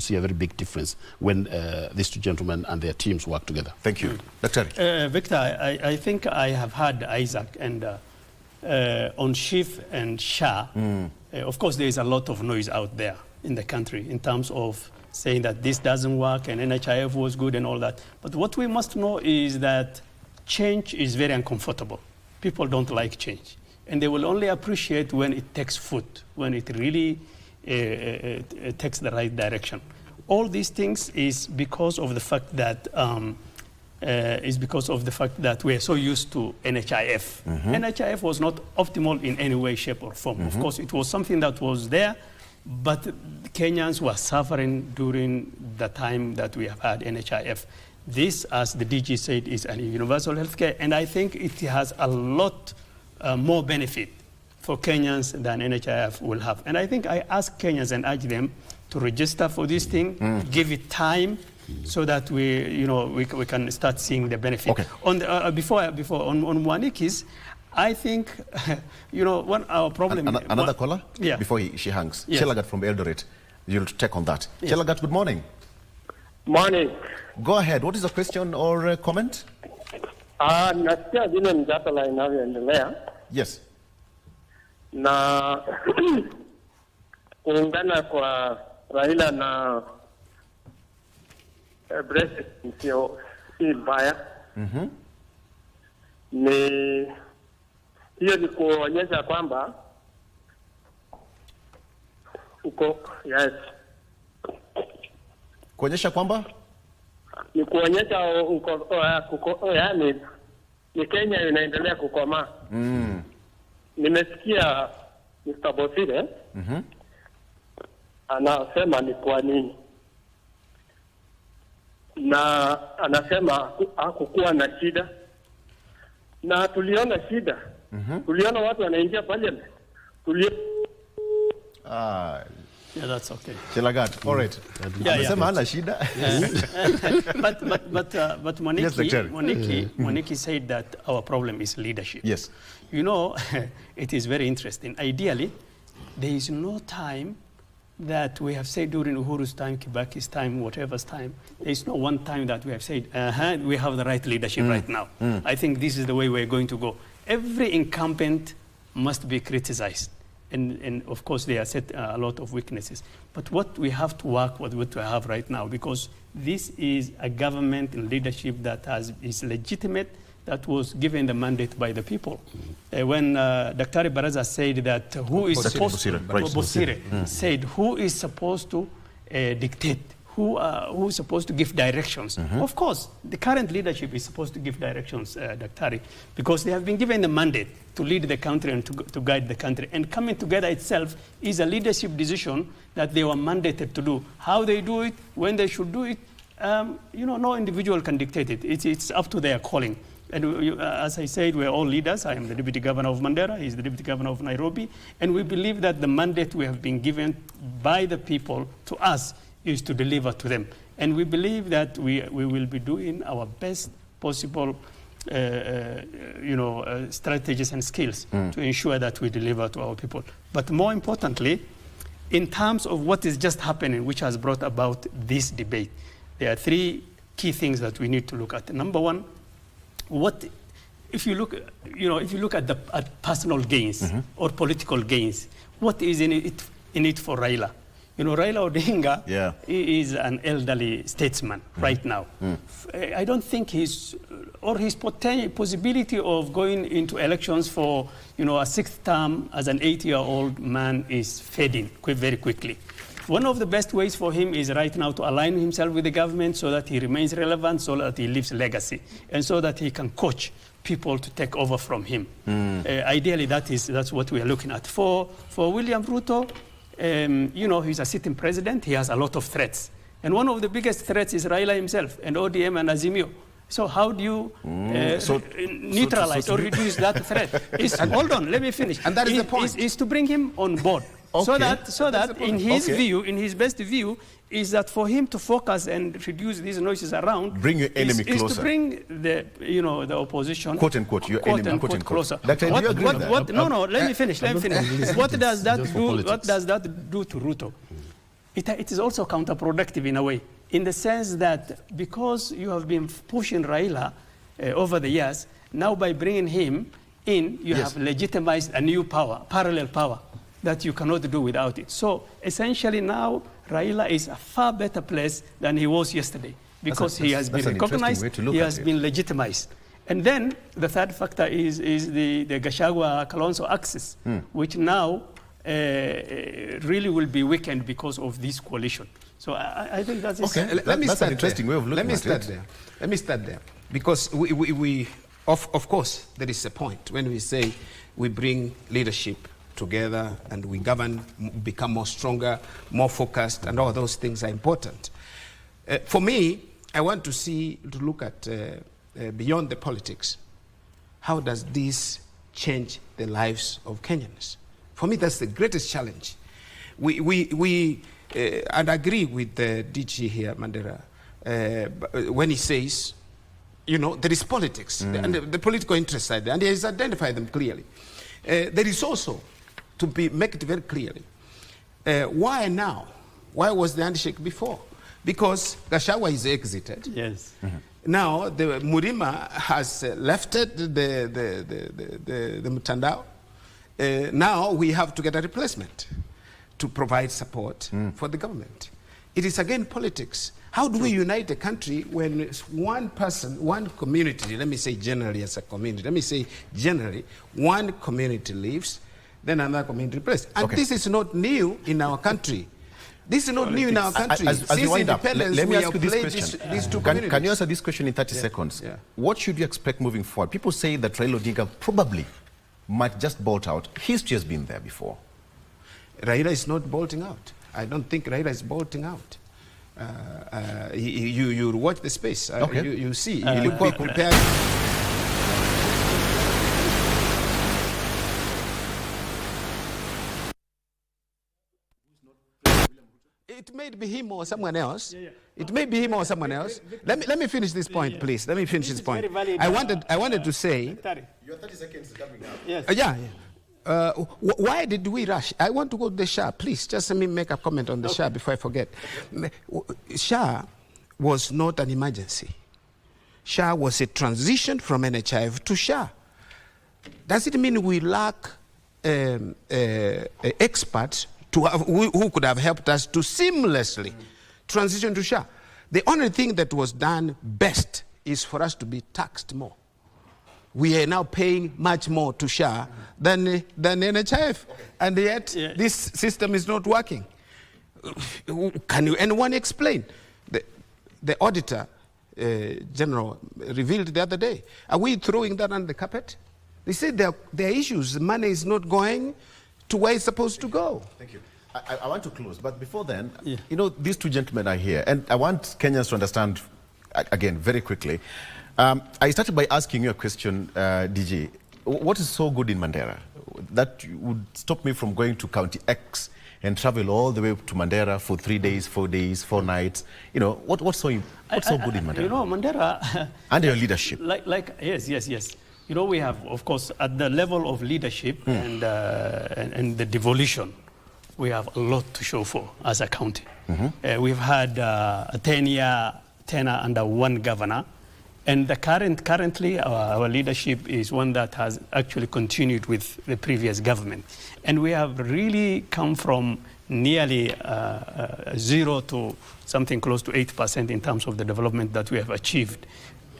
Speaker 11: see a very big difference when these two gentlemen and their teams work together.
Speaker 1: Thank you. Dr.
Speaker 10: Victor, I think I have heard Isaac, and on SHIF and SHA, of course there is a lot of noise out there in the country in terms of saying that this doesn't work and NHIF was good and all that. But what we must know is that change is very uncomfortable. People don't like change. And they will only appreciate when it takes foot, when it really takes the right direction. All these things is because of the fact that we are so used to NHIF. NHIF was not optimal in any way, shape, or form. Of course, it was something that was there, but Kenyans were suffering during the time that we have had NHIF. This, as the DG said, is a universal healthcare, and I think it has a lot more benefit for Kenyans than NHIF will have. And I think I ask Kenyans and urge them to register for this thing, give it time, so that we can start seeing the benefit.
Speaker 1: Okay.
Speaker 10: On the, on Mwaniki's, I think our problem.
Speaker 1: Another caller.
Speaker 10: Yeah.
Speaker 1: Before she hangs.
Speaker 10: Yes.
Speaker 1: Chelagat from Eldoret. You'll take on that.
Speaker 10: Yes.
Speaker 1: Chelagat, good morning.
Speaker 2: Morning.
Speaker 1: Go ahead. What is the question or comment?
Speaker 2: Nasikia vile mjadala inavyoendelea.
Speaker 1: Yes.
Speaker 2: Na kuungana kwa Raila na Brexit sio si mbaya. Hiyo ni kuonyesha kwamba yes.
Speaker 1: Kuonyesha kwamba?
Speaker 2: Ni kuonyesha yani ni Kenya inaendelea kukomaa. Nimesikia Mr. Bosire anasema ni kwa nini, na anasema hakukuwa na shida, na tuliona shida. Tuliona watu wanaingia parliament.
Speaker 10: Yeah, that's okay.
Speaker 1: Chelagat, all right. Anasema hana shida.
Speaker 10: But Moniki said that our problem is leadership.
Speaker 1: Yes.
Speaker 10: You know, it is very interesting. Ideally, there is no time that we have said during Uhuru's time, Kibaki's time, whatever's time, there is no one time that we have said, we have the right leadership right now. I think this is the way we're going to go. Every incumbent must be criticized. And of course, they are set a lot of weaknesses. But what we have to work with, what we have right now, because this is a government and leadership that is legitimate, that was given the mandate by the people. When Dr. Baraza said that who is supposed to, said who is supposed to dictate, who is supposed to give directions. Of course, the current leadership is supposed to give directions, Dr. because they have been given the mandate to lead the country and to guide the country. And coming together itself is a leadership decision that they were mandated to do. How they do it, when they should do it, no individual can dictate it. It's up to their calling. And as I said, we're all leaders. I am the Deputy Governor of Mandera. He's the Deputy Governor of Nairobi. And we believe that the mandate we have been given by the people to us is to deliver to them. And we believe that we will be doing our best possible strategies and skills to ensure that we deliver to our people. But more importantly, in terms of what is just happening, which has brought about this debate, there are three key things that we need to look at. Number one, if you look at personal gains or political gains, what is in it for Raila? Raila Odinga is an elderly statesman right now. I don't think his possibility of going into elections for a sixth term as an 80-year-old man is fading very quickly. One of the best ways for him is right now to align himself with the government so that he remains relevant, so that he leaves legacy, and so that he can coach people to take over from him. Ideally, that's what we are looking at. For William Ruto, he's a sitting president. He has a lot of threats. And one of the biggest threats is Raila himself and ODM and Azimio. So how do you neutralize or reduce that threat? Hold on, let me finish.
Speaker 12: And that is the point.
Speaker 10: Is to bring him on board. Okay. So that in his view, in his best view, is that for him to focus and reduce these noises around,
Speaker 1: bring your enemy closer.
Speaker 10: Is to bring the opposition,
Speaker 1: quote unquote, your enemy, quote unquote, closer.
Speaker 10: No, let me finish. What does that do? What does that do to Ruto? It is also counterproductive in a way, in the sense that because you have been pushing Raila over the years, now by bringing him in, you have legitimized a new power, parallel power, that you cannot do without it. So essentially now, Raila is a far better place than he was yesterday, because he has been recognized, he has been legitimized. And then the third factor is the Gachagua-Kalonzo axis, which now really will be weakened because of this coalition. So I think that's
Speaker 12: that's
Speaker 1: an interesting way of looking at it.
Speaker 12: Let me start there. Because we of course, there is a point when we say we bring leadership together and we govern, become more stronger, more focused, and all those things are important. For me, I want to look at beyond the politics. How does this change the lives of Kenyans? For me, that's the greatest challenge. And I agree with the DG here, Mandela, when he says, there is politics, and the political interests are there, and he has identified them clearly. There is also, make it very clearly, why now? Why was the handshake before? Because Gachagua is exited.
Speaker 10: Yes.
Speaker 12: Now, the Murima has left the Mutandao. Now we have to get a replacement to provide support for the government. It is again politics. How do we unite a country when one person, one community, let me say generally as a community, let me say generally, one community leaves, then another community replaced. And this is not new in our country. This is not new in our country.
Speaker 1: As you wind up, let me ask you this question.
Speaker 12: These two communities.
Speaker 1: Can you answer this question in 30 seconds?
Speaker 12: Yeah.
Speaker 1: What should you expect moving forward? People say that Raila Odinga probably might just bolt out. History has been there before.
Speaker 12: Raila is not bolting out. I don't think Raila is bolting out. You watch the space.
Speaker 1: Okay.
Speaker 12: You see. You look prepared. It may be him or someone else. It may be him or someone else. Let me finish this point, please. Let me finish this point. I wanted to say.
Speaker 1: Your 30 seconds is coming up.
Speaker 12: Yeah. Why did we rush? I want to go to the SHA. Please, just let me make a comment on the SHA before I forget. SHA was not an emergency. SHA was a transition from NHIF to SHA. Does it mean we lack experts who could have helped us to seamlessly transition to SHA? The only thing that was done best is for us to be taxed more. We are now paying much more to SHA than NHIF, and yet this system is not working. Can anyone explain? The auditor general revealed the other day. Are we throwing that under the carpet? They said there are issues. The money is not going to where it's supposed to go.
Speaker 1: Thank you. I want to close, but before then, these two gentlemen are here, and I want Kenyans to understand, again, very quickly. I started by asking you a question, DG. What is so good in Mandera that would stop me from going to County X and travel all the way to Mandera for 3 days, 4 days, 4 nights? What's so good in Mandera?
Speaker 10: Mandera...
Speaker 1: Under your leadership.
Speaker 10: Yes. We have, of course, at the level of leadership and the devolution, we have a lot to show for as a county. We've had a 10-year tenure under one governor, and currently our leadership is one that has actually continued with the previous government. And we have really come from nearly 0 to something close to 8% in terms of the development that we have achieved.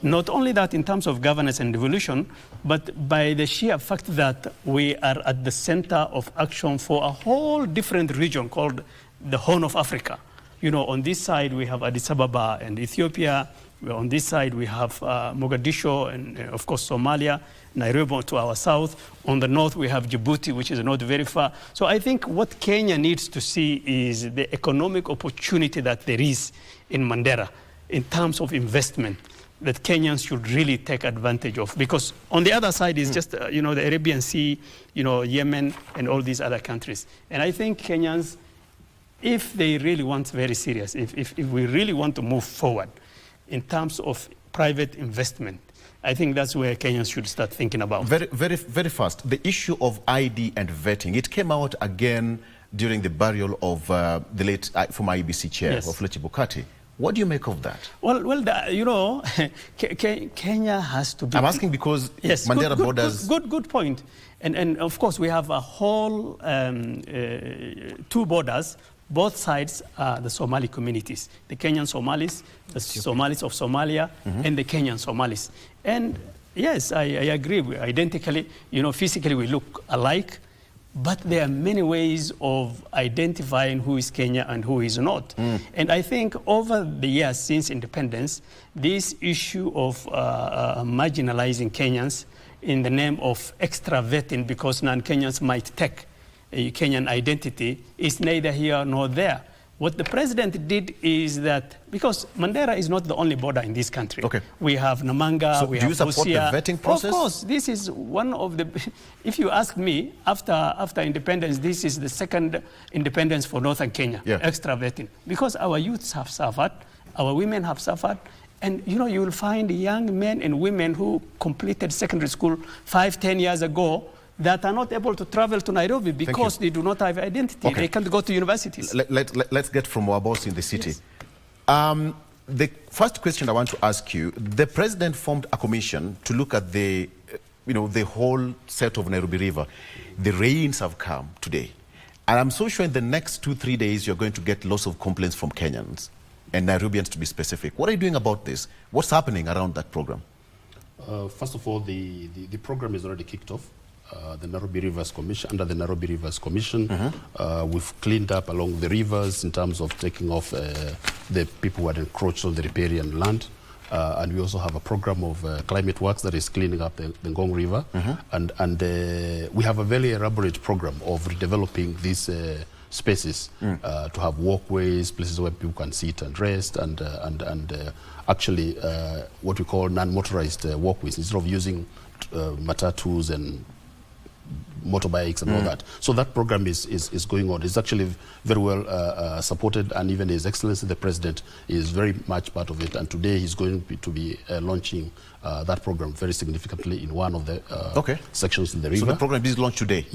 Speaker 10: Not only that in terms of governance and devolution, but by the sheer fact that we are at the center of action for a whole different region called the Horn of Africa. On this side we have Addis Ababa and Ethiopia. On this side we have Mogadishu and of course Somalia, Nairobi to our south. On the north we have Djibouti, which is not very far. So I think what Kenya needs to see is the economic opportunity that there is in Mandera in terms of investment that Kenyans should really take advantage of. Because on the other side is just, the Arabian Sea, Yemen and all these other countries. And I think Kenyans, if they really want very serious, if we really want to move forward in terms of private investment, I think that's where Kenyans should start thinking about.
Speaker 1: Very, very, very fast. The issue of ID and vetting, it came out again during the burial of the late former IBC chair of Fletcher Bukati. What do you make of that?
Speaker 10: Well, Kenya has to be...
Speaker 1: I'm asking because Mandera borders...
Speaker 10: Good point. And of course, we have a whole 2 borders. Both sides are the Somali communities, the Kenyan Somalis, the Somalis of Somalia, and the Kenyan Somalis. And Yes, I agree. Identically, physically we look alike, but there are many ways of identifying who is Kenya and who is not. And I think over the years since independence, this issue of marginalizing Kenyans in the name of extra vetting because non-Kenyans might take a Kenyan identity is neither here nor there. What the president did is that, because Mandera is not the only border in this country. Okay. We have Namanga, we have Busia. So do you support the vetting process? Of course, this is one of the, if you ask me, after independence, this is the second independence for Northern Kenya, extra vetting. Because our youths have suffered, our women have suffered, and you will find young men and women who completed secondary school 5-10 years ago that are not able to travel to Nairobi because they do not have identity. Okay. They can't go to universities.
Speaker 1: Let's get from our boss in the city. The first question I want to ask you, the president formed a commission to look at the whole set of Nairobi River. The rains have come today. And I'm so sure in the next 2-3 days, you're going to get lots of complaints from Kenyans and Nairobians, to be specific. What are you doing about this? What's happening around that program?
Speaker 11: First of all, the program is already kicked off. The Nairobi Rivers Commission, under the Nairobi Rivers Commission, we've cleaned up along the rivers in terms of taking off the people who had encroached on the riparian land. And we also have a program of climate works that is cleaning up the Ngong River. And we have a very elaborate program of redeveloping these spaces to have walkways, places where people can sit and rest, and actually what we call non-motorized walkways, instead of using matatus and motorbikes and all that. So that program is going on. It's actually very well supported, and even His Excellency the President is very much part of it. And today he's going to be launching that program very significantly in one of the sections in the river.
Speaker 1: So the program is launched today?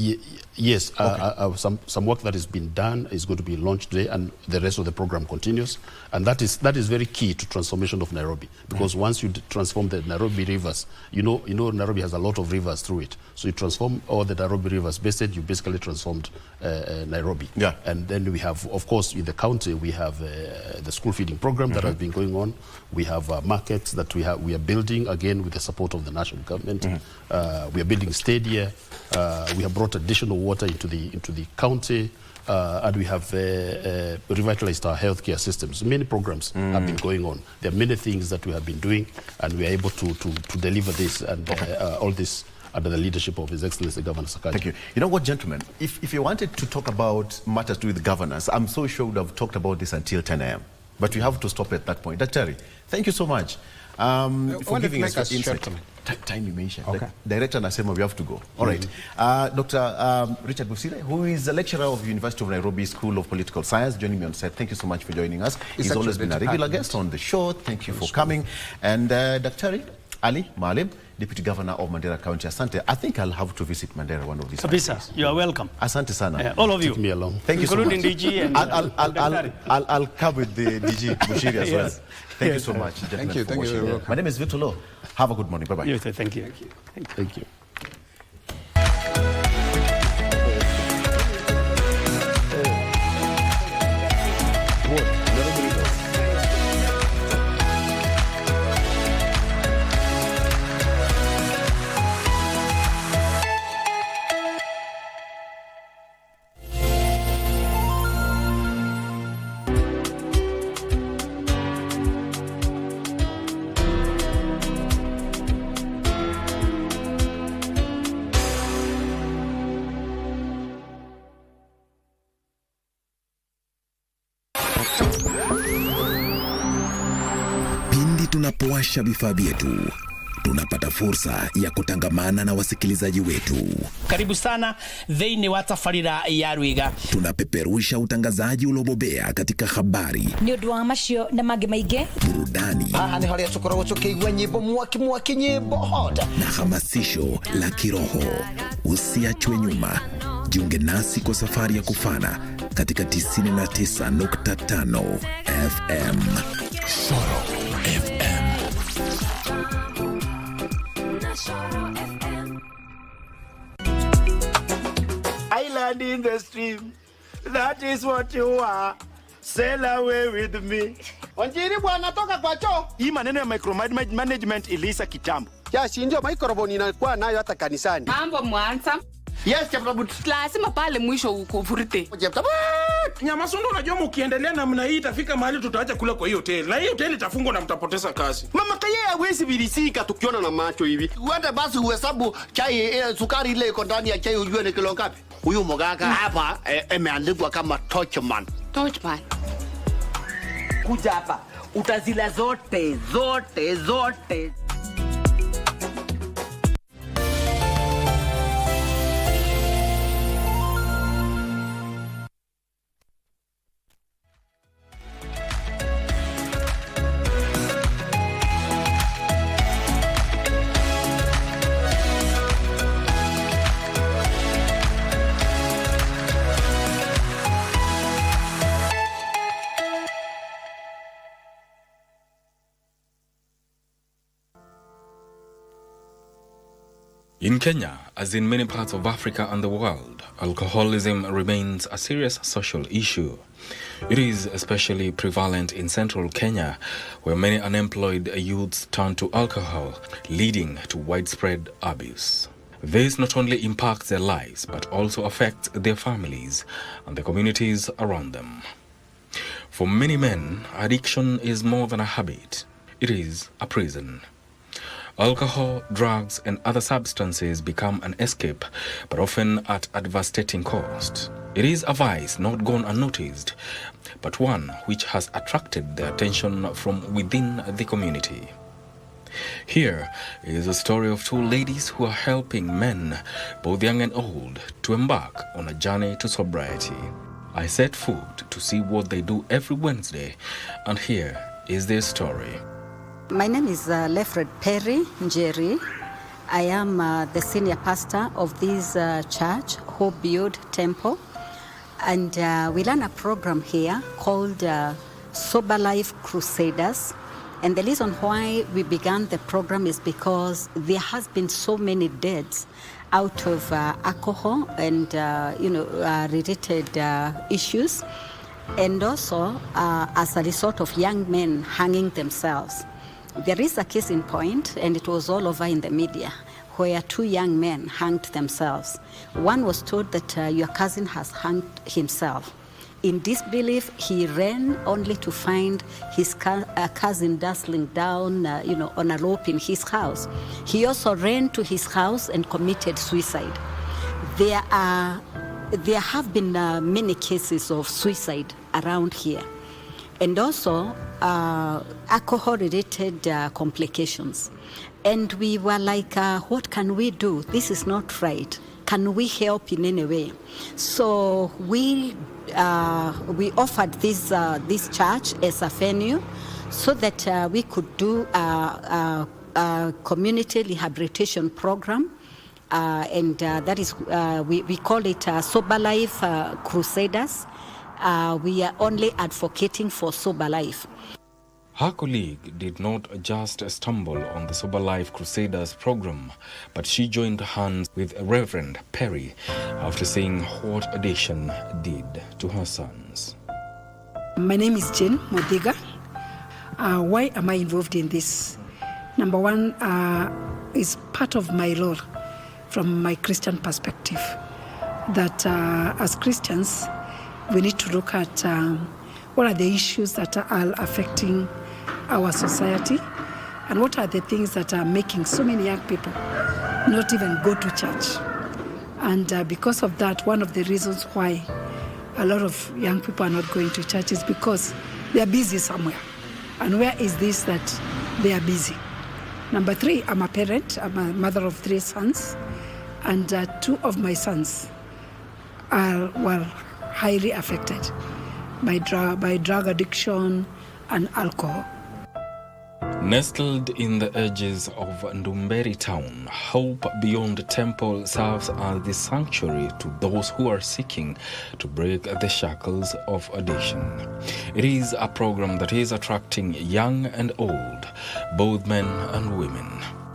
Speaker 11: Yes. Some work that has been done is going to be launched today, and the rest of the program continues. And that is very key to transformation of Nairobi, because once you transform the Nairobi rivers, you know Nairobi has a lot of rivers through it. So you transform all the Nairobi rivers based, you basically transformed Nairobi. Yeah. And then we have, of course, in the county, we have the school feeding program that has been going on. We have markets that we are building, again, with the support of the national government. We are building stadia. We have brought additional water into the county. And we have revitalized our healthcare systems. Many programs have been going on. There are many things that we have been doing, and we are able to deliver this and all this under the leadership of His Excellency Governor Sakaja.
Speaker 1: Thank you. You know what, gentlemen, if you wanted to talk about matters to do with governance, I'm so sure we would have talked about this until 10 a.m. But we have to stop at that point. Dr. Thank you so much for giving us your insight. Time you mentioned. Okay. Director Nasema, we have to go. All right. Dr. Richard Busile, who is a lecturer of University of Nairobi School of Political Science, joining me on set. Thank you so much for joining us. He's always been a regular guest on the show. Thank you for coming. And Dr. Ali Maalim, Deputy Governor of Mandera County. Asante. I think I'll have to visit Mandera one of these days.
Speaker 10: Kabisa, you are welcome.
Speaker 1: Asante sana.
Speaker 10: All of you.
Speaker 11: Take me along.
Speaker 1: Thank you so much.
Speaker 10: Including DG and
Speaker 1: I'll come with the DG Bushiri as well. Thank you so much, gentlemen.
Speaker 12: Thank you.
Speaker 1: My name is Victor Lo. Have a good morning. Bye-bye.
Speaker 10: You too. Thank you.
Speaker 11: Thank you.
Speaker 6: Tunapowasha vifaa vyetu, tunapata fursa ya kutangamana na wasikilizaji wetu.
Speaker 20: Karibu sana thĩinĩ wa tabarĩra ya Rwĩga.
Speaker 6: Tunapeperusha utangazaji uliobobea katika habari,
Speaker 21: nĩ ũndũ wa macio na mangĩ maingĩ,
Speaker 6: burudani,
Speaker 22: haha nĩ harĩa tũkoragwo tũkĩigua nyĩmbo mwaki nyĩmbo hota
Speaker 6: na hamasisho la kiroho. Usiachwe nyuma. Jiunge nasi kwa safari ya kufana katika 99.5 FM. Shoro FM.
Speaker 24: Island in the stream, that is what you are. Sail away with me.
Speaker 4: Wanjiri bwana toka kwa choo.
Speaker 24: Hii maneno ya micromanagement iliisa kitambo.
Speaker 4: Ya si ndio microphone inakuwa nayo hata kanisani.
Speaker 5: Mambo Mwanza.
Speaker 4: Yes, Cheptabut.
Speaker 5: Lazima pale mwisho ukuvurute.
Speaker 4: Cheptabut.
Speaker 7: Nyamasundo, unajua mkiendelea namna hii itafika mahali tutaacha kula kwa hiyo hoteli. Na hiyo hoteli itafungwa na mtapoteza kazi.
Speaker 4: Mama Kaye hawezi bilisika tukiona na macho hivi.
Speaker 8: Uende basi uhesabu chai sukari ile iko ndani ya chai ujue ni kilo ngapi. Huyu mganga hapa imeandikwa kama Torchman.
Speaker 5: Torchman.
Speaker 22: Kuja hapa. Utazila zote.
Speaker 13: In Kenya, as in many parts of Africa and the world, alcoholism remains a serious social issue. It is especially prevalent in central Kenya, where many unemployed youths turn to alcohol, leading to widespread abuse. This not only impacts their lives, but also affects their families and the communities around them. For many men, addiction is more than a habit. It is a prison. Alcohol, drugs, and other substances become an escape, but often at a devastating cost. It is a vice not gone unnoticed, but one which has attracted the attention from within the community. Here is a story of two ladies who are helping men, both young and old, to embark on a journey to sobriety. I set foot to see what they do every Wednesday, and here is their story.
Speaker 14: My name is Lefred Perry Njeri. I am the senior pastor of this church, Hope Build Temple. And we run a program here called Sober Life Crusaders. And the reason why we began the program is because there has been so many deaths out of alcohol and related issues. And also as a result of young men hanging themselves. There is a case in point, and it was all over in the media, where two young men hanged themselves. One was told that your cousin has hanged himself. In disbelief, he ran only to find his cousin dangling down, on a rope in his house. He also ran to his house and committed suicide. There have been many cases of suicide around here. And also alcohol-related complications. And we were like, what can we do? This is not right. Can we help in any way? So we offered this church as a venue so that we could do a community rehabilitation program. And that is, we call it Sober Life Crusaders. We are only advocating for sober life.
Speaker 13: Her colleague did not just stumble on the Sober Life Crusaders program, but she joined hands with Reverend Perry after seeing what addiction did to her sons.
Speaker 26: My name is Jane Modiga. Why am I involved in this? Number one is part of my role from my Christian perspective, that as Christians, we need to look at what are the issues that are affecting our society and what are the things that are making so many young people not even go to church. And because of that, one of the reasons why a lot of young people are not going to church is because they are busy somewhere. And where is this that they are busy? Number three, I'm a parent. I'm a mother of 3 sons. And 2 of my sons are, highly affected by drug addiction and alcohol.
Speaker 13: Nestled in the edges of Ndumberi town, Hope Beyond Temple serves as the sanctuary to those who are seeking to break the shackles of addiction. It is a program that is attracting young and old, both men and women.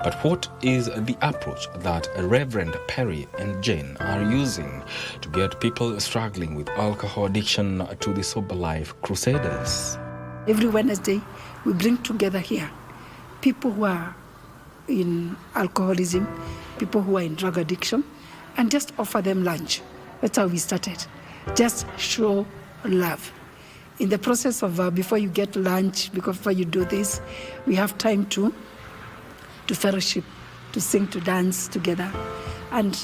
Speaker 13: But what is the approach that Reverend Perry and Jane are using to get people struggling with alcohol addiction to the Sober Life Crusaders?
Speaker 26: Every Wednesday, we bring together here people who are in alcoholism, people who are in drug addiction, and just offer them lunch. That's how we started. Just show love. In the process of before you get lunch, before you do this, we have time to fellowship, to sing, to dance together. And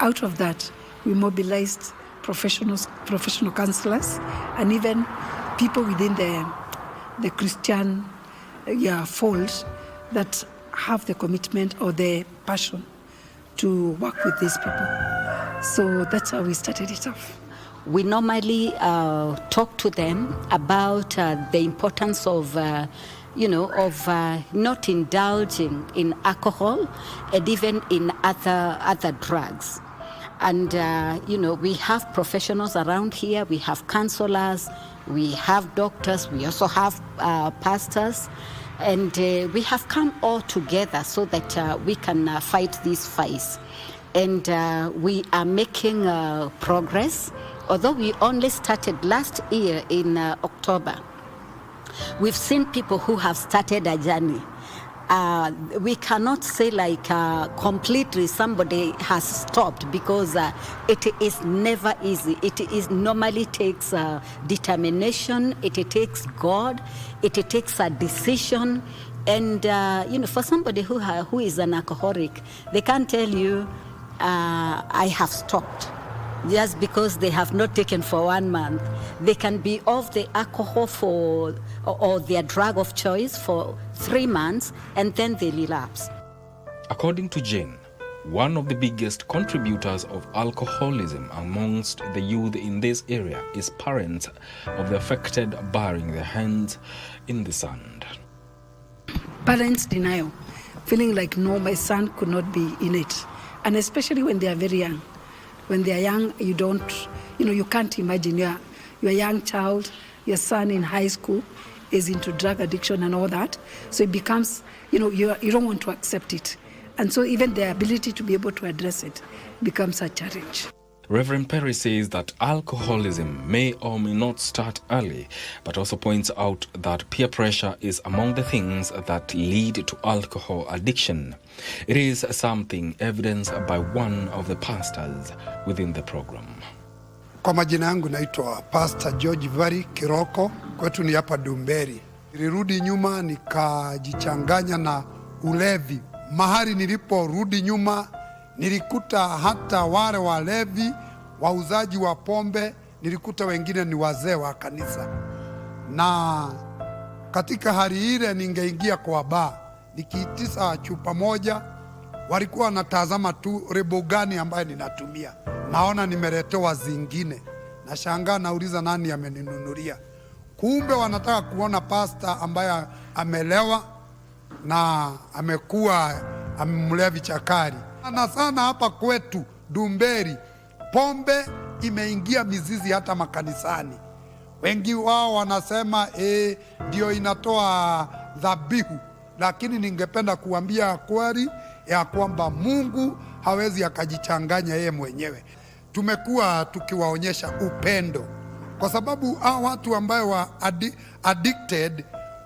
Speaker 26: out of that, we mobilized professional counselors and even people within the Christian fold that have the commitment or the passion to work with these people. So that's how we started it off.
Speaker 14: We normally talk to them about the importance of, not indulging in alcohol and even in other drugs. And, we have professionals around here. We have counselors, we have doctors, we also have pastors. And we have come all together so that we can fight these fights. And we are making progress. Although we only started last year in October, we've seen people who have started a journey. We cannot say like completely somebody has stopped because it is never easy. It normally takes determination, it takes God, it takes a decision. And for somebody who is an alcoholic, they can't tell you, I have stopped. Just because they have not taken for 1 month. They can be off the alcohol or their drug of choice for 3 months and then they relapse.
Speaker 13: According to Jane, one of the biggest contributors of alcoholism amongst the youth in this area is parents of the affected burying their hands in the sand.
Speaker 26: Parents denial, feeling like, no, my son could not be in it. And especially when they are very young. When they are young, you can't imagine your young child, your son in high school is into drug addiction and all that. So it becomes, you don't want to accept it. And so even the ability to be able to address it becomes a challenge.
Speaker 13: Reverend Perry says that alcoholism may or may not start early, but also points out that peer pressure is among the things that lead to alcohol addiction. It is something evidenced by one of the pastors within the program.
Speaker 9: Kwa majina yangu naitwa Pastor George Vari Kiroko, kwetu ni hapa Dumberi. Nilirudi nyuma nikajichanganya na ulevi. Mahali niliporudi nyuma nilikuta hata wale walevi, wauzaji wa pombe, nilikuta wengine ni wazee wa kanisa. Na katika hali ile ningeingia kwa baa, nikiitisa chupa moja, walikuwa wanatazama tu rebo gani ambayo ninatumia. Naona nimeletewa zingine. Nashangaa nauliza nani ameninunulia. Kumbe wanataka kuona pasta ambaye amelewa na amekuwa amemlevi chakari. Na sana hapa kwetu Dumberi, pombe imeingia mizizi hata makanisani. Wengi wao wanasema ndio inatoa dhabihu, lakini ningependa kuambia kweli ya kwamba Mungu hawezi akajichanganya yeye mwenyewe. Tumekuwa tukiwaonyesha upendo, kwa sababu hao watu ambao addicted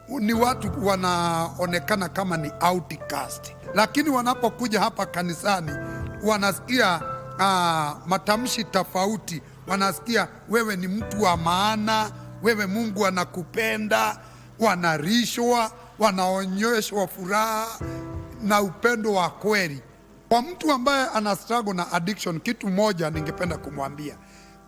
Speaker 9: ni watu wanaonekana kama ni outcast, lakini wanapokuja hapa kanisani wanasikia matamshi tofauti. Wanasikia wewe ni mtu wa maana, wewe Mungu anakupenda, wanarishwa, wanaonyeshwa furaha na upendo wa kweli. Kwa mtu ambaye ana struggle na addiction, kitu moja ningependa kumwambia,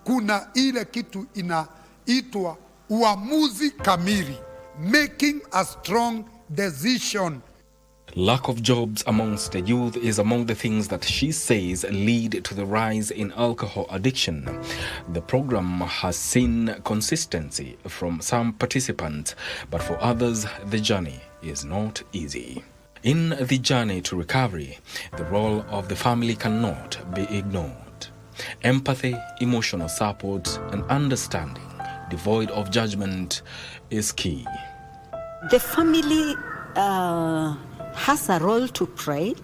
Speaker 9: kuna ile kitu inaitwa uamuzi kamili, making a strong decision.
Speaker 13: Lack of jobs amongst the youth is among the things that she says lead to the rise in alcohol addiction. The program has seen consistency from some participants, but for others, the journey is not easy. In the journey to recovery, the role of the family cannot be ignored. Empathy, emotional support, and understanding, devoid of judgment, is key.
Speaker 14: The family has a role to play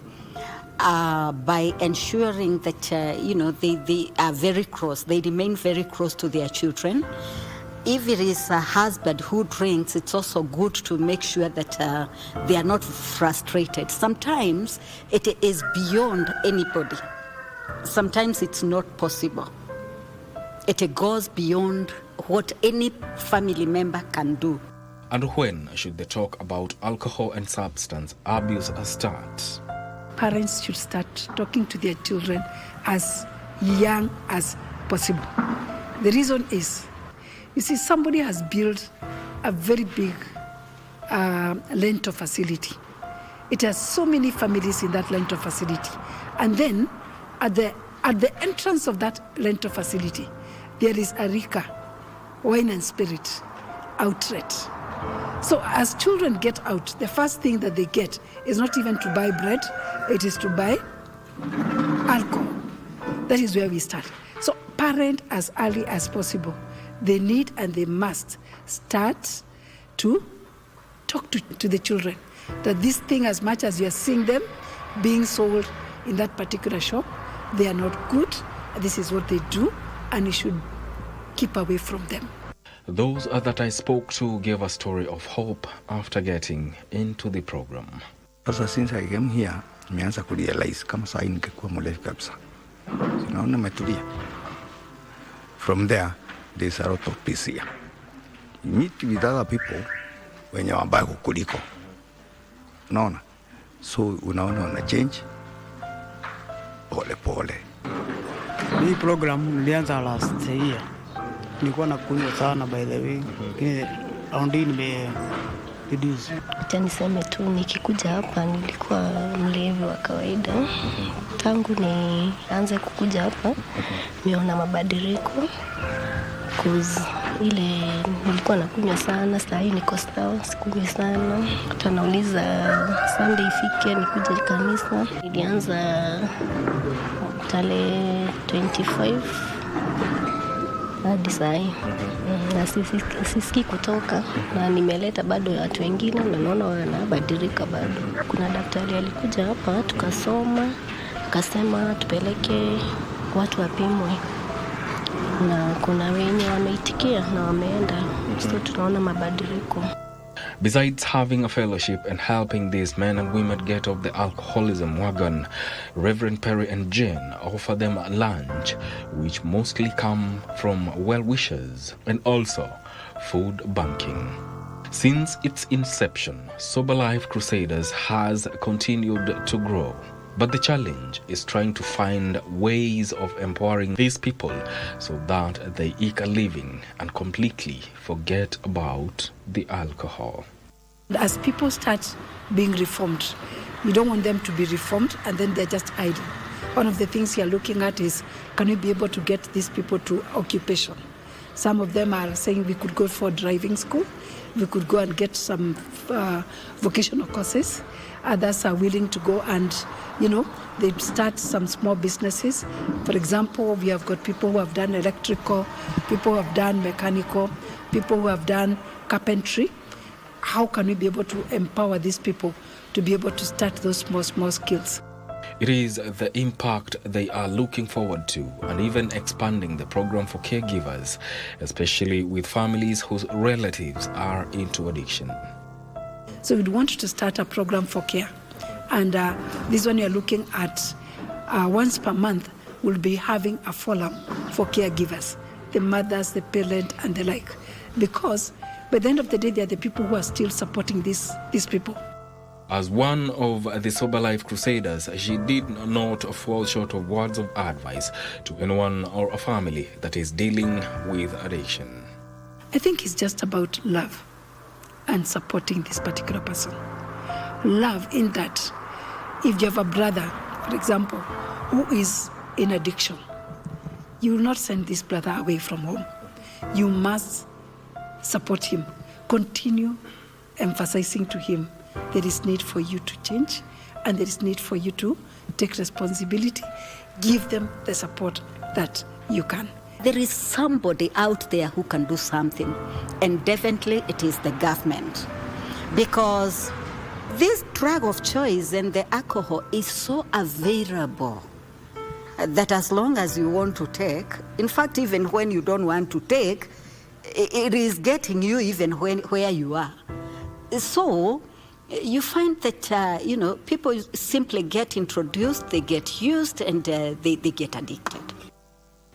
Speaker 14: by ensuring that they are very close. They remain very close to their children, if it is a husband who drinks, it's also good to make sure that they are not frustrated. Sometimes it is beyond anybody. Sometimes it's not possible. It goes beyond what any family member can do.
Speaker 13: And when should the talk about alcohol and substance abuse start?
Speaker 26: Parents should start talking to their children as young as possible. The reason is, you see, somebody has built a very big Lento facility. It has so many families in that Lento facility. And then at the entrance of that Lento facility, there is a Rika, wine and spirit outlet. So as children get out, the first thing that they get is not even to buy bread, it is to buy alcohol. That is where we start. So parent as early as possible, they need and they must start to talk to the children that this thing, as much as you are seeing them being sold in that particular shop, they are not good. This is what they do, and you should keep away from them.
Speaker 13: Those that I spoke to gave a story of hope after getting into the program.
Speaker 15: Sasa since I came here, nimeanza kurealize kama saa hii ningekuwa mlevi kabisa. Naona metulia. From there, there's a lot of peace here. You meet with other people wenye wabaya kukuliko. Unaona? So unaona una change pole pole.
Speaker 16: Hii program nilianza last year. Nilikuwa nakunywa sana by the way. Lakini round hii nime reduce.
Speaker 17: Acha niseme tu nikikuja hapa nilikuwa mlevi wa kawaida. Tangu nianze kukuja hapa nimeona mabadiliko. Ile nilikuwa nakunywa sana, sasa hii niko sawa, sikunywi sana. Tunauliza Sunday ifike nikuje kanisa. Nilianza tarehe 25 hadi saa hii. Na sisi kutoka na nimeleta bado watu wengine na naona wanabadilika bado. Kuna daktari alikuja hapa tukasoma, akasema tupeleke watu wapimwe. Na kuna wenye wameitikia na wameenda, so tunaona mabadiliko.
Speaker 13: Besides having a fellowship and helping these men and women get off the alcoholism wagon, Reverend Perry and Jane offer them lunch, which mostly come from well-wishers, and also food banking. Since its inception, Sober Life Crusaders has continued to grow. But the challenge is trying to find ways of empowering these people so that they eke a living and completely forget about the alcohol.
Speaker 26: As people start being reformed, you don't want them to be reformed and then they're just idle. One of the things you're looking at is, can we be able to get these people to occupation? Some of them are saying we could go for driving school, we could go and get some vocational courses. Others are willing to go and, they start some small businesses. For example, we have got people who have done electrical, people who have done mechanical, people who have done carpentry. How can we be able to empower these people to be able to start those small skills?
Speaker 13: It is the impact they are looking forward to, and even expanding the program for caregivers, especially with families whose relatives are into addiction.
Speaker 26: So we'd want to start a program for care. And this one you're looking at once per month, we'll be having a forum for caregivers, the mothers, the parent, and the like. Because by the end of the day, they're the people who are still supporting these people.
Speaker 13: As one of the Sober Life Crusaders, she did not fall short of words of advice to anyone or a family that is dealing with addiction.
Speaker 26: I think it's just about love and supporting this particular person. Love in that if you have a brother, for example, who is in addiction, you will not send this brother away from home. You must support him. Continue emphasizing to him there is need for you to change and there is need for you to take responsibility. Give them the support that you can.
Speaker 14: There is somebody out there who can do something, and definitely it is the government. Because this drug of choice and the alcohol is so available that as long as you want to take, in fact, even when you don't want to take, it is getting you even where you are. So you find that, people simply get introduced, they get used, and they get addicted.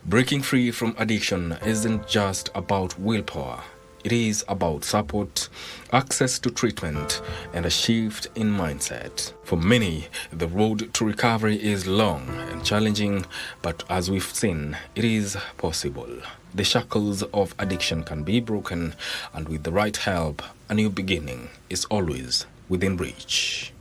Speaker 13: Breaking free from addiction isn't just about willpower. It is about support, access to treatment, and a shift in mindset. For many, the road to recovery is long and challenging, but as we've seen, it is possible. The shackles of addiction can be broken, and with the right help, a new beginning is always within reach.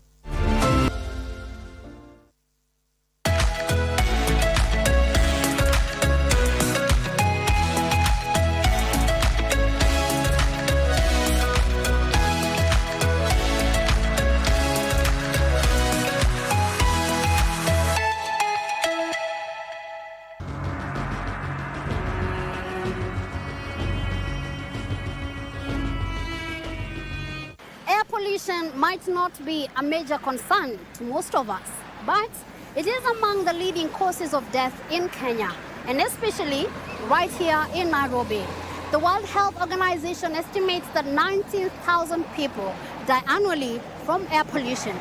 Speaker 2: Air pollution might not be a major concern to most of us, but it is among the leading causes of death in Kenya, and especially right here in Nairobi. The World Health Organization estimates that 19,000 people die annually from air pollution.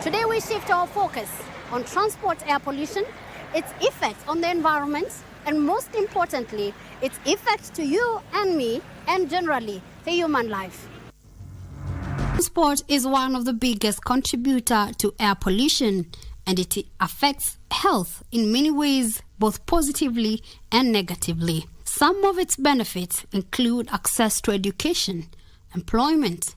Speaker 2: Today we shift our focus on transport air pollution, its effects on the environment, and most importantly, its effects to you and me, and generally the human life. Transport is one of the biggest contributors to air pollution, and it affects health in many ways, both positively and negatively. Some of its benefits include access to education, employment,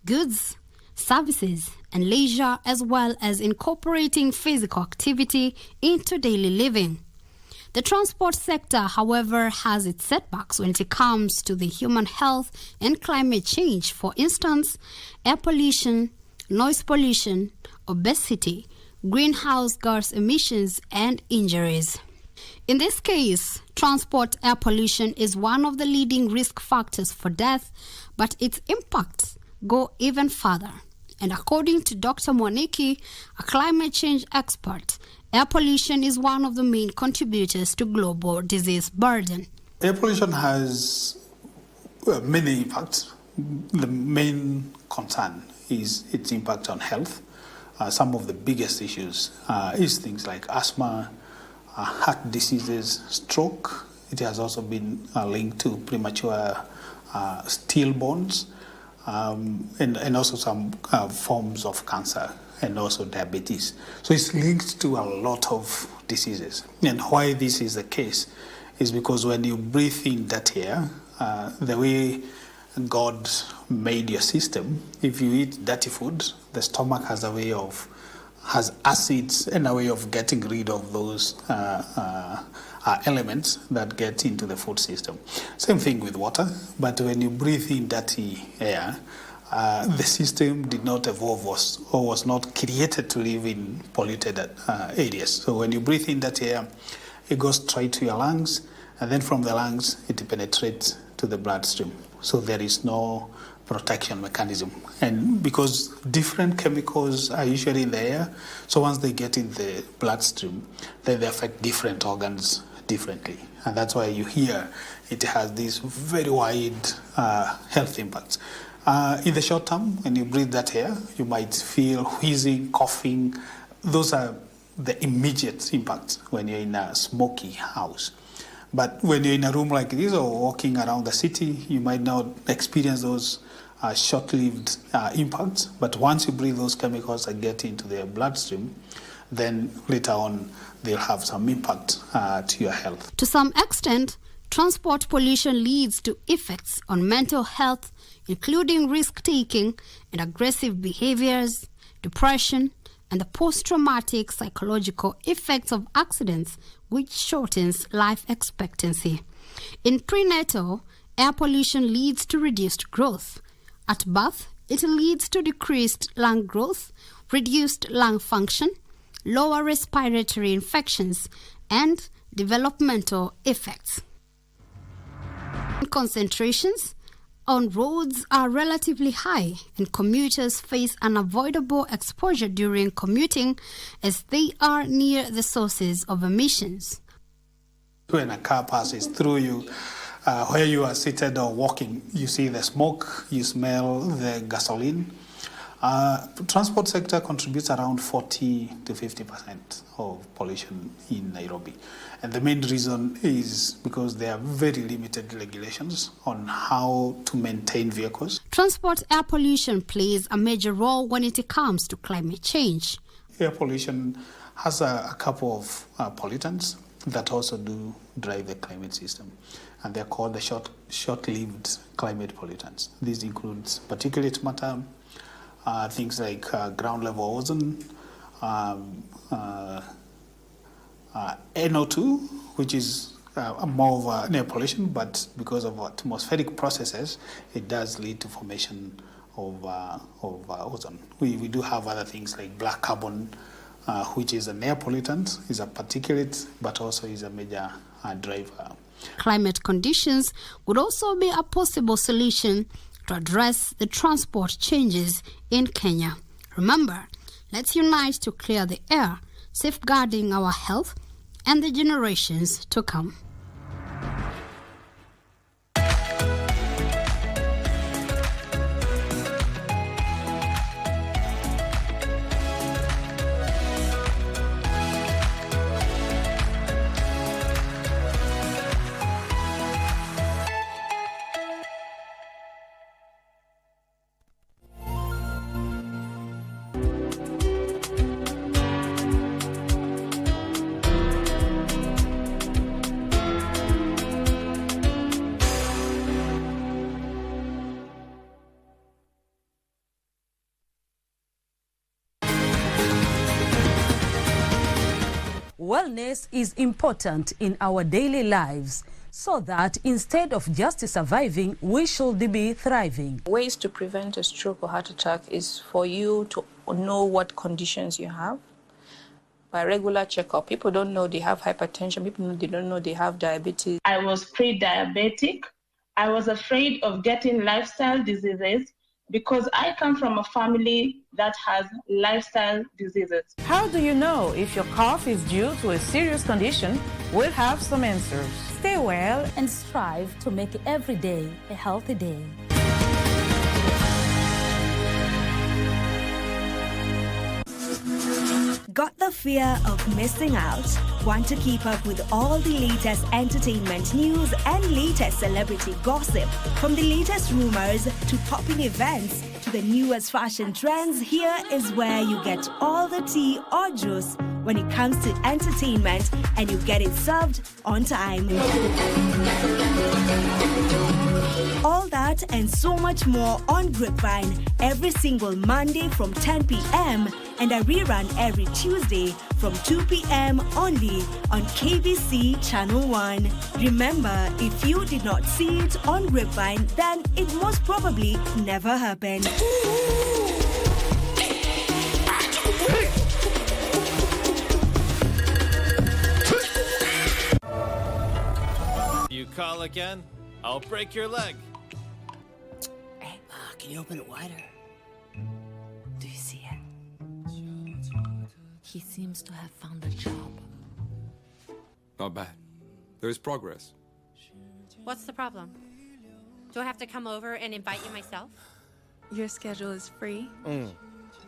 Speaker 2: goods, services, and leisure, as well as incorporating physical activity into daily living. The transport sector, however, has its setbacks when it comes to the human health and climate change. For instance, air pollution, noise pollution, obesity, greenhouse gas emissions, and injuries. In this case, transport air pollution is one of the leading risk factors for death, but its impacts go even further. And according to Dr. Mwaniki, a climate change expert, air pollution is one of the main contributors to global disease burden.
Speaker 3: Air pollution has many impacts. The main concern is its impact on health. Some of the biggest issues is things like asthma, heart diseases, stroke. It has also been linked to premature stillborns, and also some forms of cancer, and also diabetes. So it's linked to a lot of diseases. And why this is the case is because when you breathe in dirty air, the way God made your system, if you eat dirty food, the stomach has acids and a way of getting rid of those elements that get into the food system. Same thing with water, but when you breathe in dirty air, the system did not evolve or was not created to live in polluted areas. So when you breathe in that air, it goes straight to your lungs, and then from the lungs, it penetrates to the bloodstream. So there is no protection mechanism. And because different chemicals are usually in the air, so once they get in the bloodstream, then they affect different organs differently. And that's why you hear it has these very wide health impacts. In the short term, when you breathe that air, you might feel wheezing, coughing. Those are the immediate impacts when you're in a smoky house. But when you're in a room like this or walking around the city, you might not experience those short-lived impacts. But once you breathe those chemicals that get into the bloodstream, then later on they'll have some impact to your health.
Speaker 2: To some extent, transport pollution leads to effects on mental health, including risk-taking and aggressive behaviors, depression, and the post-traumatic psychological effects of accidents, which shortens life expectancy. In prenatal, air pollution leads to reduced growth. At birth, it leads to decreased lung growth, reduced lung function, lower respiratory infections, and developmental effects. Concentrations on roads are relatively high, and commuters face unavoidable exposure during commuting as they are near the sources of emissions.
Speaker 3: When a car passes through you, Where you are seated or walking, you see the smoke, you smell the gasoline. Transport sector contributes around 40 to 50% of pollution in Nairobi. And the main reason is because there are very limited regulations on how to maintain vehicles.
Speaker 2: Transport air pollution plays a major role when it comes to climate change.
Speaker 3: Air pollution has a couple of pollutants that also do drive the climate system. And they're called the short-lived climate pollutants. These include particulate matter, things like ground level ozone, NO2, which is more of an air pollution, but because of atmospheric processes, it does lead to formation of ozone. We do have other things like black carbon, which is an air pollutant, is a particulate, but also is a major driver.
Speaker 2: Climate conditions would also be a possible solution to address the transport changes in Kenya. Remember, let's unite to clear the air, safeguarding our health and the generations to come.
Speaker 1: Wellness is important in our daily lives so that instead of just surviving, we should be thriving.
Speaker 12: Ways to prevent a stroke or heart attack is for you to know what conditions you have. By regular checkup, people don't know they have hypertension, they don't know they have diabetes.
Speaker 18: I was pre-diabetic. I was afraid of getting lifestyle diseases because I come from a family that has lifestyle diseases.
Speaker 19: How do you know if your cough is due to a serious condition? We'll have some answers.
Speaker 21: Stay well and strive to make every day a healthy day.
Speaker 23: Got the fear of missing out? Want to keep up with all the latest entertainment news and latest celebrity gossip? From the latest rumors to popping events to the newest fashion trends, here is where you get all the tea or juice when it comes to entertainment, and you get it served on time. All that and so much more on Grapevine every single Monday from 10 p.m. and a rerun every Tuesday from 2 p.m. only on KBC Channel 1. Remember, if you did not see it on Grapevine, then it most probably never happened.
Speaker 25: You call again, I'll break your leg.
Speaker 27: Hey, can you open it wider? Do you see it? He seems to have found a job.
Speaker 28: Not bad. There's progress.
Speaker 29: What's the problem? Do I have to come over and invite you myself?
Speaker 30: Your schedule is free.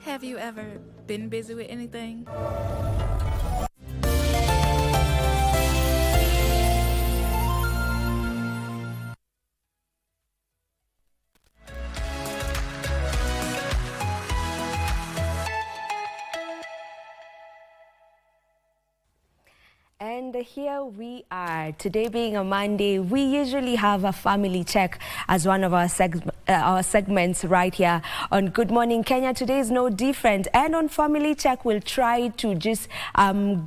Speaker 30: Have you ever been busy with anything?
Speaker 31: And here we are. Today being a Monday, we usually have a family check as one of our segments right here on Good Morning Kenya. Today is no different. And on family check, we'll try to just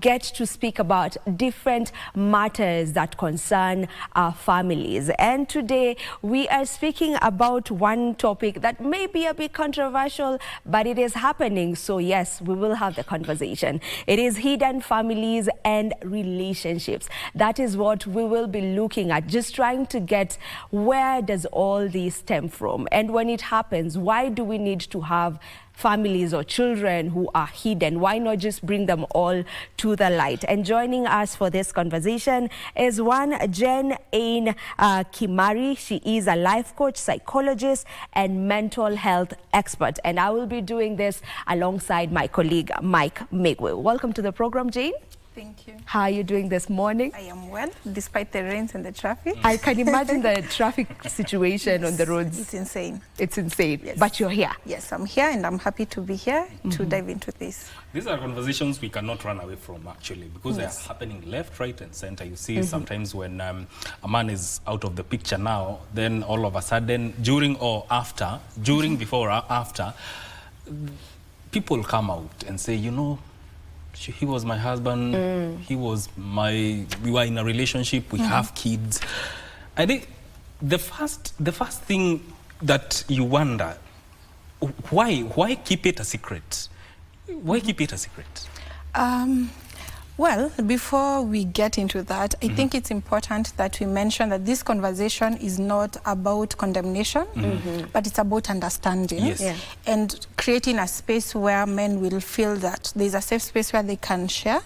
Speaker 31: get to speak about different matters that concern our families. And today we are speaking about one topic that may be a bit controversial, but it is happening. So yes, we will have the conversation. It is hidden families and relationships. That is what we will be looking at, just trying to get where does all this stem from. from? And when it happens, why do we need to have families or children who are hidden? Why not just bring them all to the light? And joining us for this conversation is one Jen Ain Kimari. She is a life coach, psychologist, and mental health expert. And I will be doing this alongside my colleague, Mike Megwe. Welcome to the program, Jane.
Speaker 4: Thank you.
Speaker 31: How are you doing this morning?
Speaker 4: I am well, despite the rains and the traffic.
Speaker 31: I can imagine the traffic situation on the roads.
Speaker 4: It's insane.
Speaker 31: It's insane,
Speaker 4: yes.
Speaker 31: But you're here.
Speaker 4: Yes, I'm here and I'm happy to be here to dive into this.
Speaker 13: These are conversations we cannot run away from, actually, because
Speaker 4: Yes.
Speaker 13: they're happening left, right, and center. You see sometimes when a man is out of the picture now, then all of a sudden, during, before or after, people come out and say, you know, he was my husband, we were in a relationship, we have kids. I think the first thing that you wonder, why keep it a secret? Why keep it a secret?
Speaker 4: Well, before we get into that, I think it's important that we mention that this conversation is not about condemnation, but it's about understanding.
Speaker 13: Yes. Yeah.
Speaker 4: And creating a space where men will feel that there's a safe space where they can share,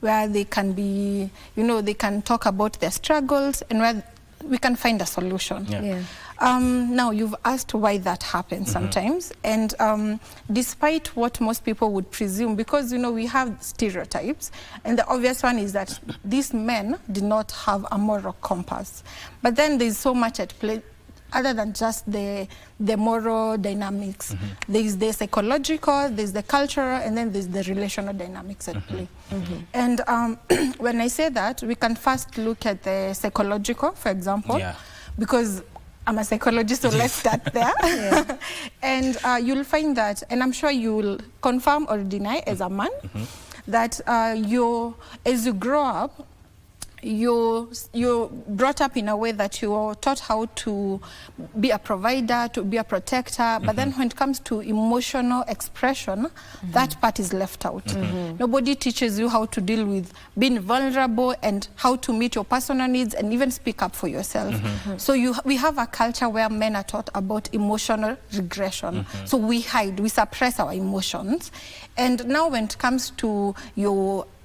Speaker 4: where they can be, they can talk about their struggles and where we can find a solution.
Speaker 31: Yeah.
Speaker 4: Now, you've asked why that happens sometimes, and despite what most people would presume, because, we have stereotypes, and the obvious one is that these men did not have a moral compass. But then there's so much at play, other than just the moral dynamics. There's the psychological, there's the cultural, and then there's the relational dynamics at play. And when I say that, we can first look at the psychological, for example, because I'm a psychologist, so let's start there. And you'll find that, and I'm sure you'll confirm or deny as a man, that as you grow up, you're brought up in a way that you're taught how to be a provider, to be a protector, but then when it comes to emotional expression, that part is left out. Nobody teaches you how to deal with being vulnerable and how to meet your personal needs and even speak up for yourself. So we have a culture where men are taught about emotional regression. So we hide, we suppress our emotions. And now when it comes to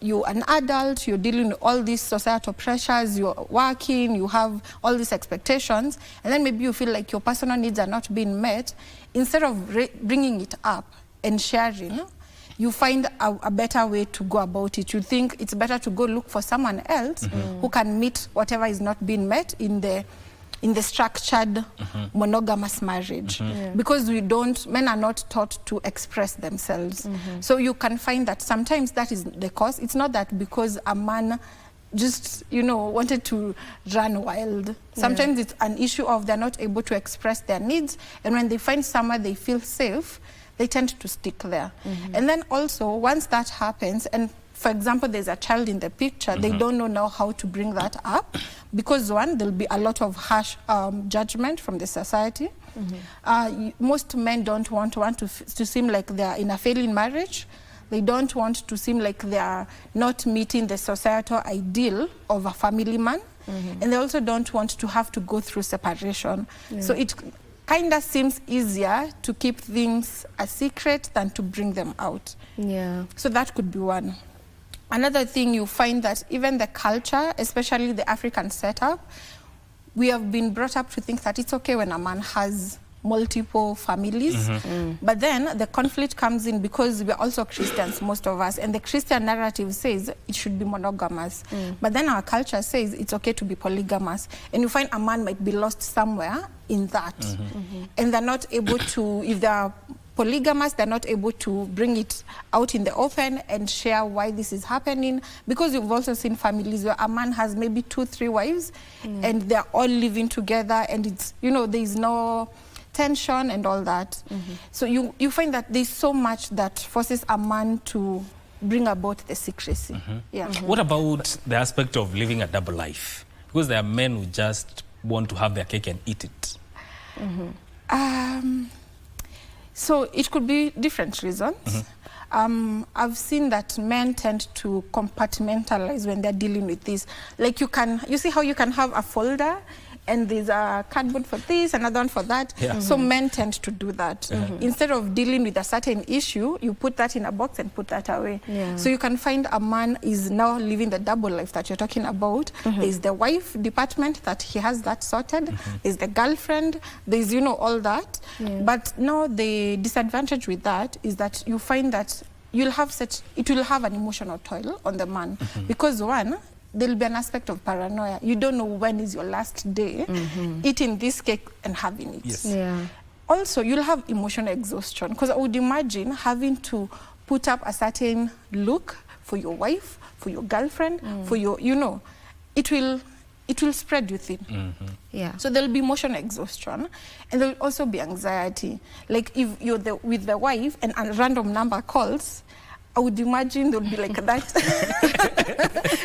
Speaker 4: you're an adult, you're dealing with all these societal pressures, you're working, you have all these expectations, and then maybe you feel like your personal needs are not being met. Instead of bringing it up and sharing, you find a better way to go about it. You think it's better to go look for someone else who can meet whatever is not being met in the structured monogamous marriage, because men are not taught to express themselves. So you can find that sometimes that is the cause. It's not that because a man just, wanted to run wild. Sometimes it's an issue of they're not able to express their needs, and when they find somewhere they feel safe, they tend to stick there. And then also, once that happens, and for example, there's a child in the picture, they don't know now how to bring that up, because one, there'll be a lot of harsh judgment from the society. Most men don't want to seem like they're in a failing marriage. They don't want to seem like they are not meeting the societal ideal of a family man. And they also don't want to have to go through separation. So it kind of seems easier to keep things a secret than to bring them out. So that could be one. Another thing, you find that even the culture, especially the African setup, we have been brought up to think that it's okay when a man has multiple families. But then the conflict comes in because we're also Christians, most of us, and the Christian narrative says it should be monogamous. But then our culture says it's okay to be polygamous. And you find a man might be lost somewhere in that. And they're not able to, if they're polygamous, they're not able to bring it out in the open and share why this is happening, because you've also seen families where a man has maybe 2-3 wives and they're all living together, and it's, there's no tension and all that. So you find that there's so much that forces a man to bring about the secrecy.
Speaker 13: What about the aspect of living a double life? Because there are men who just want to have their cake and eat it.
Speaker 4: So it could be different reasons. I've seen that men tend to compartmentalize when they're dealing with this. Like you see how you can have a folder and there's a cardboard for this, another one for that. So men tend to do that. Instead of dealing with a certain issue, you put that in a box and put that away. So you can find a man is now living the double life that you're talking about. There's the wife department that he has that sorted. There's the girlfriend. There's, you know, all that. But now the disadvantage with that is that you find that it will have an emotional toll on the man. Because one, there'll be an aspect of paranoia. You don't know when is your last day eating this cake and having it. Also, you'll have emotional exhaustion, because I would imagine having to put up a certain look for your wife, for your girlfriend, for your, you know, it will spread you thin. So there'll be emotional exhaustion, and there'll also be anxiety. Like if you're with the wife and a random number calls, I would imagine they'll be like that.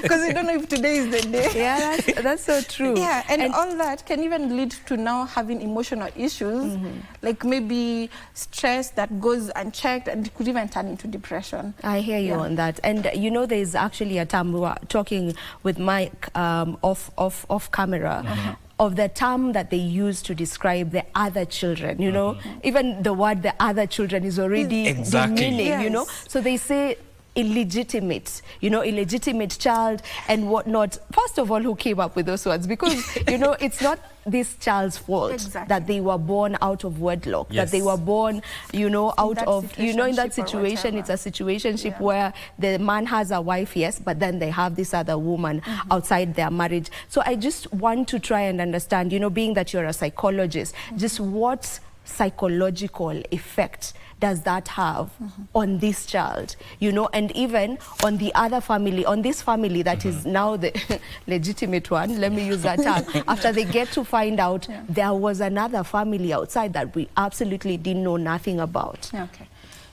Speaker 4: Because you don't know if today is the day.
Speaker 31: Yeah, that's so true.
Speaker 4: Yeah, and all that can even lead to now having emotional issues, like maybe stress that goes unchecked, and it could even turn into depression.
Speaker 31: I hear you on that. And you know, there's actually a term, we were talking with Mike off camera, of the term that they use to describe the other children, you know, even the word the other children is already demeaning, you know. So they say illegitimate, you know, illegitimate child and whatnot. First of all, who came up with those words? Because, you know, it's not this child's fault that they were born out of wedlock, that they were born, you know, out of, you know, in that situation, it's a situationship where the man has a wife, yes, but then they have this other woman outside their marriage. So I just want to try and understand, you know, being that you're a psychologist, just what psychological effect does that have on this child, you know, and even on the other family, on this family that is now the legitimate one, let me use that term, after they get to find out there was another family outside that we absolutely didn't know nothing about.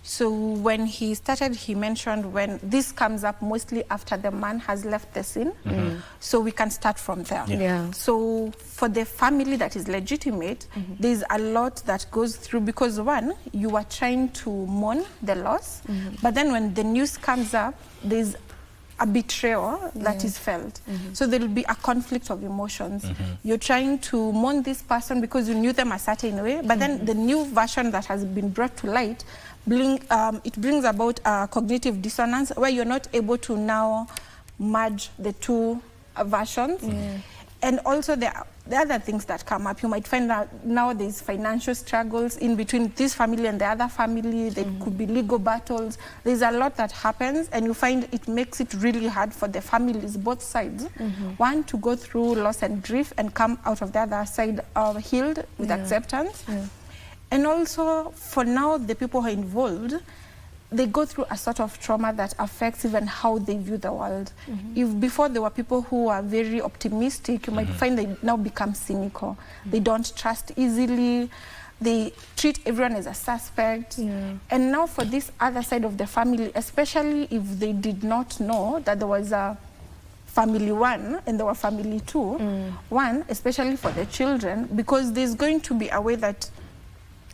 Speaker 4: So when he started, he mentioned when this comes up mostly after the man has left the scene. So we can start from there. So for the family that is legitimate, there's a lot that goes through, because one, you are trying to mourn the loss, but then when the news comes up, there's a betrayal that is felt. So there will be a conflict of emotions. You're trying to mourn this person because you knew them a certain way, but then the new version that has been brought to light, it brings about a cognitive dissonance where you're not able to now merge the two versions. And also the other things that come up, you might find that now there's financial struggles in between this family and the other family. There could be legal battles. There's a lot that happens, and you find it makes it really hard for the families, both sides. One, to go through loss and grief and come out of the other side healed with acceptance. And also, for now, the people who are involved, they go through a sort of trauma that affects even how they view the world. If before there were people who are very optimistic, you might find they now become cynical. They don't trust easily. They treat everyone as a suspect. And now for this other side of the family, especially if they did not know that there was a family one and there were family two, one, especially for the children, because there's going to be a way that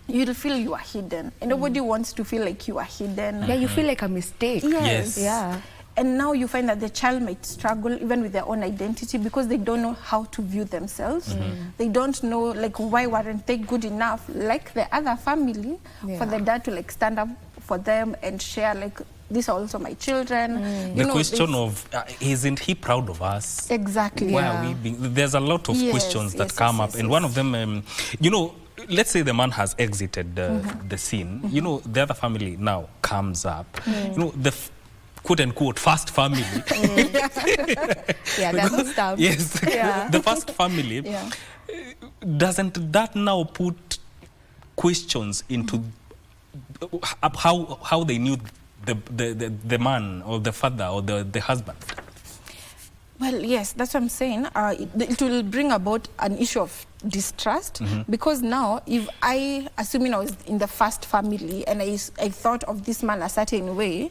Speaker 4: you'll feel you are hidden, and nobody wants to feel like you are hidden.
Speaker 31: Yeah, you feel like a mistake.
Speaker 4: Yeah. And now you find that the child might struggle even with their own identity because they don't know how to view themselves. They don't know, like, why weren't they good enough, like the other family, for the dad to, like, stand up for them and share, like, these are also my children.
Speaker 5: The question of, isn't he proud of us?
Speaker 4: Exactly.
Speaker 5: Why are we being, there's a lot of questions that come up. And one of them, you know, let's say the man has exited the scene. You know, the other family now comes up. You know, the quote-unquote first family.
Speaker 31: That's stuff.
Speaker 5: Yes, the first family. Doesn't that now put questions into how they knew the man or the father or the husband?
Speaker 4: Well, yes, that's what I'm saying. It will bring about an issue of distrust, because now, if assuming I was in the first family and I thought of this man a certain way,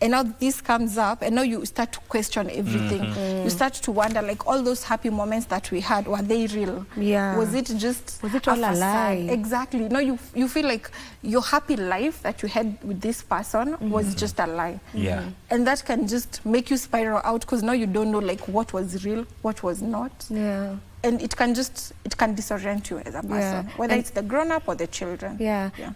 Speaker 4: and now this comes up, and now you start to question everything. You start to wonder, like, all those happy moments that we had, were they real? Was it
Speaker 31: all a lie?
Speaker 4: Exactly. No, you feel like your happy life that you had with this person was just a lie. And that can just make you spiral out, because now you don't know, like, what was real, what was not. and it can disorient you as a person, whether it's the grown-up or the children.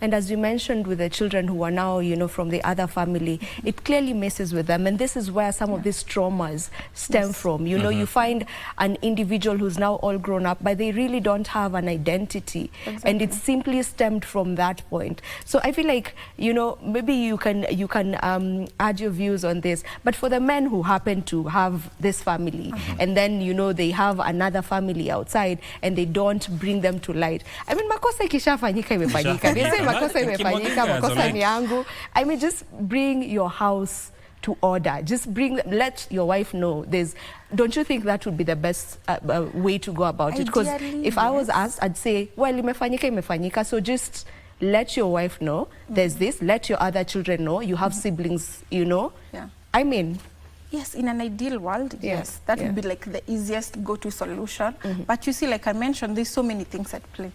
Speaker 31: And as you mentioned with the children who are now, you know, from the other family, it clearly messes with them, and this is where some of these traumas stem from. You know, you find an individual who's now all grown up, but they really don't have an identity, and it's simply stemmed from that point. So I feel like, you know, maybe you can add your views on this, but for the men who happen to have this family, and then, you know, they have another family outside and they don't bring them to light. I mean, makosa ikishafanyika imefanyika. Nise makosa imefanyika, makosa ni yangu. I mean, just bring your house to order. Just let your wife know. Don't you think that would be the best way to go about it? Because if I was asked, I'd say, well, imefanyika, so just let your wife know there's this, let your other children know, you have siblings, you know. I mean,
Speaker 4: yes, in an ideal world, yes, that would be like the easiest go-to solution. But you see, like I mentioned, there's so many things at play.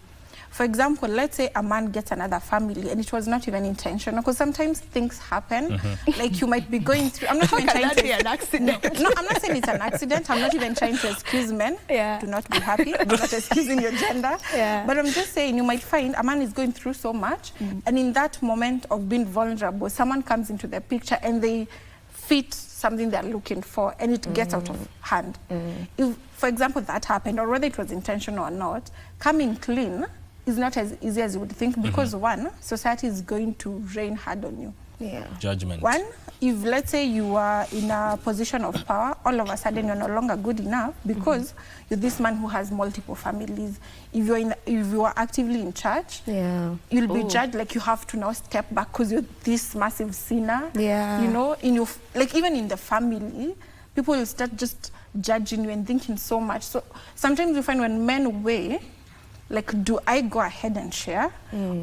Speaker 4: For example, let's say a man gets another family and it was not even intentional, because sometimes things happen. Like you might be going through, I'm not even trying to be an accident. No, I'm not saying it's an accident. I'm not even trying to excuse men. Do not be happy. I'm not excusing your gender. But I'm just saying, you might find a man is going through so much, and in that moment of being vulnerable, someone comes into the picture and they fit something they're looking for, and it gets out of hand. If, for example, that happened, or whether it was intentional or not, coming clean is not as easy as you would think, because one, society is going to rain hard on you.
Speaker 5: Judgment.
Speaker 4: One, if let's say you are in a position of power, all of a sudden you're no longer good enough because you're this man who has multiple families. If you are actively in church, you'll be judged like you have to now step back because you're this massive sinner. You know, even in the family, people will start just judging you and thinking so much. So sometimes you find when men weigh, like, do I go ahead and share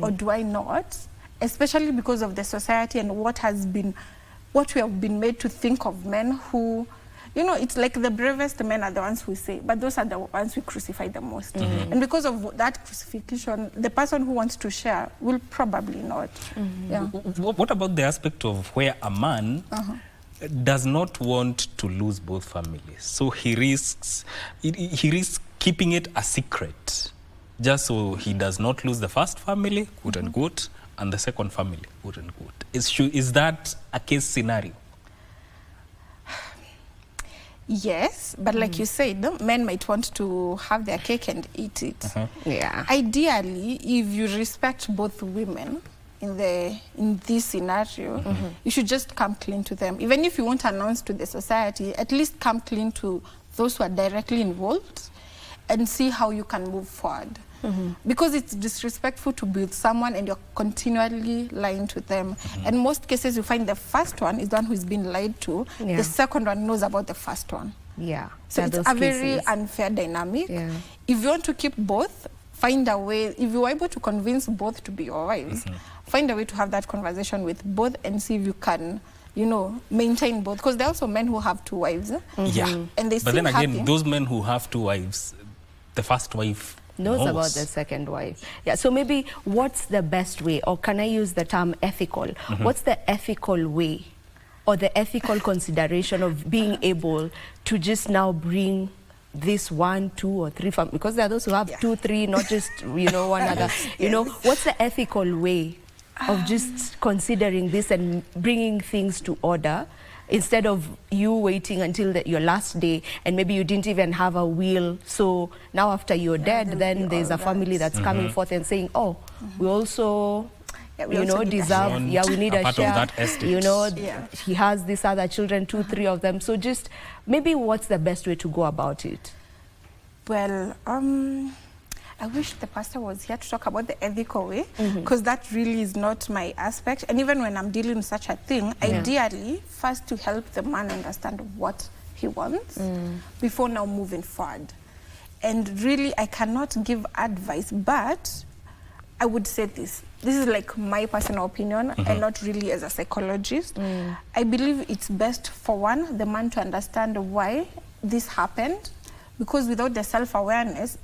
Speaker 4: or do I not? Especially because of the society and what we have been made to think of men who, you know, it's like the bravest men are the ones who say, but those are the ones we crucify the most. And because of that crucifixion, the person who wants to share will probably not.
Speaker 5: What about the aspect of where a man does not want to lose both families, so he risks keeping it a secret, just so he does not lose the first family, quote unquote, and the second family, quote unquote? Is that a case scenario?
Speaker 4: Yes, but like you said, men might want to have their cake and eat it. Ideally, if you respect both women in this scenario, you should just come clean to them. Even if you won't announce to the society, at least come clean to those who are directly involved and see how you can move forward. Because it's disrespectful to be with someone and you're continually lying to them. And most cases you find the first one is the one who's been lied to. The second one knows about the first one. So it's a very unfair dynamic. If you want to keep both, find a way. If you're able to convince both to be your wives, find a way to have that conversation with both and see if you can, you know, maintain both. Because there are also men who have two wives. And they
Speaker 5: but then again, those men who have two wives, the first wife
Speaker 31: knows about the second wife. So maybe what's the best way, or can I use the term ethical? What's the ethical way or the ethical consideration of being able to just now bring this 1, 2, or 3 families? Because there are those who have 2, 3, not just, you know, one other. You know, what's the ethical way of just considering this and bringing things to order, instead of you waiting until your last day and maybe you didn't even have a will, so now after you're dead, then there's a family that's coming forth and saying, oh, we also, you know, deserve, we need a share, you know, he has these other children, 2, 3 of them. So just maybe what's the best way to go about it?
Speaker 4: Well, I wish the pastor was here to talk about the ethical way, because that really is not my aspect. And even when I'm dealing with such a thing, ideally, first to help the man understand what he wants before now moving forward. And really, I cannot give advice, but I would say this. This is like my personal opinion, and not really as a psychologist. I believe it's best for one, the man to understand why this happened, because without the self-awareness,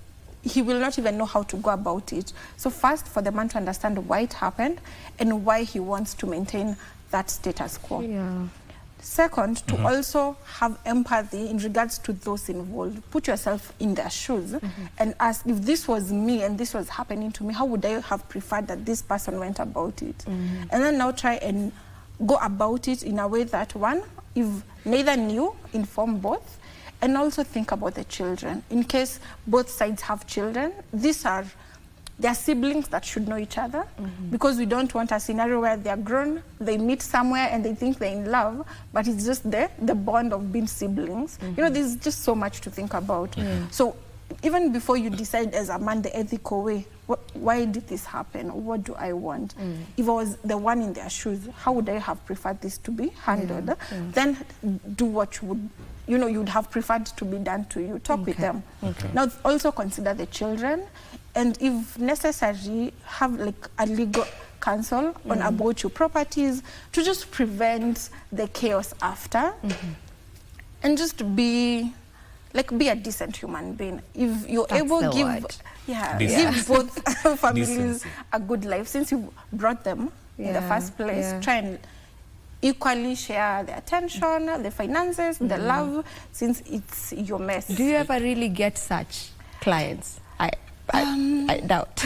Speaker 4: he will not even know how to go about it. So first, for the man to understand why it happened and why he wants to maintain that status quo. Second, to also have empathy in regards to those involved. Put yourself in their shoes and ask, if this was me and this was happening to me, how would I have preferred that this person went about it? And then now try and go about it in a way that, one, if neither knew, inform both, and also think about the children. In case both sides have children, they are siblings that should know each other, because we don't want a scenario where they are grown, they meet somewhere and they think they're in love, but it's just the bond of being siblings. You know, there's just so much to think about. So even before you decide as a man the ethical way, why did this happen? What do I want? If I was the one in their shoes, how would I have preferred this to be handled? Then do what you would, you know, you'd have preferred to be done to you. Talk with them. Now also consider the children, and if necessary, have like a legal counsel on about your properties to just prevent the chaos after, and just be a decent human being. If you're able to give both families a good life, since you brought them in the first place, try and equally share the attention, the finances, the love, since it's your mess.
Speaker 31: Do you ever really get such clients? I doubt.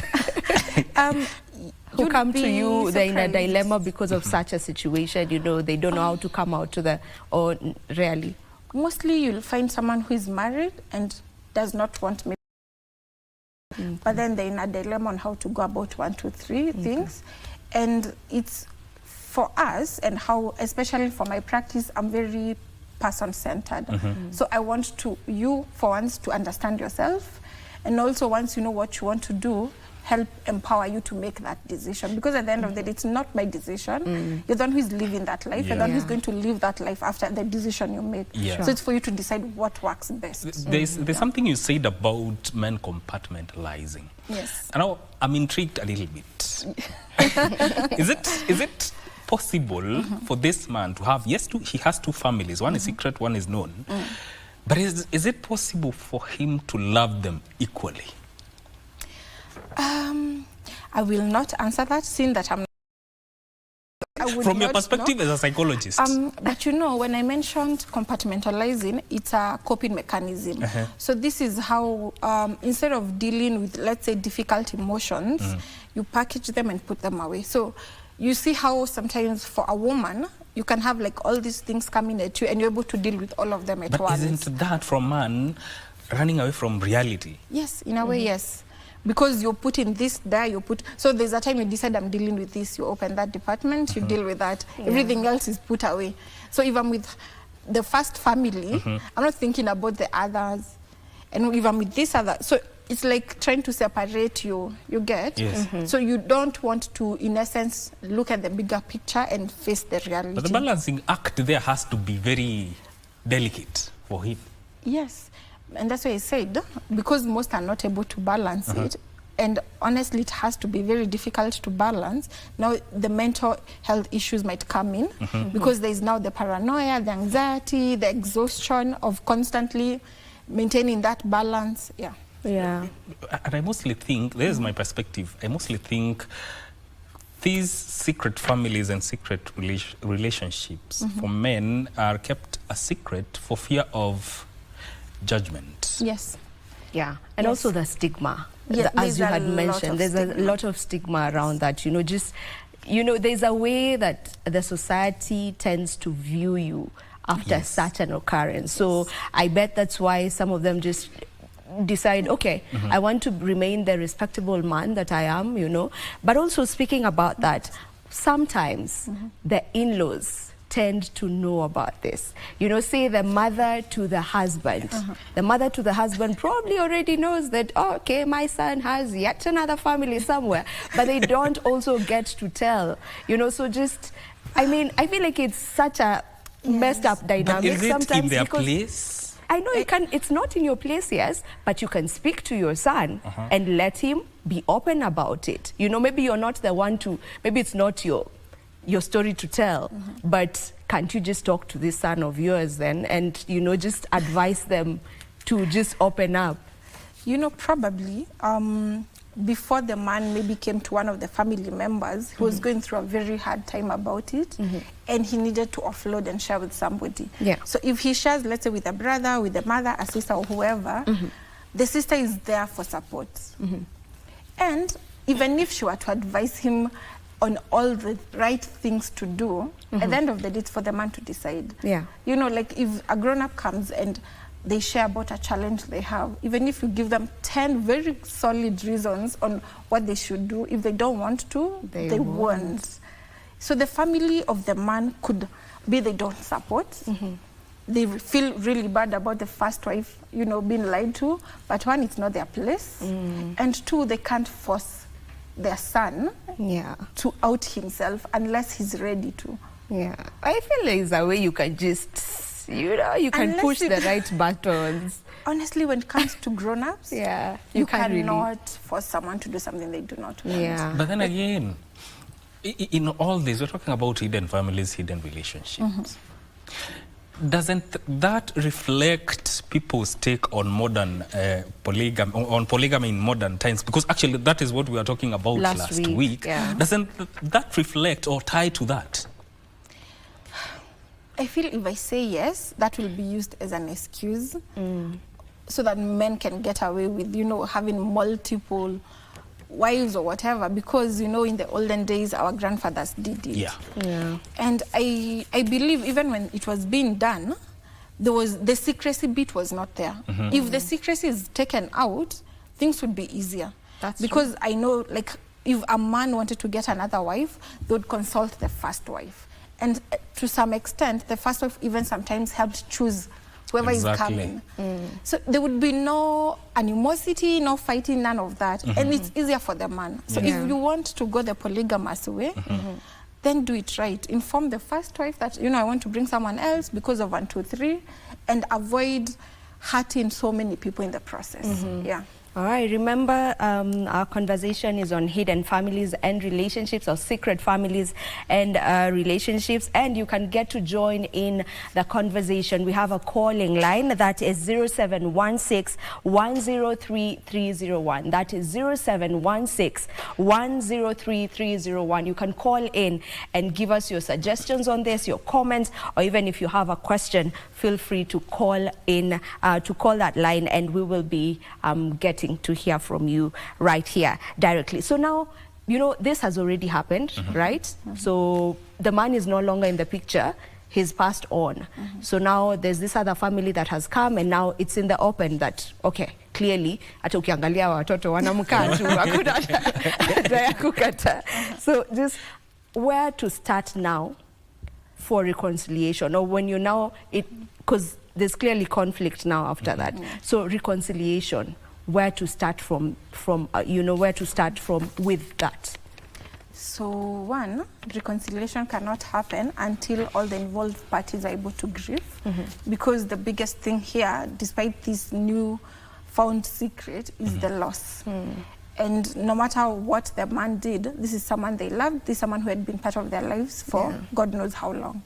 Speaker 31: Who come to you, they're in a dilemma because of such a situation, you know, they don't know how to come out to the, or rarely?
Speaker 4: Mostly you'll find someone who is married and does not want me. But then they're in a dilemma on how to go about 1, 2, 3 things. And it's for us, and how, especially for my practice, I'm very person-centered. So I want you, for once, to understand yourself. And also, once you know what you want to do, help empower you to make that decision. Because at the end of the day, it's not my decision. You're the one who is living that life. You're the one who's going to live that life after the decision you make. So it's for you to decide what works best.
Speaker 5: There's something you said about men compartmentalizing.
Speaker 4: Yes.
Speaker 5: And now I'm intrigued a little bit. Is it possible for this man to have, he has 2 families. One is secret, one is known. But is it possible for him to love them equally?
Speaker 4: I will not answer that, seeing that I'm
Speaker 5: from your perspective as a psychologist.
Speaker 4: But you know, when I mentioned compartmentalizing, it's a coping mechanism. So this is how, instead of dealing with, let's say, difficult emotions, you package them and put them away. So you see how sometimes for a woman, you can have like all these things coming at you and you're able to deal with all of them at once.
Speaker 5: But isn't that from man running away from reality?
Speaker 4: Yes, in a way, yes. Because you're putting this there, so there's a time you decide I'm dealing with this, you open that department, you deal with that. Everything else is put away. So if I'm with the first family, I'm not thinking about the others. And if I'm with this other, so it's like trying to separate you get? So you don't want to, in essence, look at the bigger picture and face the reality.
Speaker 5: But the balancing act there has to be very delicate for him.
Speaker 4: Yes. And that's why I said, because most are not able to balance it, and honestly, it has to be very difficult to balance. Now, the mental health issues might come in, because there's now the paranoia, the anxiety, the exhaustion of constantly maintaining that balance.
Speaker 5: And I mostly think, there's my perspective, I mostly think these secret families and secret relationships for men are kept a secret for fear of judgment.
Speaker 4: Yes.
Speaker 31: Yeah, and also the stigma. As you had mentioned, there's a lot of stigma around that, you know, just, you know, there's a way that the society tends to view you after such an occurrence. So I bet that's why some of them just decide, okay, I want to remain the respectable man that I am, you know. But also speaking about that, sometimes the in-laws tend to know about this. You know, say the mother to the husband. The mother to the husband probably already knows that, oh, okay, my son has yet another family somewhere, but they don't also get to tell. You know, so just, I mean, I feel like it's such a messed up dynamic.
Speaker 5: But is it
Speaker 31: sometimes
Speaker 5: in their place?
Speaker 31: I know it's not in your place, yes, but you can speak to your son and let him be open about it. You know, maybe you're not the one to, maybe it's not your story to tell, but can't you just talk to this son of yours then and, you know, just advise them to just open up?
Speaker 4: You know, probably before the man maybe came to one of the family members, he was going through a very hard time about it, and he needed to offload and share with somebody. So if he shares, let's say, with a brother, with a mother, a sister, or whoever, the sister is there for support. And even if she were to advise him on all the right things to do, at the end of the day, it's for the man to decide. You know, like if a grown-up comes and they share about a challenge they have, even if you give them 10 very solid reasons on what they should do, if they don't want to, they won't. So the family of the man could be they don't support. They feel really bad about the first wife, you know, being lied to, but one, it's not their place. And two, they can't force their son to out himself unless he's ready to.
Speaker 31: I feel there is a way you can just, you know, you can push the right buttons.
Speaker 4: Honestly, when it comes to grown-ups, you cannot force someone to do something they do not want.
Speaker 5: But then again, in all this, we're talking about hidden families, hidden relationships. Doesn't that reflect people's take on modern polygamy in modern times? Because actually that is what we were talking about last week. Doesn't that reflect or tie to that?
Speaker 4: I feel if I say yes, that will be used as an excuse so that men can get away with, you know, having multiple wives or whatever, because, you know, in the olden days, our grandfathers did it. And I believe even when it was being done, there was the secrecy bit was not there. If the secrecy is taken out, things would be easier. Because I know, like, if a man wanted to get another wife, they would consult the first wife. And to some extent, the first wife even sometimes helped choose whoever is coming. So there would be no animosity, no fighting, none of that. And it's easier for the man. So if you want to go the polygamous way, then do it right. Inform the first wife that, you know, I want to bring someone else because of 1, 2, 3, and avoid hurting so many people in the process.
Speaker 31: All right, remember our conversation is on hidden families and relationships, or secret families and relationships, and you can get to join in the conversation. We have a calling line that is 0716-103-301. That is 0716-103-301. You can call in and give us your suggestions on this, your comments, or even if you have a question, feel free to call in, to call that line, and we will be getting to hear from you right here directly. So now, you know, this has already happened, right? So the man is no longer in the picture, he's passed on. So now there's this other family that has come, and now it's in the open that, okay, clearly, hata ukiangalia watoto wanamkaa tu, hakuna ya kukata. So just where to start now for reconciliation, or when you now, because there's clearly conflict now after that. So reconciliation, where to start from you know, where to start from with that?
Speaker 4: So one, reconciliation cannot happen until all the involved parties are able to grieve, because the biggest thing here, despite this new found secret, is the loss. And no matter what the man did, this is someone they loved, this is someone who had been part of their lives for God knows how long.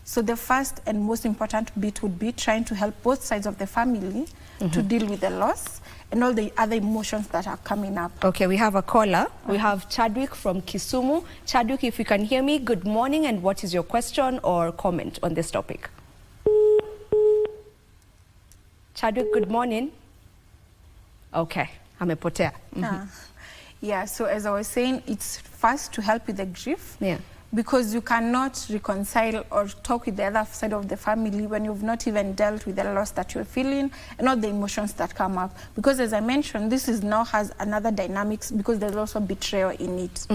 Speaker 4: So the first and most important bit would be trying to help both sides of the family to deal with the loss and all the other emotions that are coming up.
Speaker 31: Okay, we have a caller. We have Chadwick from Kisumu. Chadwick, if you can hear me, good morning, and what is your question or comment on this topic? Chadwick, good morning. Okay, amepotea.
Speaker 4: Yeah, so as I was saying, it's first to help with the grief. Because you cannot reconcile or talk with the other side of the family when you've not even dealt with the loss that you're feeling and all the emotions that come up. Because as I mentioned, this is now has another dynamics, because there's also betrayal in it.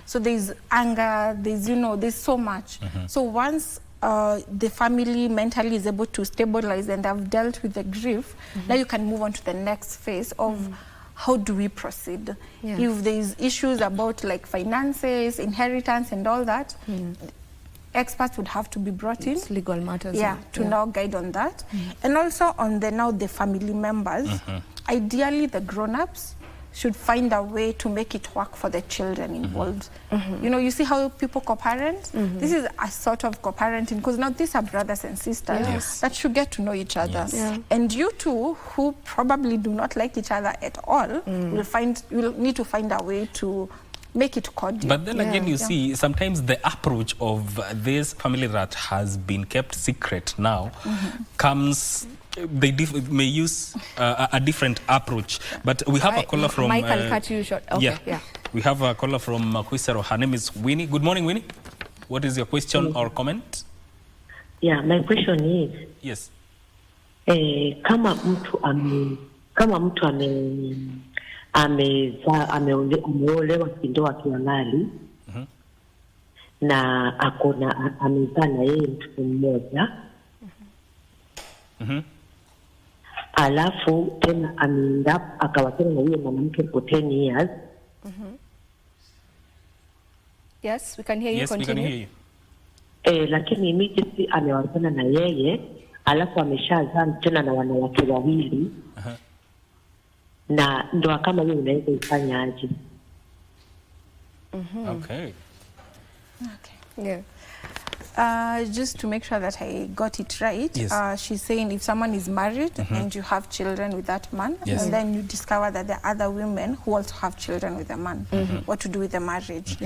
Speaker 4: So there's anger, there's, you know, there's so much. So once the family mentally is able to stabilize and have dealt with the grief, now you can move on to the next phase of how do we proceed? If there's issues about like finances, inheritance and all that, experts would have to be brought in.
Speaker 31: It's legal matters.
Speaker 4: To now guide on that. And also on the family members, ideally the grown-ups should find a way to make it work for the children involved. You know, you see how people co-parent? This is a sort of co-parenting, because now these are brothers and sisters that should get to know each other. And you two, who probably do not like each other at all, will need to find a way to make it cordial.
Speaker 5: But then again, you see, sometimes the approach of this family that has been kept secret now comes... They may use a different approach. But we have a caller from...
Speaker 31: Michael, cut you short. Okay, yeah.
Speaker 5: We have a caller from Quisero. Her name is Winnie. Good morning, Winnie. What is your question or comment?
Speaker 6: Yeah, my question is...
Speaker 5: Yes.
Speaker 6: Kama mtu ameolewa kindoa kihalali na amezaa na yeye mtoto mmoja, alafu tena ameenda akawachana na yeye mwanamke for 10 years.
Speaker 31: Yes, we can hear you.
Speaker 5: Yes,
Speaker 31: continue.
Speaker 5: we can hear you.
Speaker 6: Lakini immediately amewachana na yeye, alafu ameshazaa tena na wanawake wawili. Na ndoa kama hiyo unaweza ifanya aje?
Speaker 5: Okay.
Speaker 4: Yeah. Just to make sure that I got it right, she's saying if someone is married and you have children with that man, and then you discover that there are other women who also have children with the man, what to do with the marriage.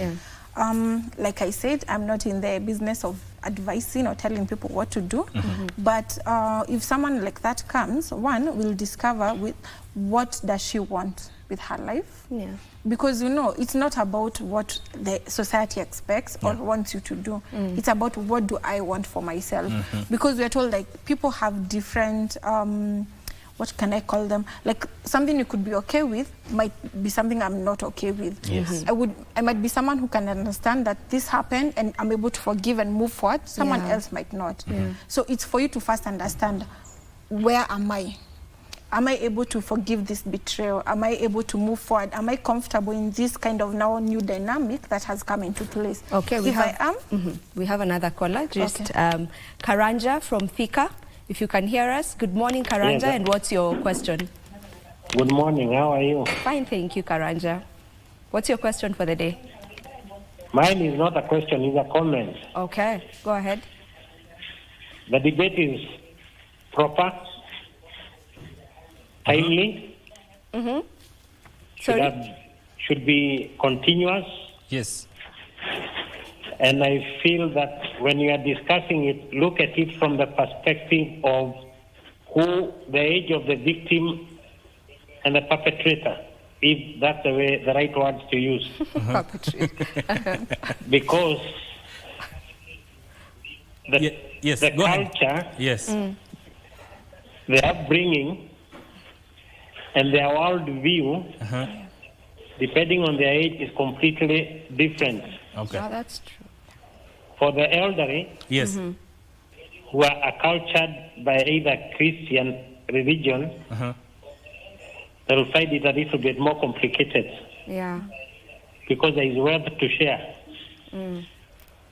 Speaker 4: Like I said, I'm not in the business of advising or telling people what to do, but if someone like that comes, one will discover what does she want with her life. Because, you know, it's not about what the society expects or wants you to do. It's about what do I want for myself. Because we're told, like, people have different, what can I call them? Like, something you could be okay with might be something I'm not okay with. I might be someone who can understand that this happened and I'm able to forgive and move forward. Someone else might not. So it's for you to first understand, where am I? Am I able to forgive this betrayal? Am I able to move forward? Am I comfortable in this kind of now new dynamic that has come into place?
Speaker 31: Okay, we have another caller, just Karanja from Thika. If you can hear us. Good morning, Karanja, and what's your question?
Speaker 6: Good morning, how are you?
Speaker 31: Fine, thank you, Karanja. What's your question for the day?
Speaker 6: Mine is not a question, it's a comment.
Speaker 31: Okay, go ahead.
Speaker 6: The debate is proper, timely, should be continuous.
Speaker 5: Yes.
Speaker 6: And I feel that when you are discussing it, look at it from the perspective of who, the age of the victim and the perpetrator, if that's the right words to use. Because the culture, the upbringing, and their worldview, depending on their age, is completely different.
Speaker 5: Okay.
Speaker 31: Oh, that's true.
Speaker 6: For the elderly, who are acculturated by either Christian religion, they'll find it a little bit more complicated.
Speaker 31: Yeah.
Speaker 6: Because there is wealth to share.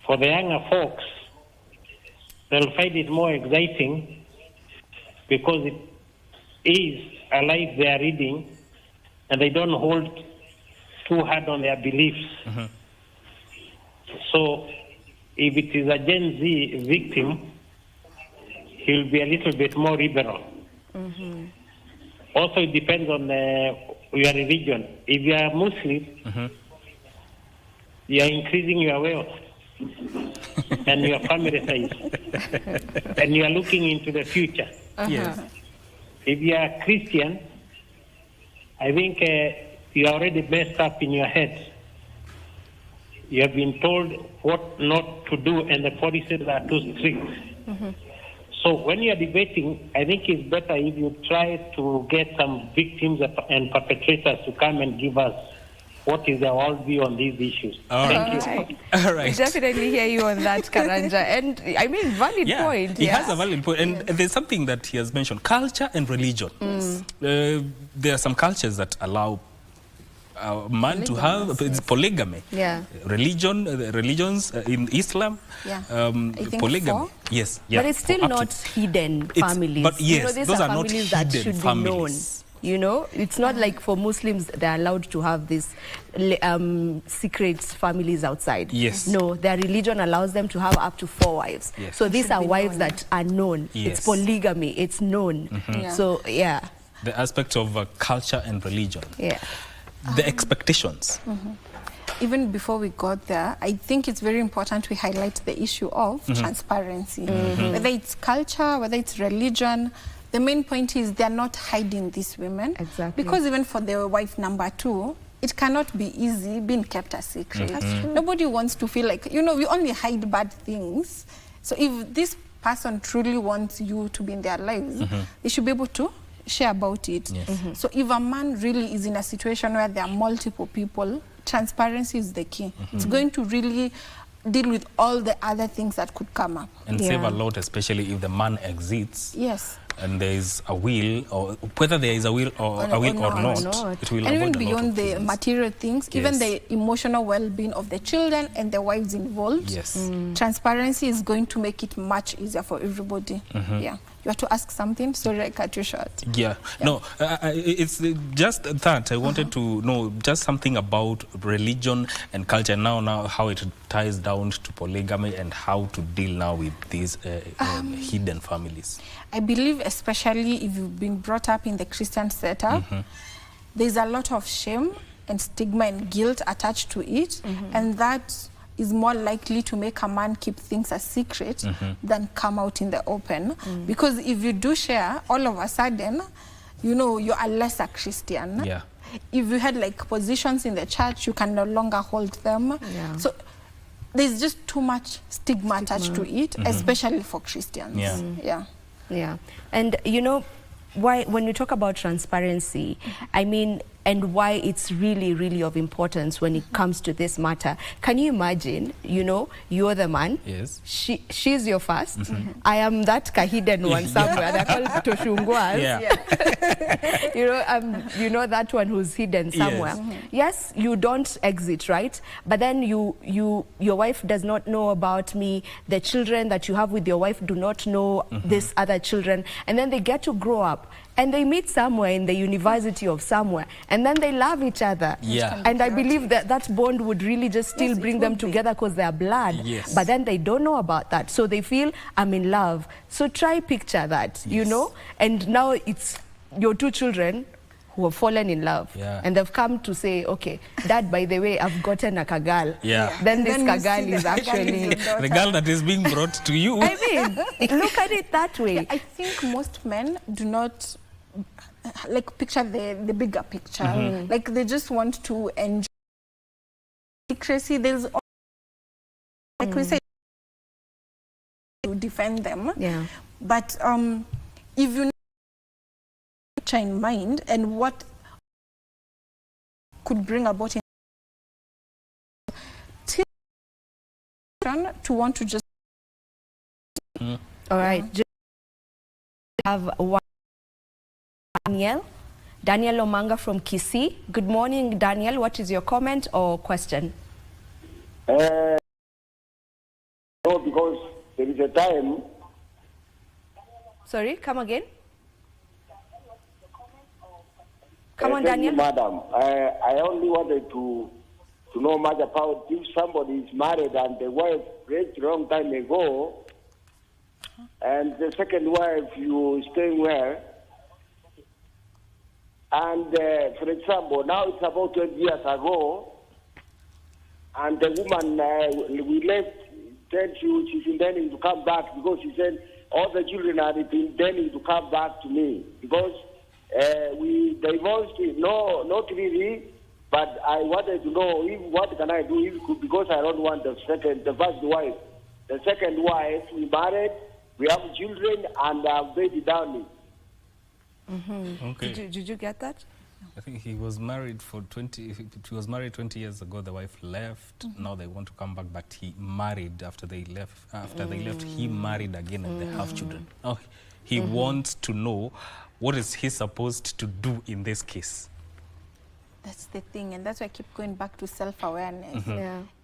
Speaker 6: For the younger folks, they'll find it more exciting because it is a life they are reading and they don't hold too hard on their beliefs. So if it is a Gen Z victim, he'll be a little bit more liberal. Also, it depends on your religion. If you are Muslim, you are increasing your wealth and your family size, and you are looking into the future. If you are Christian, I think you are already messed up in your head. You have been told what not to do, and the policies are too strict. So when you are debating, I think it's better if you try to get some victims and perpetrators to come and give us what is their worldview on these issues. Thank you.
Speaker 5: All right.
Speaker 31: We definitely hear you on that, Karanja. And I mean, valid point.
Speaker 5: He has a valid point. And there's something that he has mentioned, culture and religion. There are some cultures that allow man to have polygamy. Religions in Islam, polygamy. Yes.
Speaker 31: But it's still not hidden families.
Speaker 5: But yes,
Speaker 31: these
Speaker 5: those
Speaker 31: are
Speaker 5: not
Speaker 31: families
Speaker 5: hidden
Speaker 31: that should
Speaker 5: families.
Speaker 31: be You know, it's not like for Muslims they're allowed to have these secret families outside.
Speaker 5: Yes.
Speaker 31: No, their religion allows them to have up to 4 wives.
Speaker 5: Yes.
Speaker 31: So these are wives that are known.
Speaker 5: Yes.
Speaker 31: It's polygamy. It's known. So yeah.
Speaker 5: The aspect of culture and religion.
Speaker 31: Yeah.
Speaker 5: The expectations.
Speaker 4: Even before we got there, I think it's very important we highlight the issue of transparency. Whether it's culture, whether it's religion, the main point is they're not hiding these women.
Speaker 31: Exactly.
Speaker 4: Because even for the wife number 2, it cannot be easy being kept a secret. Nobody wants to feel like, you know, we only hide bad things. So if this person truly wants you to be in their lives, they should be able to share about it. So if a man really is in a situation where there are multiple people, transparency is the key. It's going to really deal with all the other things that could come up.
Speaker 5: And save a lot, especially if the man exits.
Speaker 4: Yes.
Speaker 5: And there is a will, or whether there is a will or not, it will
Speaker 4: and even
Speaker 5: avoid
Speaker 4: beyond the material things, even the emotional well-being of the children and the wives involved, transparency is going to make it much easier for everybody. Yeah. You have to ask something, sorry I cut you short.
Speaker 5: Yeah. No, it's just that I wanted to know just something about religion and culture now how it ties down to polygamy and how to deal now with these hidden families.
Speaker 4: I believe especially if you've been brought up in the Christian setup, there's a lot of shame and stigma and guilt attached to it, and that is more likely to make a man keep things a secret than come out in the open. Because if you do share, all of a sudden, you know, you're a lesser Christian.
Speaker 5: Yeah.
Speaker 4: If you had like positions in the church, you can no longer hold them. So there's just too much stigma attached to it, especially for Christians.
Speaker 31: Yeah. And you know, why when we talk about transparency, I mean, and why it's really, really of importance when it comes to this matter. Can you imagine, you know, you're the man, she's your first, I am that hidden one somewhere, they're called Toshungwas. You know that one who's hidden somewhere. Yes, you don't exit, right? But then your wife does not know about me, the children that you have with your wife do not know these other children, and then they get to grow up. And they meet somewhere in the university of somewhere, and then they love each other. And I believe that that bond would really just still bring them together because they are blood. But then they don't know about that. So they feel, I'm in love. So try picture that, you know? And now it's your 2 children who have fallen in love. And they've come to say, okay, Dad, by the way, I've gotten a kagal. Then this kagal is actually
Speaker 5: the girl that is being brought to you.
Speaker 31: I mean, look at it that way.
Speaker 4: I think most men do not like picture the bigger picture. Like they just want to enjoy secrecy. There's like we say to defend them. But if you picture in mind and what could bring about to want to just
Speaker 31: all right, just have one. Daniel Omanga from Kisii. Good morning, Daniel. What is your comment or question?
Speaker 7: No, because there is a time.
Speaker 31: Sorry, come again. Come on, Daniel.
Speaker 7: You, madam. I only wanted to know much about if somebody is married and the wife raised a long time ago, and the second wife you staying where. And for example, now it's about 20 years ago, and the woman we left, said she's intending to come back because she said all the children are intending to come back to me because we divorced. No, not really, but I wanted to know what can I do because I don't want the first wife. The second wife, we married, we have children, and I've baby down.
Speaker 5: Okay.
Speaker 31: Did you get that?
Speaker 5: I think he was married for 20. He was married 20 years ago. The wife left. Now they want to come back, but he married after they left. After they left, he married again, and they have children. Now he wants to know what is he supposed to do in this case.
Speaker 4: That's the thing, and that's why I keep going back to self-awareness.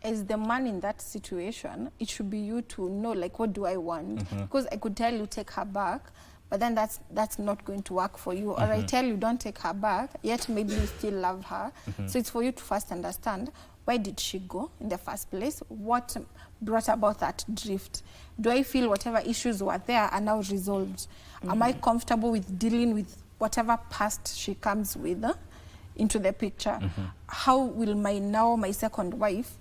Speaker 4: As the man in that situation, it should be you to know, like, what do I want? Because I could tell you take her back. but then that's not going to work for you. Or I tell you, don't take her back, yet maybe you still love her. So it's for you to first understand, why did she go in the first place? What brought about that drift? Do I feel whatever issues were there are now resolved? Am I comfortable with dealing with whatever past she comes with into the picture? How will my second wife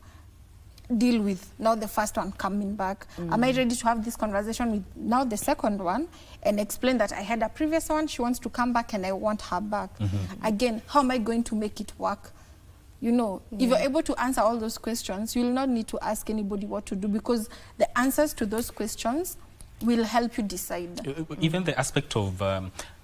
Speaker 4: deal with now the first one coming back? Am I ready to have this conversation with now the second one and explain that I had a previous one, she wants to come back and I want her back? Again, how am I going to make it work? You know, if you're able to answer all those questions, you'll not need to ask anybody what to do, because the answers to those questions will help you decide.
Speaker 5: Even the aspect of,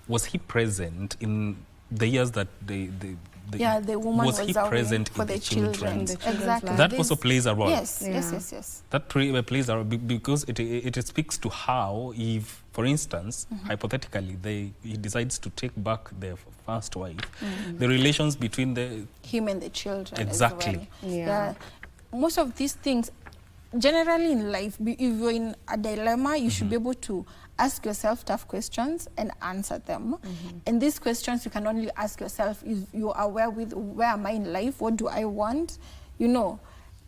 Speaker 5: was he present in the years that the
Speaker 4: woman was
Speaker 5: he
Speaker 4: away
Speaker 5: present
Speaker 4: for
Speaker 5: in
Speaker 4: the children? Exactly.
Speaker 5: That also plays a role.
Speaker 4: Yes, yes.
Speaker 5: That plays a role because it speaks to how, if, for instance, hypothetically, he decides to take back their first wife, the relations between
Speaker 4: him and the children.
Speaker 5: Exactly.
Speaker 4: As well. Most of these things, generally in life, if you're in a dilemma, you should be able to ask yourself tough questions and answer them. And these questions you can only ask yourself if you're aware with where am I in life, what do I want, you know.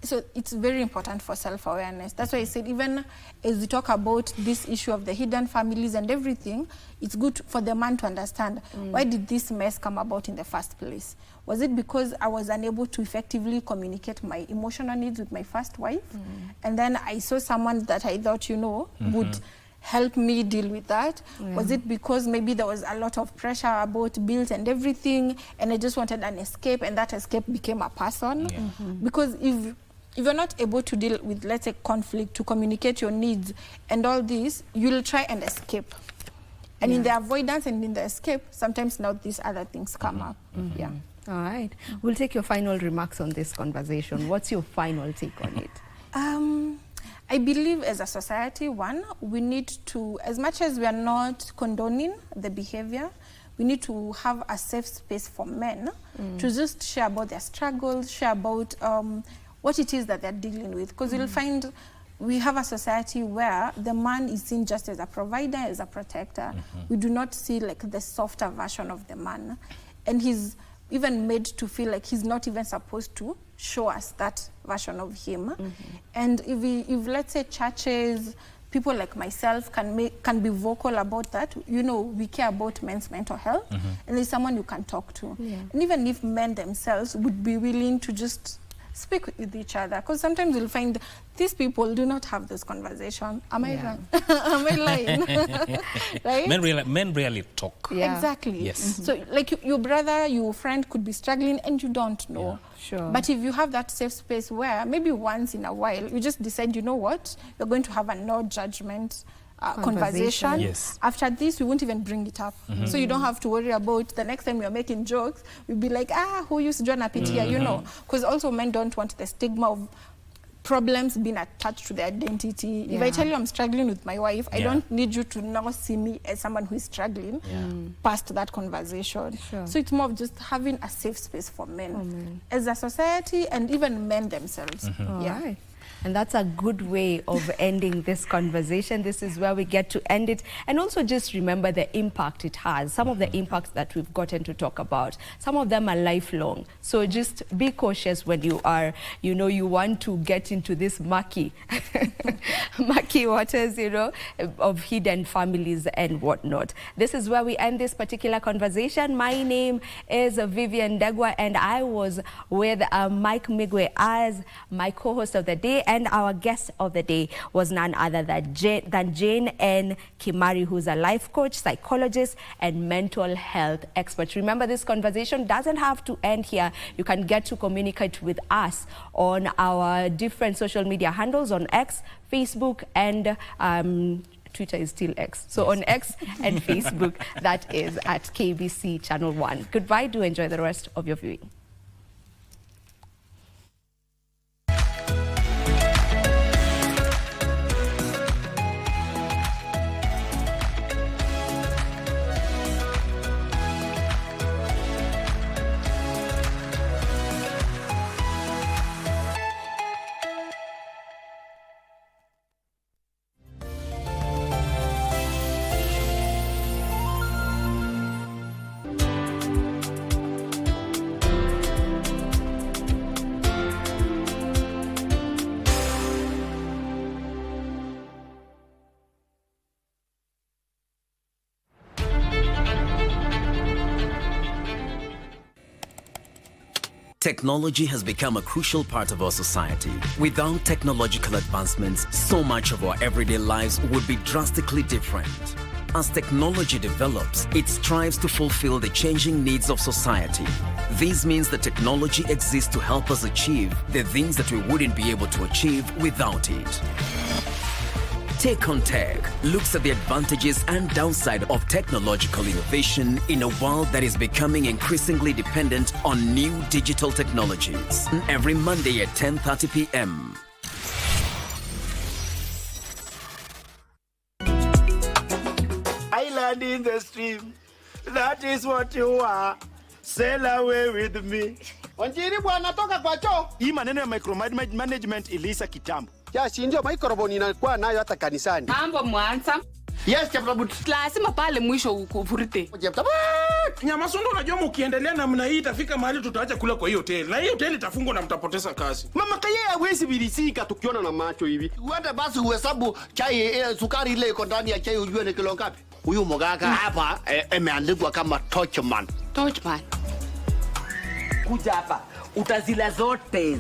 Speaker 4: So it's very important for self-awareness. That's why I said, even as we talk about this issue of the hidden families and everything, it's good for the man to understand, why did this mess come about in the first place? Was it because I was unable to effectively communicate my emotional needs with my first wife? And then I saw someone that I thought, you know, would help me deal with that? Was it because maybe there was a lot of pressure about bills and everything, and I just wanted an escape, and that escape became a person? Because if you're not able to deal with, let's say, conflict, to communicate your needs and all this, you'll try and escape. And in the avoidance and in the escape, sometimes now these other things come up.
Speaker 31: All right. We'll take your final remarks on this conversation. What's your final take on it?
Speaker 4: I believe as a society, one, we need to, as much as we are not condoning the behavior, we need to have a safe space for men to just share about their struggles, share about what it is that they're dealing with. Because you'll find we have a society where the man is seen just as a provider, as a protector. We do not see like the softer version of the man. And he's even made to feel like he's not even supposed to show us that version of him. And if let's say churches, people like myself can be vocal about that, you know, we care about men's mental health, and there's someone you can talk to. And even if men themselves would be willing to just speak with each other, because sometimes you'll find these people do not have this conversation. Am I wrong? Am I lying? Right?
Speaker 5: Men rarely talk.
Speaker 4: Exactly.
Speaker 5: Yes.
Speaker 4: So like your brother, your friend could be struggling and you don't know. But if you have that safe space where maybe once in a while you just decide, you know what, you're going to have a no judgment conversation. After this, we won't even bring it up. So you don't have to worry about the next time you're making jokes, we'll be like, who used John Apitia, you know. Because also men don't want the stigma of problems being attached to their identity. If I tell you I'm struggling with my wife, I don't need you to now see me as someone who is struggling past that conversation. So it's more of just having a safe space for men as a society, and even men themselves.
Speaker 31: Right. And that's a good way of ending this conversation. This is where we get to end it. And also just remember the impact it has. Some of the impacts that we've gotten to talk about, some of them are lifelong. So just be cautious when you are, you know, you want to get into this murky waters, you know, of hidden families and whatnot. This is where we end this particular conversation. My name is Vivian Degwa, and I was with Mike Migwe as my co-host of the day. And our guest of the day was none other than Jane N. Kimari, who's a life coach, psychologist, and mental health expert. Remember, this conversation doesn't have to end here. You can get to communicate with us on our different social media handles on X, Facebook, and Twitter is still X. So on X and Facebook, that is at KBC Channel 1. Goodbye. Do enjoy the rest of your viewing.
Speaker 8: Technology has become a crucial part of our society. Without technological advancements, so much of our everyday lives would be drastically different. As technology develops, it strives to fulfill the changing needs of society. This means that technology exists to help us achieve the things that we wouldn't be able to achieve without it. Take on Tech looks at the advantages and downside of technological innovation in a world that is becoming increasingly dependent on new digital technologies. Every Monday at 10:30 p.m.
Speaker 9: Island in the stream, that is what you are. Sail away with me. Wanjiri bwana toka kwa choo. Hii maneno ya micromanagement ilisa kitambo.
Speaker 10: Ya si ndio microphone inakuwa nayo hata kanisani.
Speaker 11: Mambo mwanza.
Speaker 10: Yes, Cheptabut.
Speaker 11: Lazima pale mwisho ukuvurite.
Speaker 10: Cheptabut.
Speaker 9: Nyamasundo unajua mkiendelea namna hii itafika mahali tutaacha kula kwa hiyo hoteli. Na hiyo hoteli itafungwa na mtapoteza kazi.
Speaker 10: Mama kaye hawezi bilisika tukiona na macho hivi. Uende basi uhesabu chai sukari ile iko ndani ya chai ujue ni kilo ngapi. Huyu mganga hapa ameandikwa kama Torchman.
Speaker 11: Torchman.
Speaker 10: Kuja hapa. Utazila zote.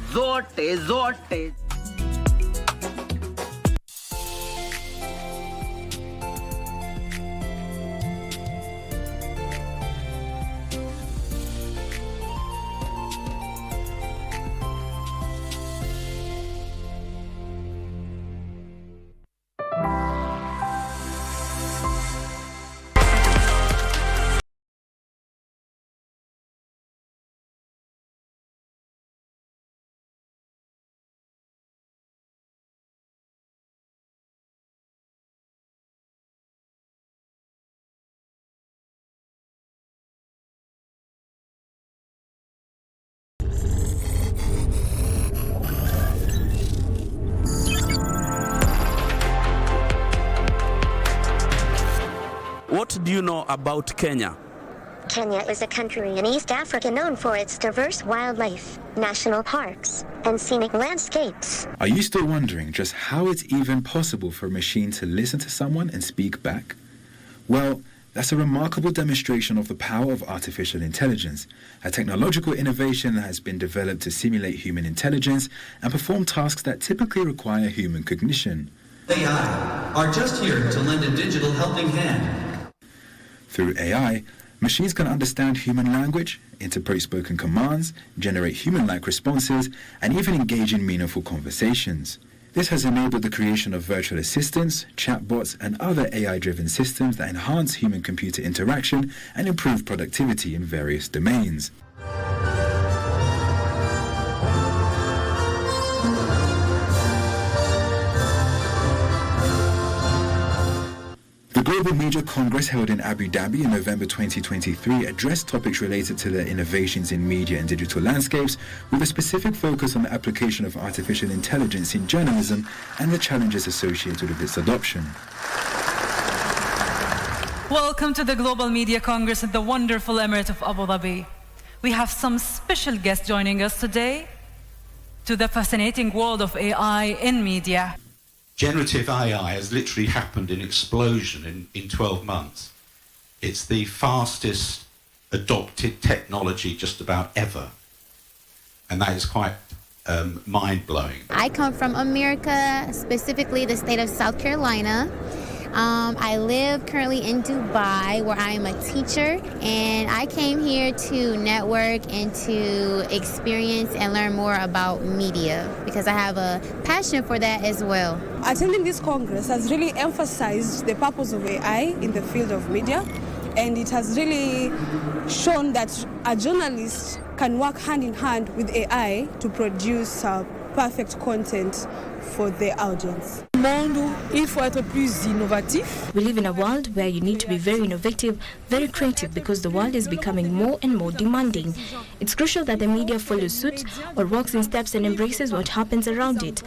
Speaker 15: What do you know about Kenya?
Speaker 16: Kenya is a country in East Africa known for its diverse wildlife, national parks, and scenic landscapes.
Speaker 17: Are you still wondering just how it's even possible for a machine to listen to someone and speak back? Well, that's a remarkable demonstration of the power of artificial intelligence, a technological innovation that has been developed to simulate human intelligence and perform tasks that typically require human cognition.
Speaker 20: AI are just here to lend a digital helping hand.
Speaker 17: Through AI, machines can understand human language, interpret spoken commands, generate human-like responses, and even engage in meaningful conversations. This has enabled the creation of virtual assistants, chatbots, and other AI-driven systems that enhance human-computer interaction and improve productivity in various domains. The Global Media Congress held in Abu Dhabi in November 2023 addressed topics related to the innovations in media and digital landscapes, with a specific focus on the application of artificial intelligence in journalism and the challenges associated with its adoption.
Speaker 22: Welcome to the Global Media Congress at the wonderful Emirate of Abu Dhabi. We have some special guests joining us today to the fascinating world of AI in media.
Speaker 24: Generative AI has literally happened in explosion in 12 months. It's the fastest adopted technology just about ever. And that is quite mind-blowing.
Speaker 26: I come from America, specifically the state of South Carolina. I live currently in Dubai, where I am a teacher, and I came here to network and to experience and learn more about media because I have a passion for that as well.
Speaker 32: Attending this Congress has really emphasized the purpose of AI in the field of media, and it has really shown that a journalist can work hand in hand with AI to produce perfect content for the audience.
Speaker 31: We live in a world where you need to be very innovative, very creative, because the world is becoming more and more demanding. It's crucial that the media follows suit or walks in steps and embraces what happens around it.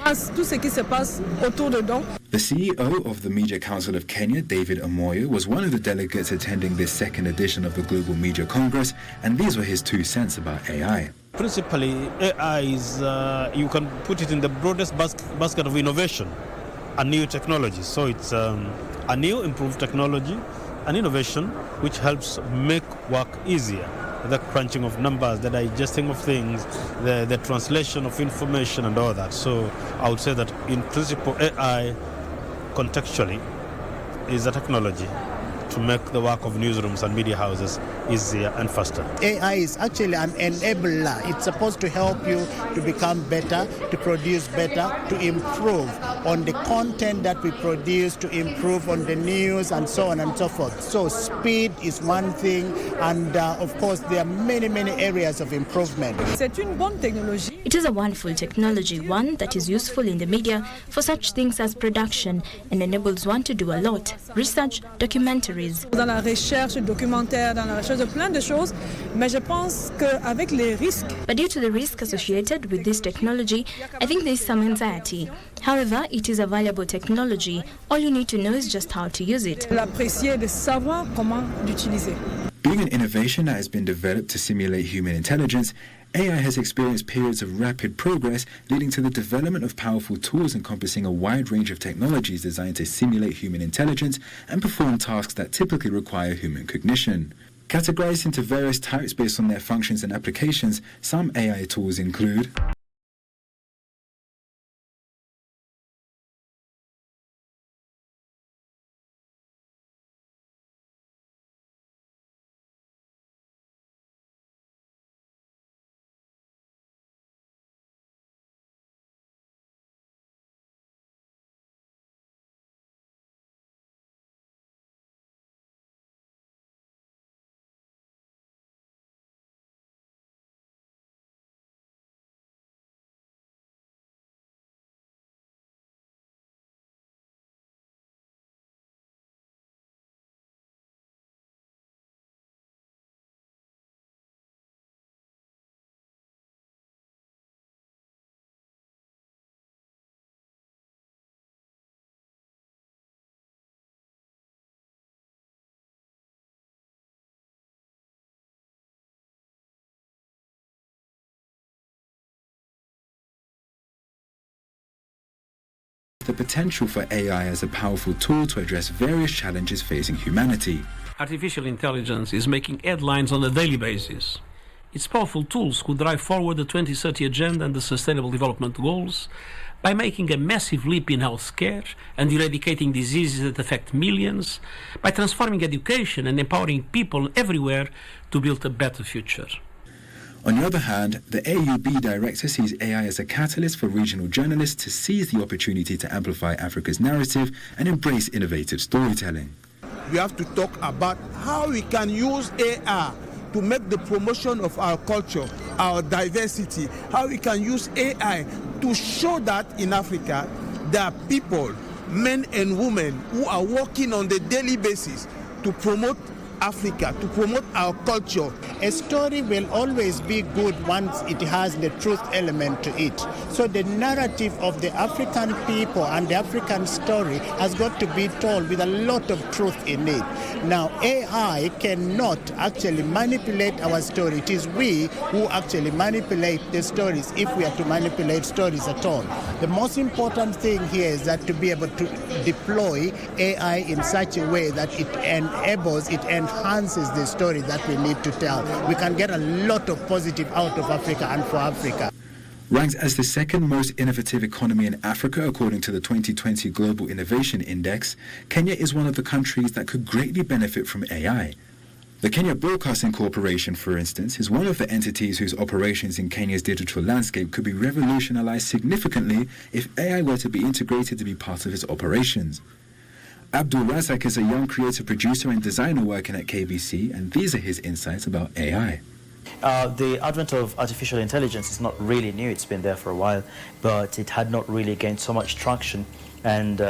Speaker 17: The CEO of the Media Council of Kenya, David Omoyo, was one of the delegates attending this second edition of the Global Media Congress, and these were his 2 cents about AI.
Speaker 33: Principally, AI is, you can put it in the broadest basket of innovation and new technology. So it's a new improved technology and innovation which helps make work easier. the crunching of numbers, the digesting of things, the translation of information and all that. So I would say that in principle AI contextually is a technology to make the work of newsrooms and media houses easier and faster.
Speaker 1: AI is actually an enabler. It's supposed to help you to become better, to produce better, to improve on the content that we produce, to improve on the news and so on and so forth. So speed is one thing, and of course there are many areas of improvement.
Speaker 2: It is a wonderful technology, one that is useful in the media for such things as production and enables one to do a lot, research, documentaries.
Speaker 32: Dans la recherche documentaire, dans la recherche de plein de choses, mais je pense qu'avec les risques.
Speaker 2: But due to the risk associated with this technology, I think there is some anxiety. However, it is a valuable technology. All you need to know is just how to use it.
Speaker 32: L'apprécier, de savoir comment l'utiliser.
Speaker 17: Being an innovation that has been developed to simulate human intelligence, AI has experienced periods of rapid progress, leading to the development of powerful tools encompassing a wide range of technologies designed to simulate human intelligence and perform tasks that typically require human cognition. Categorized into various types based on their functions and applications, some AI tools include the potential for AI as a powerful tool to address various challenges facing humanity.
Speaker 3: Artificial intelligence is making headlines on a daily basis. Its powerful tools could drive forward the 2030 Agenda and the Sustainable Development Goals by making a massive leap in healthcare and eradicating diseases that affect millions, by transforming education and empowering people everywhere to build a better future.
Speaker 17: On the other hand, the AUB director sees AI as a catalyst for regional journalists to seize the opportunity to amplify Africa's narrative and embrace innovative storytelling.
Speaker 9: We have to talk about how we can use AI to make the promotion of our culture, our diversity, how we can use AI to show that in Africa there are people, men and women, who are working on the daily basis to promote Africa, to promote our culture.
Speaker 1: A story will always be good once it has the truth element to it. So the narrative of the African people and the African story has got to be told with a lot of truth in it. Now, AI cannot actually manipulate our story. It is we who actually manipulate the stories, if we are to manipulate stories at all. The most important thing here is that to be able to deploy AI in such a way that it enables, it enhances the story that we need to tell. We can get a lot of positive out of Africa and for Africa.
Speaker 17: Ranked as the second most innovative economy in Africa according to the 2020 Global Innovation Index, Kenya is one of the countries that could greatly benefit from AI. The Kenya Broadcasting Corporation, for instance, is one of the entities whose operations in Kenya's digital landscape could be revolutionized significantly if AI were to be integrated to be part of its operations. Abdul Razak is a young creative producer and designer working at KBC, and these are his insights about AI.
Speaker 12: The advent of artificial intelligence is not really new. It's been there for a while, but it had not really gained so much traction, and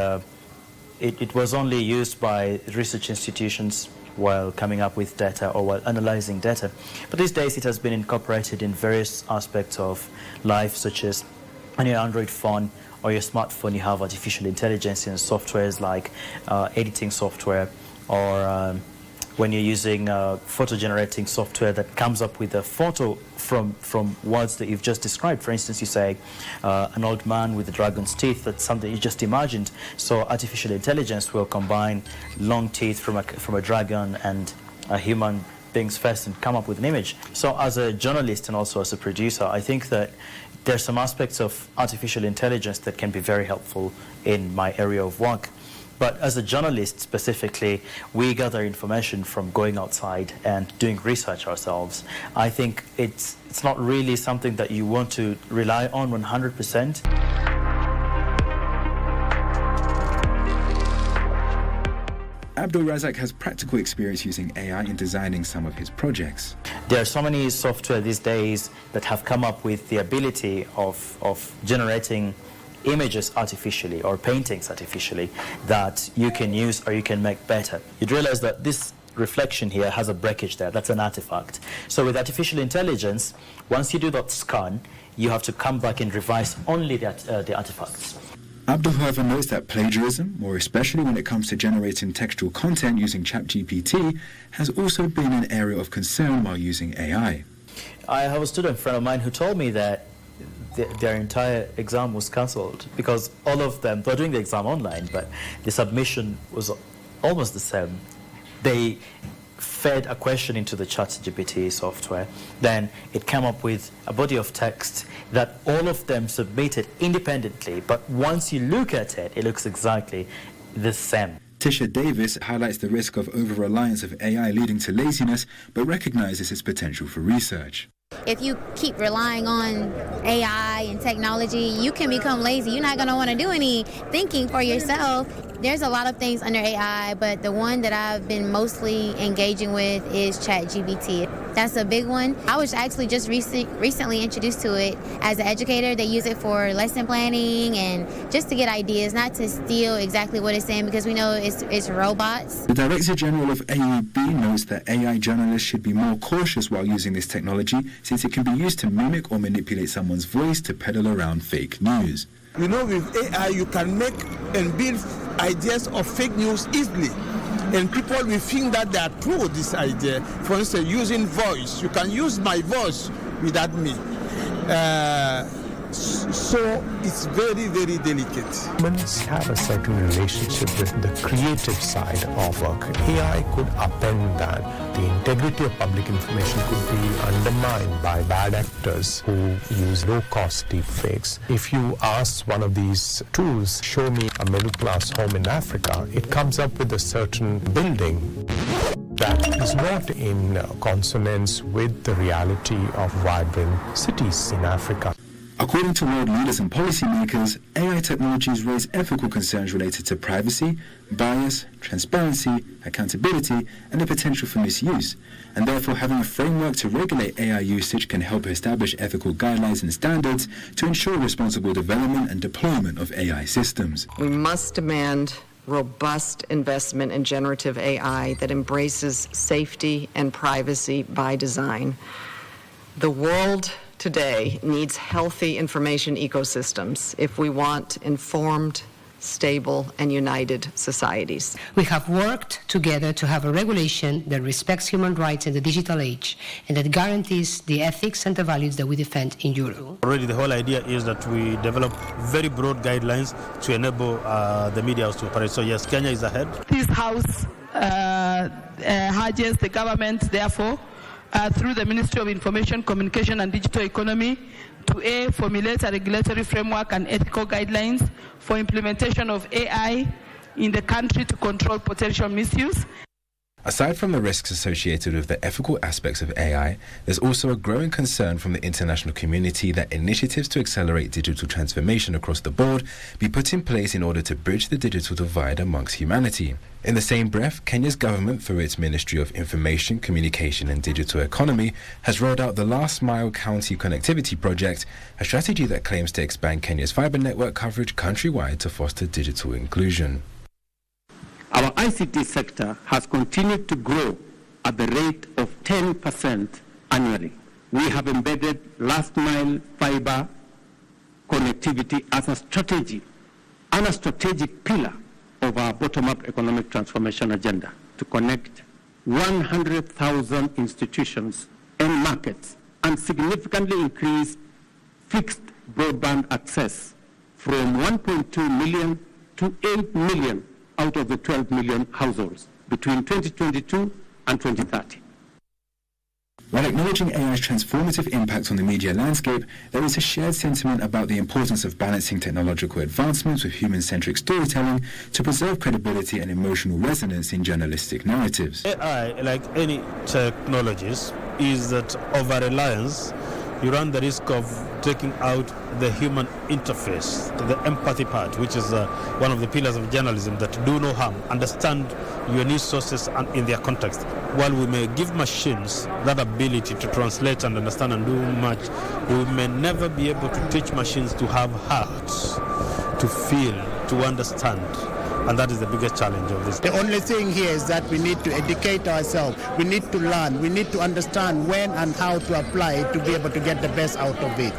Speaker 12: it was only used by research institutions while coming up with data or while analyzing data. But these days it has been incorporated in various aspects of life, such as on your Android phone or your smartphone. You have artificial intelligence in softwares like editing software, or when you're using photo generating software that comes up with a photo from words that you've just described. For instance, you say an old man with a dragon's teeth. That's something you just imagined. So artificial intelligence will combine long teeth from a dragon and a human things first and come up with an image. So as a journalist and also as a producer, I think that there's some aspects of artificial intelligence that can be very helpful in my area of work. But as a journalist specifically, we gather information from going outside and doing research ourselves. I think it's not really something that you want to rely on 100%.
Speaker 17: Abdul Razak has practical experience using AI in designing some of his projects.
Speaker 12: There are so many software these days that have come up with the ability of generating images artificially or paintings artificially that you can use or you can make better. You'd realize that this reflection here has a breakage there. That's an artifact. So with artificial intelligence, once you do that scan, you have to come back and revise only the artifacts.
Speaker 17: Abdul, however, notes that plagiarism, more especially when it comes to generating textual content using ChatGPT, has also been an area of concern while using AI.
Speaker 12: I have a student friend of mine who told me that their entire exam was cancelled because all of them, they're doing the exam online, but the submission was almost the same. They fed a question into the ChatGPT software, then it came up with a body of text that all of them submitted independently, but once you look at it, it looks exactly the same.
Speaker 17: Tisha Davis highlights the risk of over-reliance of AI leading to laziness, but recognizes its potential for research.
Speaker 26: If you keep relying on AI and technology, you can become lazy. You're not going to want to do any thinking for yourself. There's a lot of things under AI, but the one that I've been mostly engaging with is ChatGPT. That's a big one. I was actually just recently introduced to it as an educator. They use it for lesson planning and just to get ideas, not to steal exactly what it's saying because we know it's robots.
Speaker 17: The Director General of AUB notes that AI journalists should be more cautious while using this technology since it can be used to mimic or manipulate someone's voice to peddle around fake news.
Speaker 9: You know, with AI, you can make and build ideas of fake news easily. And people will think that they are true, this idea. For instance, using voice. You can use my voice without me. So it's very, very delicate.
Speaker 6: Humans have a certain relationship with the creative side of work. AI could upend that. The integrity of public information could be undermined by bad actors who use low-cost deepfakes. If you ask one of these tools, show me a middle-class home in Africa, it comes up with a certain building that is not in consonance with the reality of vibrant cities in Africa.
Speaker 17: According to world leaders and policymakers, AI technologies raise ethical concerns related to privacy, bias, transparency, accountability, and the potential for misuse. And therefore, having a framework to regulate AI usage can help establish ethical guidelines and standards to ensure responsible development and deployment of AI systems.
Speaker 7: We must demand robust investment in generative AI that embraces safety and privacy by design. The world today needs healthy information ecosystems if we want informed, stable, and united societies.
Speaker 13: We have worked together to have a regulation that respects human rights in the digital age and that guarantees the ethics and the values that we defend in Europe.
Speaker 33: Already the whole idea is that we develop very broad guidelines to enable the media to operate. So yes, Kenya is ahead.
Speaker 14: This House urges the government, therefore, through the Ministry of Information, Communication and Digital Economy to formulate a regulatory framework and ethical guidelines for implementation of AI in the country to control potential misuse.
Speaker 17: Aside from the risks associated with the ethical aspects of AI, there's also a growing concern from the international community that initiatives to accelerate digital transformation across the board be put in place in order to bridge the digital divide amongst humanity. In the same breath, Kenya's government, through its Ministry of Information, Communication and Digital Economy, has rolled out the Last Mile County Connectivity Project, a strategy that claims to expand Kenya's fibre network coverage countrywide to foster digital inclusion.
Speaker 18: Our ICT sector has continued to grow at the rate of 10% annually. We have embedded last mile fiber connectivity as a strategy and a strategic pillar of our bottom-up economic transformation agenda to connect 100,000 institutions and markets and significantly increase fixed broadband access from 1.2 million to 8 million out of the 12 million households between 2022 and 2030.
Speaker 17: While acknowledging AI's transformative impact on the media landscape, there is a shared sentiment about the importance of balancing technological advancements with human-centric storytelling to preserve credibility and emotional resonance in journalistic narratives.
Speaker 33: AI, like any technologies, is that over-reliance. You run the risk of taking out the human interface, the empathy part, which is one of the pillars of journalism, that do no harm, understand your news sources and in their context. While we may give machines that ability to translate and understand and do much, we may never be able to teach machines to have hearts, to feel, to understand. And that is the biggest challenge of this.
Speaker 1: The only thing here is that we need to educate ourselves. We need to learn. We need to understand when and how to apply it to be able to get the best out of it.